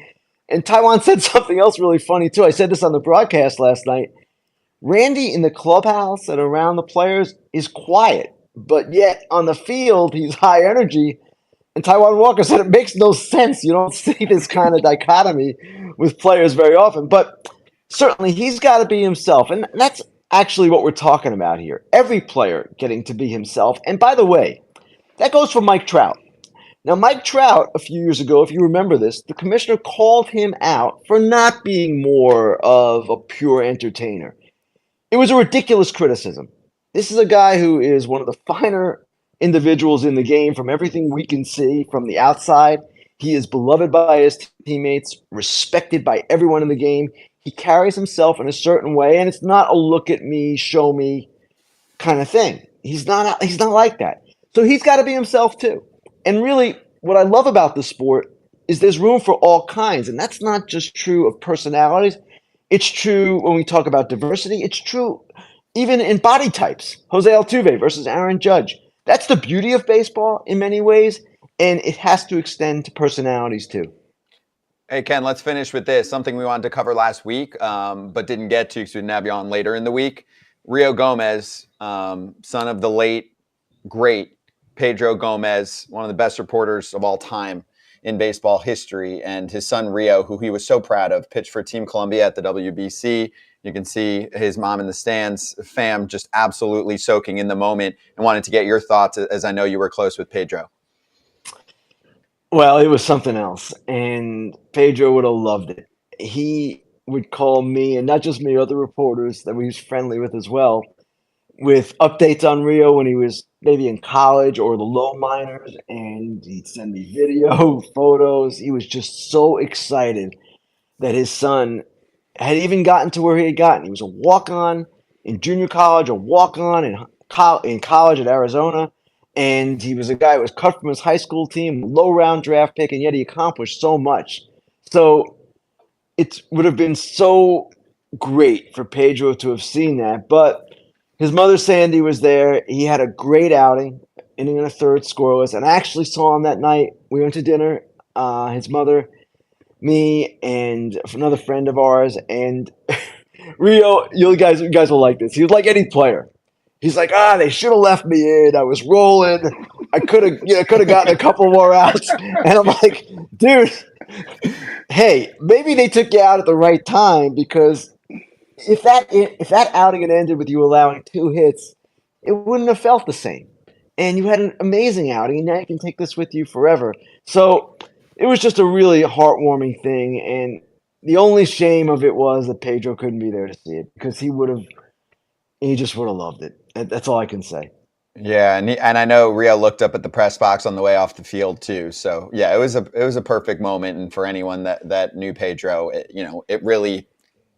And Taijuan said something else really funny, too. I said this on the broadcast last night. Randy in the clubhouse and around the players is quiet. But yet, on the field, he's high energy. And Taijuan Walker said it makes no sense. You don't see this kind of dichotomy with players very often. But certainly, he's got to be himself. And that's actually what we're talking about here. Every player getting to be himself. And by the way, that goes for Mike Trout. Now, Mike Trout, a few years ago, if you remember this, the commissioner called him out for not being more of a pure entertainer. It was a ridiculous criticism. This is a guy who is one of the finer individuals in the game from everything we can see from the outside. He is beloved by his teammates, respected by everyone in the game. He carries himself in a certain way, and it's not a look at me, show me kind of thing. He's not like that. So he's got to be himself too. And really, what I love about the sport is there's room for all kinds, and that's not just true of personalities. It's true when we talk about diversity. It's true even in body types. Jose Altuve versus Aaron Judge. That's the beauty of baseball in many ways, and it has to extend to personalities too. Hey, Ken, let's finish with this. Something we wanted to cover last week, but didn't get to because we didn't have you on later in the week. Rio Gomez, son of the late, great Pedro Gomez, one of the best reporters of all time in baseball history, and his son Rio, who he was so proud of, pitched for Team Colombia at the WBC. You can see his mom in the stands, fam just absolutely soaking in the moment, and wanted to get your thoughts, as I know you were close with Pedro. Well, it was something else, and Pedro would have loved it. He would call me, and not just me, other reporters that we was friendly with as well, with updates on Rio when he was maybe in college or the low minors, and he'd send me video, photos. He was just so excited that his son had even gotten to where he had gotten. He was a walk-on in junior college, a walk-on in college at Arizona, and he was a guy who was cut from his high school team, low-round draft pick, and yet he accomplished so much. So it would have been so great for Pedro to have seen that, but his mother, Sandy, was there. He had a great outing, inning and a third scoreless. And I actually saw him that night. We went to dinner, his mother, me, and another friend of ours. And Rio, you guys will like this. He was like any player. He's like, they should have left me in. I was rolling. I could have gotten a couple more outs. And I'm like, dude, hey, maybe they took you out at the right time, because if that outing had ended with you allowing 2 hits, it wouldn't have felt the same. And you had an amazing outing, and now you can take this with you forever. So it was just a really heartwarming thing. And the only shame of it was that Pedro couldn't be there to see it, because he just would have loved it. That's all I can say. Yeah, and I know Rio looked up at the press box on the way off the field too. So yeah, it was a perfect moment, and for anyone that knew Pedro, it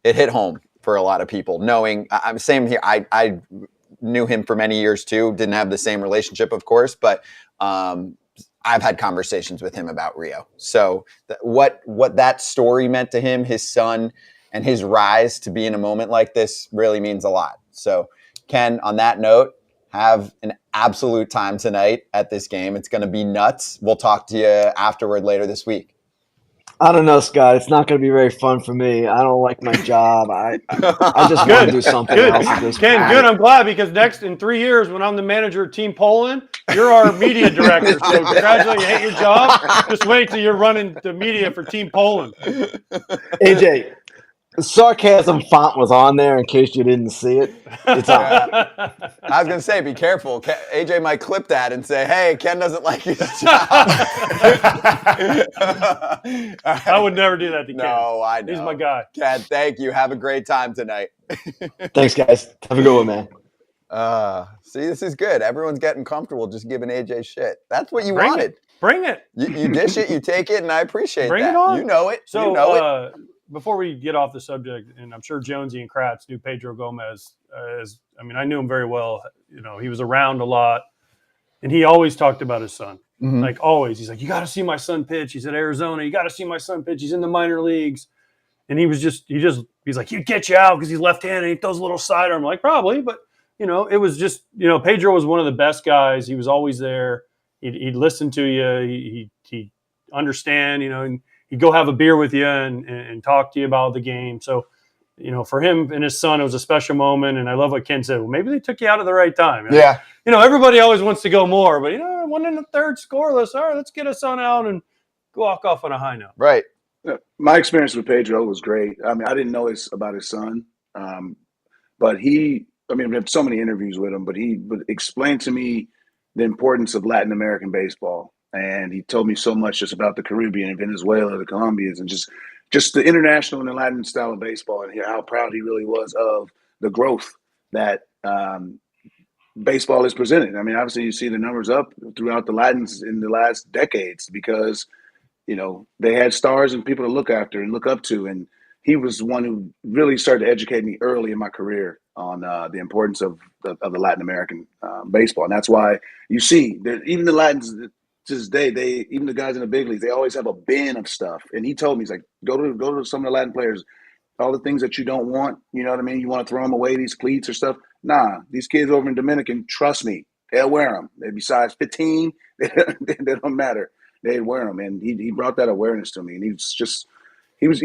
hit home for a lot of people. Knowing, I'm same here. I knew him for many years too. Didn't have the same relationship, of course, but I've had conversations with him about Rio. So what that story meant to him, his son, and his rise to be in a moment like this really means a lot. So Ken, on that note, have an absolute time tonight at this game. It's going to be nuts. We'll talk to you afterward later this week. I don't know, Scott. It's not going to be very fun for me. I don't like my job. I just want to do something else at this Ken, point. good. I'm glad, because next in 3 years, when I'm the manager of Team Poland, you're our media director. So congratulations, you hate your job. Just wait till you're running the media for Team Poland. AJ, the sarcasm font was on there in case you didn't see it. It's on. I was going to say, be careful. AJ might clip that and say, hey, Ken doesn't like his job. I would never do that to Ken. No, I know. He's my guy. Ken, thank you. Have a great time tonight. Thanks, guys. Have a good one, man. See, this is good. Everyone's getting comfortable just giving AJ shit. That's what you wanted. Bring it. You dish it, you take it, and I appreciate Bring that. it on. You know it. So, you know it. Before we get off the subject, and I'm sure Jonesy and Kratz knew Pedro Gomez I knew him very well. He was around a lot, and he always talked about his son. Mm-hmm. Like always, he's like, you got to see my son pitch. He's at Arizona. You got to see my son pitch. He's in the minor leagues. And he's like, he'd get you out because he's left-handed. He throws a little side arm. I'm like, probably, but it was just, Pedro was one of the best guys. He was always there. He'd listen to you. He'd understand, and he'd go have a beer with you and talk to you about the game. So, for him and his son, it was a special moment. And I love what Ken said. Well, maybe they took you out at the right time. Yeah. Everybody always wants to go more, but, 1 in the third scoreless. All right, let's get us on out and walk off on a high note. Right. My experience with Pedro was great. I didn't know about his son, but we have so many interviews with him, but he would explain to me the importance of Latin American baseball And he told me so much just about the Caribbean and Venezuela, the Colombians, and just the international and the Latin style of baseball, and how proud he really was of the growth that baseball is presented. I mean, obviously you see the numbers up throughout the Latins in the last decades because, they had stars and people to look after and look up to. And he was one who really started to educate me early in my career on the importance of the Latin American baseball. And that's why you see that even the Latins to this day, even the guys in the big leagues, they always have a bin of stuff. And he told me, he's like, go to some of the Latin players, all the things that you don't want, you know what I mean? You want to throw them away, these cleats or stuff. Nah, these kids over in Dominican, trust me, they'll wear them. They'd be size 15. They don't matter. They'd wear them. And he brought that awareness to me. And he was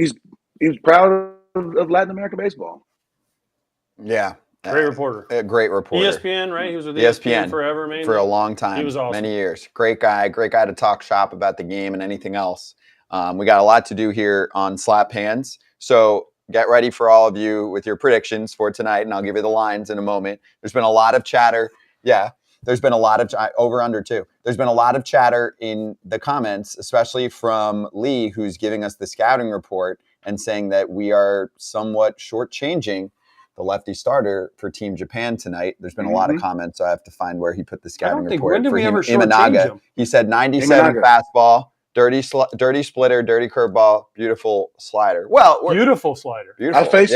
proud of Latin American baseball. Yeah. Great reporter. A great reporter. ESPN, right? He was with ESPN forever, man. For a long time. He was awesome. Many years. Great guy to talk shop about the game and anything else. We got a lot to do here on Slap Hands. So get ready for all of you with your predictions for tonight, and I'll give you the lines in a moment. There's been a lot of chatter. Yeah, there's been a lot of over-under too. There's been a lot of chatter in the comments, especially from Lee, who's giving us the scouting report and saying that we are somewhat shortchanging the lefty starter for Team Japan tonight. There's been a lot of comments, so I have to find where he put the scouting report. When did for we ever Imanaga. him? He said 97 fastball. Dirty splitter, dirty curveball, beautiful slider. Well, beautiful slider. I faced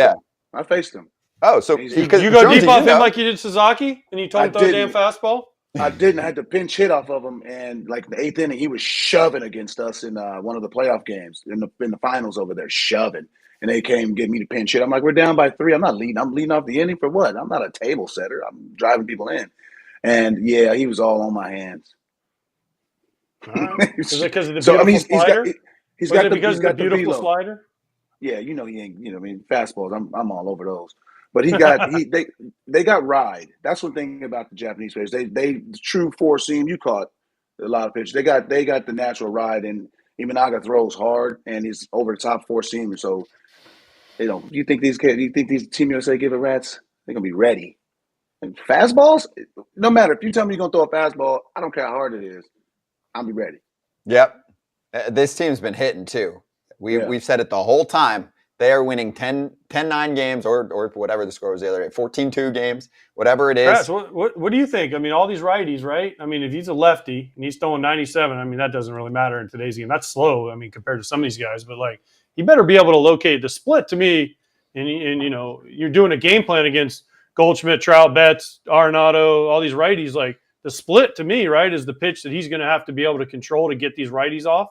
him. Oh, so you go deep off him like you did Sasaki, and you told him to throw a damn fastball? I didn't. I had to pinch hit off of him, and like the 8th inning, he was shoving against us in one of the playoff games in the finals over there, shoving. And they came get me to pinch hit. I'm like, we're down by 3. I'm not leading. I'm leading off the inning for what? I'm not a table setter. I'm driving people in. And yeah, he was all on my hands. Is it because of the beautiful slider? He's got the beautiful slider? Yeah, he ain't. I mean, fastballs. I'm all over those. But they got ride. That's one thing about the Japanese players. They the true 4-seam. You caught a lot of pitches. They got the natural ride, and Imanaga throws hard, and he's over the top 4-seamer. So, you think these Team USA give a rat's? They're gonna be ready. And fastballs, no matter if you tell me you're gonna throw a fastball, I don't care how hard it is. I'll be ready. Yep. This team's been hitting too. We've said it the whole time. They are winning 10-9 games or whatever the score was the other day, 14-2 games, whatever it is. Chris, what do you think? I mean, all these righties, right? I mean, if he's a lefty and he's throwing 97, I mean, that doesn't really matter in today's game. That's slow, I mean, compared to some of these guys. But, like, you better be able to locate the split to me. And you're doing a game plan against Goldschmidt, Trout, Betts, Arenado, all these righties. Like, the split to me, right, is the pitch that he's going to have to be able to control to get these righties off.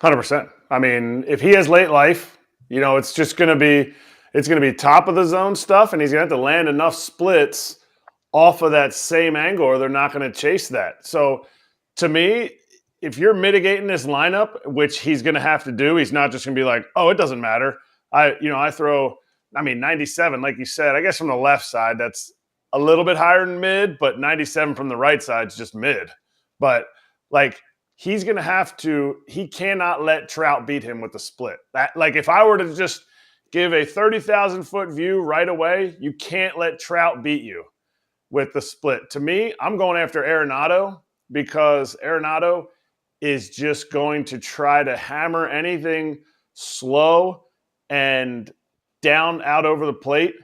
100%. I mean, if he has late life, it's going to be top of the zone stuff, and he's going to have to land enough splits off of that same angle, or they're not going to chase that. So, to me, if you're mitigating this lineup, which he's going to have to do, he's not just going to be like, oh, it doesn't matter. I throw 97, like you said. I guess from the left side, that's a little bit higher than mid, but 97 from the right side is just mid. But like, he's going to have to – he cannot let Trout beat him with the split. If I were to just give a 30,000-foot view right away, you can't let Trout beat you with the split. To me, I'm going after Arenado because Arenado is just going to try to hammer anything slow and down out over the plate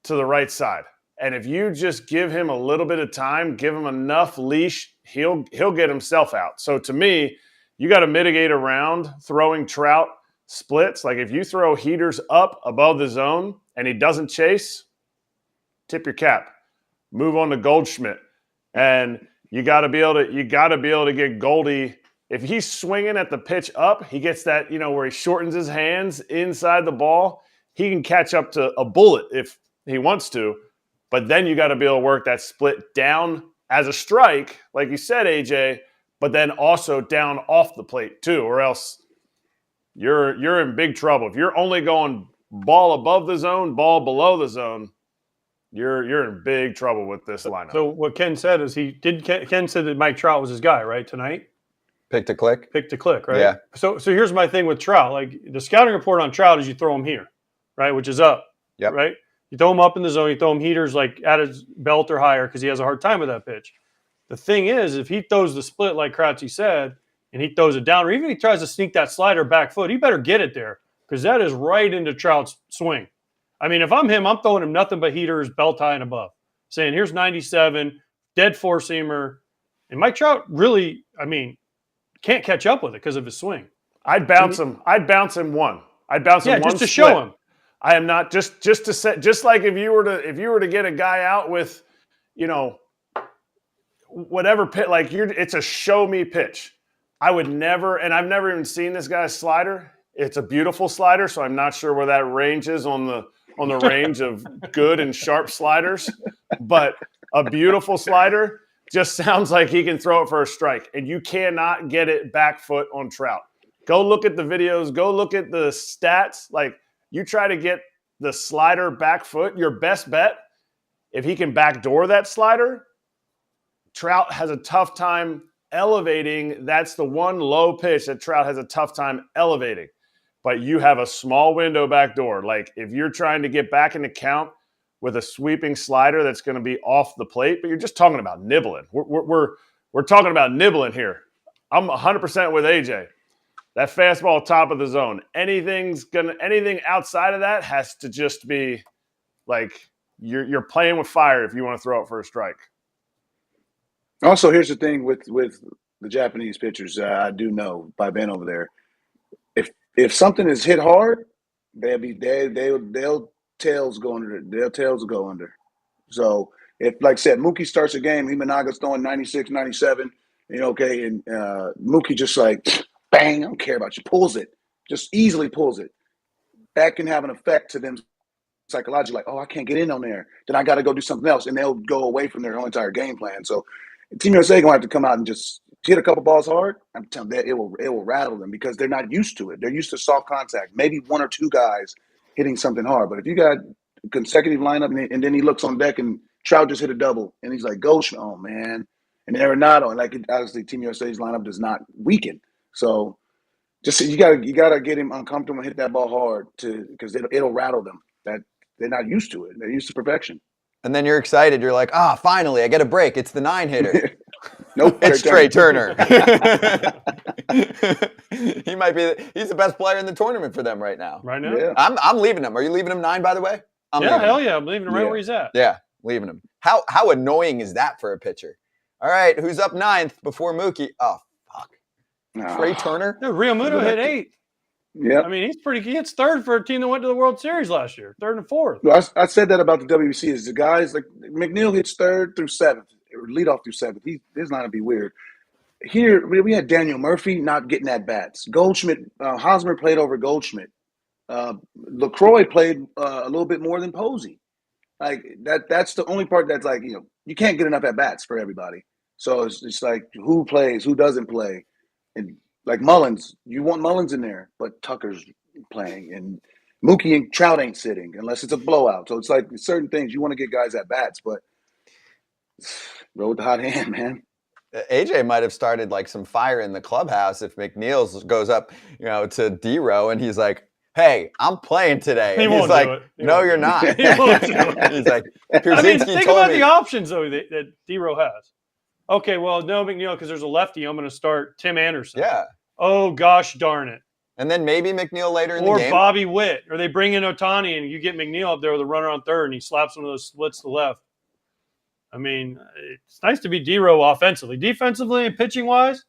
to the right side. And if you just give him a little bit of time, give him enough leash, he'll get himself out. So to me, you got to mitigate around throwing Trout splits. Like if you throw heaters up above the zone and he doesn't chase, tip your cap. Move on to Goldschmidt. And you got to be able to get Goldie. If he's swinging at the pitch up, he gets that, where he shortens his hands inside the ball. He can catch up to a bullet if he wants to. But then you got to be able to work that split down as a strike, like you said, AJ, but then also down off the plate too, or else you're in big trouble. If you're only going ball above the zone, ball below the zone, you're in big trouble with this lineup. So what Ken said is Ken said that Mike Trout was his guy, right, tonight? Pick to click, right? Yeah. So here's my thing with Trout. Like the scouting report on Trout is you throw him here, right, which is up, yep. Right? You throw him up in the zone. You throw him heaters like at his belt or higher because he has a hard time with that pitch. The thing is, if he throws the split like Kratzy said, and he throws it down, or even if he tries to sneak that slider back foot, he better get it there because that is right into Trout's swing. I mean, if I'm him, I'm throwing him nothing but heaters, belt high and above, saying, here's 97, dead four-seamer. And Mike Trout really, I mean, can't catch up with it because of his swing. I'd bounce him. I'd bounce him one. I'd bounce him one just to split. show him. I am not just to set, just like if you were to get a guy out with, whatever pitch, like it's a show me pitch. I would never, and I've never even seen this guy's slider. It's a beautiful slider, so I'm not sure where that range is on the range of good and sharp sliders. But a beautiful slider just sounds like he can throw it for a strike, and you cannot get it back foot on Trout. Go look at the videos. Go look at the stats. Like, you try to get the slider back foot, your best bet, if he can backdoor that slider, Trout has a tough time elevating. That's the one low pitch that Trout has a tough time elevating. But you have a small window back door. Like, if you're trying to get back into count with a sweeping slider that's going to be off the plate, but you're just talking about nibbling. We're talking about nibbling here. I'm 100% with AJ. That fastball top of the zone. Anything outside of that has to just be like you're playing with fire if you want to throw it for a strike. Also, here's the thing with the Japanese pitchers. I do know by being over there, if something is hit hard, they'll tails go under. Their tails will go under. So if, like I said, Mookie starts a game, Imanaga's throwing 96, 97, and Mookie just like bang, I don't care about you, pulls it, just easily pulls it. That can have an effect to them psychologically, like, oh, I can't get in on there. Then I got to go do something else, and they'll go away from their whole entire game plan. So Team USA gonna have to come out and just hit a couple balls hard. I'm telling you, it will rattle them because they're not used to it. They're used to soft contact. Maybe one or two guys hitting something hard, but if you got consecutive lineup and then he looks on deck and Trout just hit a double and he's like, Goldschmidt, oh man, and Arenado, and like obviously Team USA's lineup does not weaken. So just you gotta get him uncomfortable and hit that ball hard because it'll rattle them. That they're not used to it. They're used to perfection. And then you're excited. You're like, finally, I get a break. It's the 9-hitter. Nope. It's Trey Turner. He's the best player in the tournament for them right now. Right now? Yeah. I'm leaving him. Are you leaving him 9, by the way? Hell yeah. I'm leaving him right where he's at. Yeah, leaving him. How annoying is that for a pitcher? All right, who's up 9th before Mookie? Oh, fuck. Trey Turner? Dude, Real Muto hit 8. Yeah. I mean, he hits third for a team that went to the World Series last year, 3rd and 4th. Well, I said that about the WBC is the guys like McNeil hits 3rd through 7th, or lead off through 7th. His line would be weird. Here we had Daniel Murphy not getting at bats. Goldschmidt, Hosmer played over Goldschmidt. LaCroix played a little bit more than Posey. Like that's the only part that's like, you can't get enough at bats for everybody. So it's like who plays, who doesn't play, and like Mullins, you want Mullins in there, but Tucker's playing, and Mookie and Trout ain't sitting unless it's a blowout. So it's like certain things you want to get guys at bats, but roll with the hot hand, man. AJ might have started like some fire in the clubhouse if McNeil goes up, to D-Row and he's like, "Hey, I'm playing today." And he's like, "No, you're not." He's like, think about the options though that D-Row has. Okay, well, no McNeil because there's a lefty. I'm going to start Tim Anderson. Yeah. Oh gosh, darn it. And then maybe McNeil later in the game. Or Bobby Witt. Or they bring in Ohtani and you get McNeil up there with a runner on third and he slaps one of those splits to the left. I mean, it's nice to be D-Row offensively. Defensively and pitching-wise,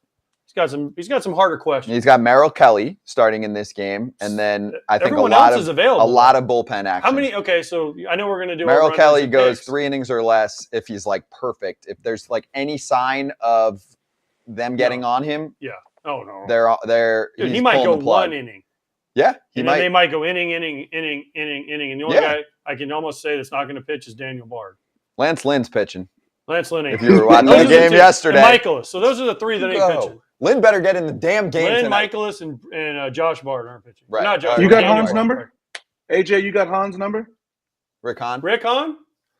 he's got some harder questions. He's got Merrill Kelly starting in this game, and then I think everyone else is available. A lot of bullpen action. How many? Okay, so I know we're going to do Merrill Kelly goes 3 innings or less if he's like perfect. If there's like any sign of them getting on him, yeah. Oh no, they're. Dude, he might go 1 inning. Yeah, Then they might go inning, and the only guy I can almost say that's not going to pitch is Daniel Bard. Lance Lynn's pitching. Lance Lynn. If you were watching the game yesterday. And Michaelis. So those are the 3 that ain't pitching. Lynn better get in the damn game Lynn, tonight. Michaelis, and Josh Bard aren't pitching. Right. Not Josh. You got Daniel Hahn's Bard. number? AJ, you got Hahn's number? Rick Hahn? Rick Hahn?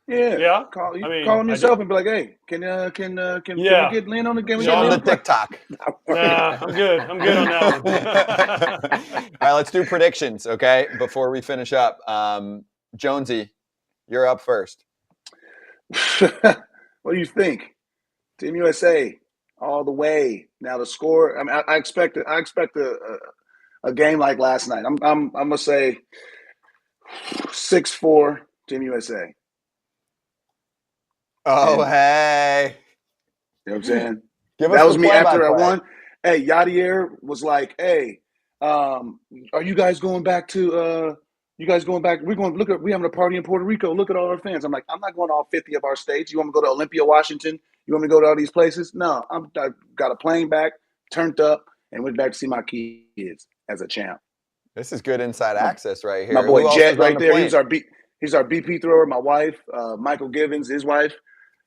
Yeah. Call him yourself and be like, hey, can we get Lynn on the game? Show him the TikTok. Nah, I'm good. I'm good on that one. All right, let's do predictions, okay, before we finish up. Jonesy, you're up first. What do you think? Team USA all the way. Now the score. I mean, I expect a game like last night. I'm gonna say 6-4 Team USA. Oh, hey. You know what I'm saying? Give us That was the me after I play-by-play. won. Hey, Yadier was like, "Hey, are you guys going back to? You guys going back? We're going. We having a party in Puerto Rico. Look at all our fans." I'm like, I'm not going to all 50 of our states. You want me to go to Olympia, Washington? You want me to go to all these places? No, I got a plane back, turned up, and went back to see my kids as a champ. This is good inside access right here. My boy Who else Jet is on right the there. plane? He's our BP thrower. My wife, Michael Givens, his wife.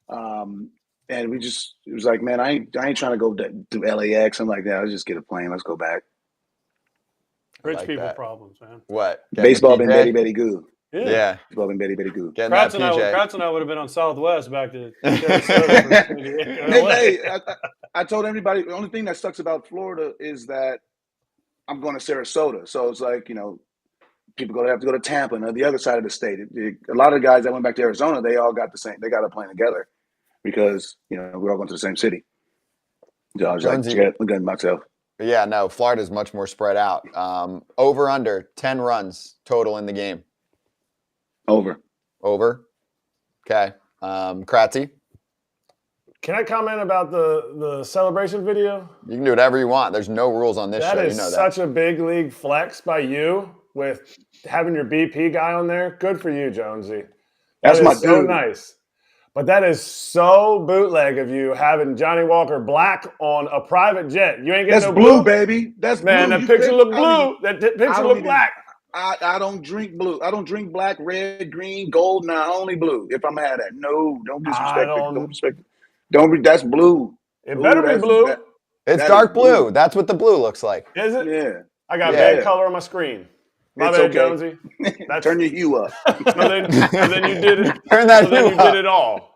And it was like, man, I ain't trying to go to LAX. I'm like, yeah, let's just get a plane. Let's go back. Rich like people that. problems, man. What? Getting Baseball the been PJ? Betty Betty Goo. Yeah. Baseball been Betty Betty Goo. Getting that Kratz PJ. and I would have been on Southwest back to Sarasota. Hey, I told everybody the only thing that sucks about Florida is that I'm going to Sarasota. So it's like, people have to go to Tampa and the other side of the state. A lot of the guys that went back to Arizona, they all got they got a plane together because, we're all going to the same city. So I was like, Jonesy. look at myself. Yeah, no, Florida's much more spread out. Over under 10 runs total in the game. Over. Okay. Kratzy, Can I comment about the celebration video? you can do whatever you want. There's no rules on this That show. is You know that. such a big league flex by you with having your BP guy on there. Good for you, Jonesy. That's That my is so dude. nice. But that is so bootleg of you having Johnny Walker Black on a private jet. You ain't getting That's no blue, baby. That's Man, blue. that picture look blue. That I picture don't look even- black. I don't drink blue. I don't drink black, red, green, gold. Nah, only blue. If I'm at that, no, don't disrespect it. Don't respect it. That's blue. It better be blue. It's that dark is blue. blue. That's what the blue looks like. Is it? Yeah. I got Yeah. bad color on my screen. My It's bad, okay. Jonesy. Turn your hue up. And then you did it. Turn that So then hue you up. did it all.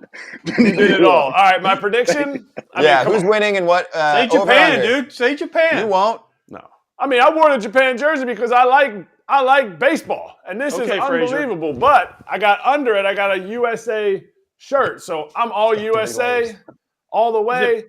You did it all. All right, my prediction. Yeah, come who's on. winning and what? Say over Japan, under? dude. Say Japan. You won't. No. I mean, I wore the Japan jersey because I like baseball, and this is Okay, Frazier. unbelievable. But I got under it. I got a USA shirt, so I'm all USA, layers. all the way.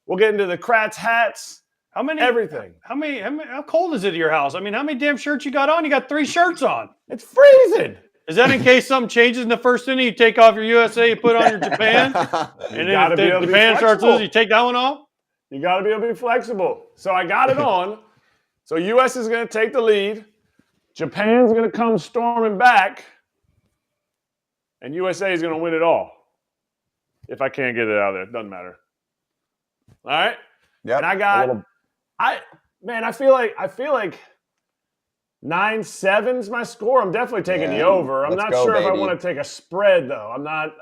We'll get into the Kratz hats, How many? everything. How cold is it at your house? I mean, how many damn shirts you got on? You got 3 shirts on. It's freezing. Is that in case something changes in the first inning? You take off your USA, you put on your Japan, and then gotta if be able the to be Japan starts flexible. losing, you take that one off. You got to be able to be flexible. So I got it on. So U.S. is going to take the lead. Japan's going to come storming back. And USA is going to win it all. If I can't get it out of there, it doesn't matter. All right? Yep. And I got I feel like 9-7's my score. I'm definitely taking the Yeah, over. I'm let's not go, sure if I baby. want to take a spread though. I'm not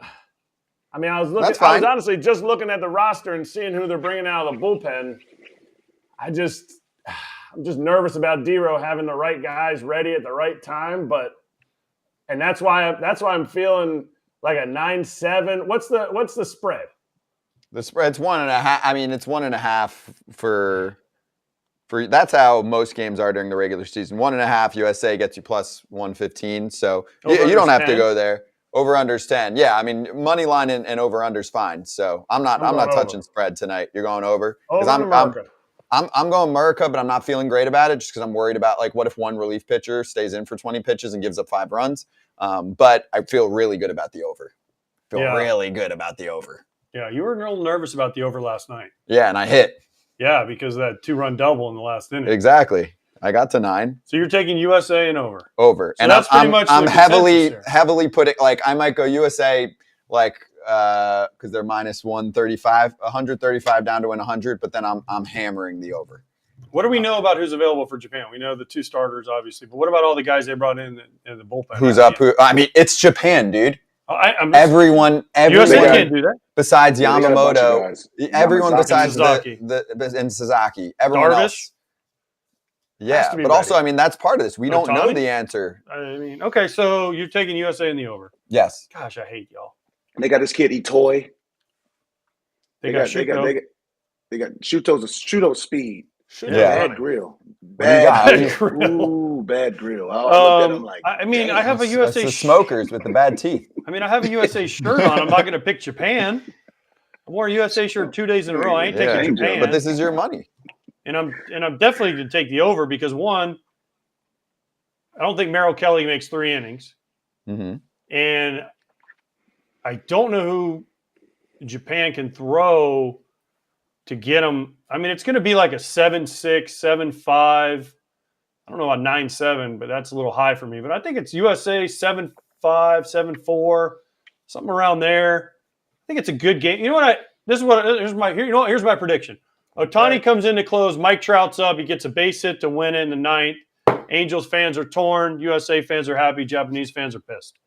I mean, I was That's I was fine. honestly just looking at the roster and seeing who they're bringing out of the bullpen. I'm just nervous about D-Row having the right guys ready at the right time, and that's why I'm feeling like a 9-7. What's the spread? The spread's 1.5. I mean, it's 1.5 for that's how most games are during the regular season. 1.5 USA gets you plus 115. So you don't have to 10? go there. Over unders 10. Yeah, I mean money line and over unders fine. So I'm not going touching over. spread tonight. You're going over Over in I'm America. I'm going America, but I'm not feeling great about it just because I'm worried about like what if one relief pitcher stays in for 20 pitches and gives up 5 runs. But I feel really good about the over. Really good about the over. Yeah, you were a little nervous about the over last night. Yeah, and I hit. Yeah, because of that 2-run double in the last inning. Exactly. I got to 9. So you're taking USA and over. Over. So And that's pretty much I'm the consensus here. heavily putting like I might go USA like because they're minus 135 down to win 100, but then I'm hammering the over. What do we know about who's available for Japan? We know the 2 starters, obviously, but what about all the guys they brought in the bullpen? Who's up? I mean, it's Japan, dude. I'm Everyone USA got- can't do that. besides Yeah, they got a bunch of Yamamoto, guys. everyone Yamazaki. besides Sasaki. and Sasaki, everyone Darvish? else. Yeah, to be but also, ready. I mean, that's part of this. We don't know Ohtani? the answer. I mean, okay, so you're taking USA in the over. Yes. Gosh, I hate y'all. They got this kid Itoy. They got Shuko. They got Shuto's speed. Yeah. Bad grill. What do you got? Bad Grill. Ooh, bad grill. I looked at him like, I mean, damn. I have a That's USA the smokers with the bad teeth. I mean, I have a USA shirt on. I'm not going to pick Japan. I wore a USA shirt 2 days in a row. I ain't taking Japan. But this is your money. And I'm definitely going to take the over because, one, I don't think Merrill Kelly makes 3 innings. Mm-hmm. And I don't know who Japan can throw to get them. I mean, it's going to be like a 7-6, 7-5. I don't know about 9-7, but that's a little high for me. But I think it's USA 7-5, 7-4, something around there. I think it's a good game. You know what? Here's my prediction. Ohtani comes in to close. Mike Trout's up. He gets a base hit to win it in the 9th. Angels fans are torn. USA fans are happy. Japanese fans are pissed.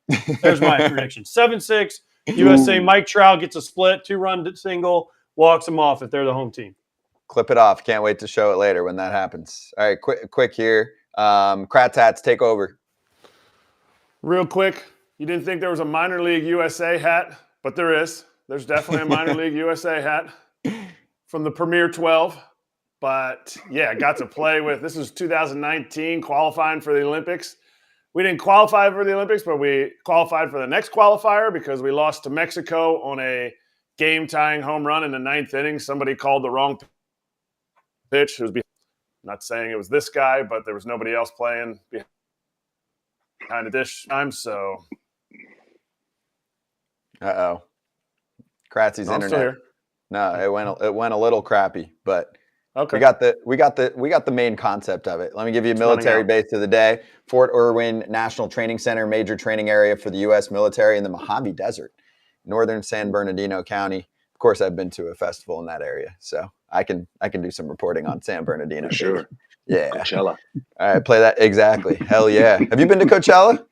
There's my prediction. 7-6. USA. Mike Trout gets a split, 2-run single, walks them off if they're the home team. Clip it off. Can't wait to show it later when that happens. All right, quick here. Kratz hats, take over. Real quick, you didn't think there was a minor league USA hat, but there is. There's definitely a minor league USA hat from the Premier 12. But yeah, got to play with. This was 2019 qualifying for the Olympics. We didn't qualify for the Olympics, but we qualified for the next qualifier because we lost to Mexico on a game-tying home run in the 9th inning. Somebody called the wrong pitch. It was not saying it was this guy, but there was nobody else playing behind the dish time. So, Kratzy's no, internet. No, it went a little crappy, but okay. we got the main concept of it. Let me give you a military base of the day. Fort Irwin National Training Center, major training area for the U.S. military in the Mojave Desert, northern San Bernardino County. Of course, I've been to a festival in that area, so I can do some reporting on San Bernardino. For sure. Yeah. Coachella. All right, play that. Exactly. Hell yeah. Have you been to Coachella?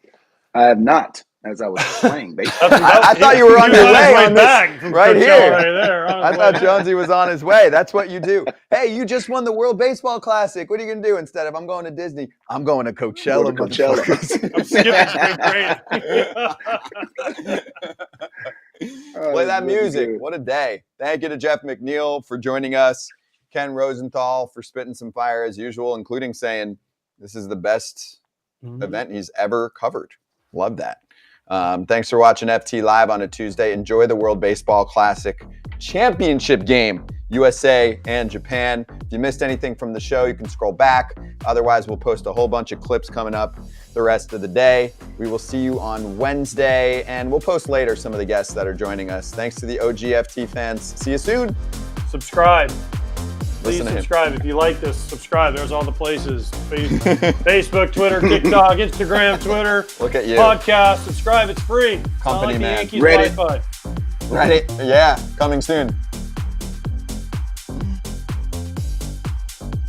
I have not, as I was playing baseball. I thought you were on your way on this, right here. Right there, I thought Jonesy was on his way. That's what you do. Hey, you just won the World Baseball Classic. What are you going to do instead of I'm going to Disney? I'm going to Coachella. I'm skipping spring break. Play that music. What a day. Thank you to Jeff McNeil for joining us. Ken Rosenthal for spitting some fire as usual, including saying this is the best event he's ever covered. Love that. Thanks for watching FT Live on a Tuesday. Enjoy the World Baseball Classic Championship Game, USA and Japan. If you missed anything from the show, you can scroll back. Otherwise, we'll post a whole bunch of clips coming up the rest of the day. We will see you on Wednesday, and we'll post later some of the guests that are joining us. Thanks to the OG FT fans. See you soon. Subscribe. Please subscribe. If you like this, subscribe. There's all the places. Facebook, Twitter, TikTok, Instagram, Twitter. Look at you. Podcast. Subscribe. It's free. Company man. Yankees Wi-Fi. Ready? Yeah. Coming soon.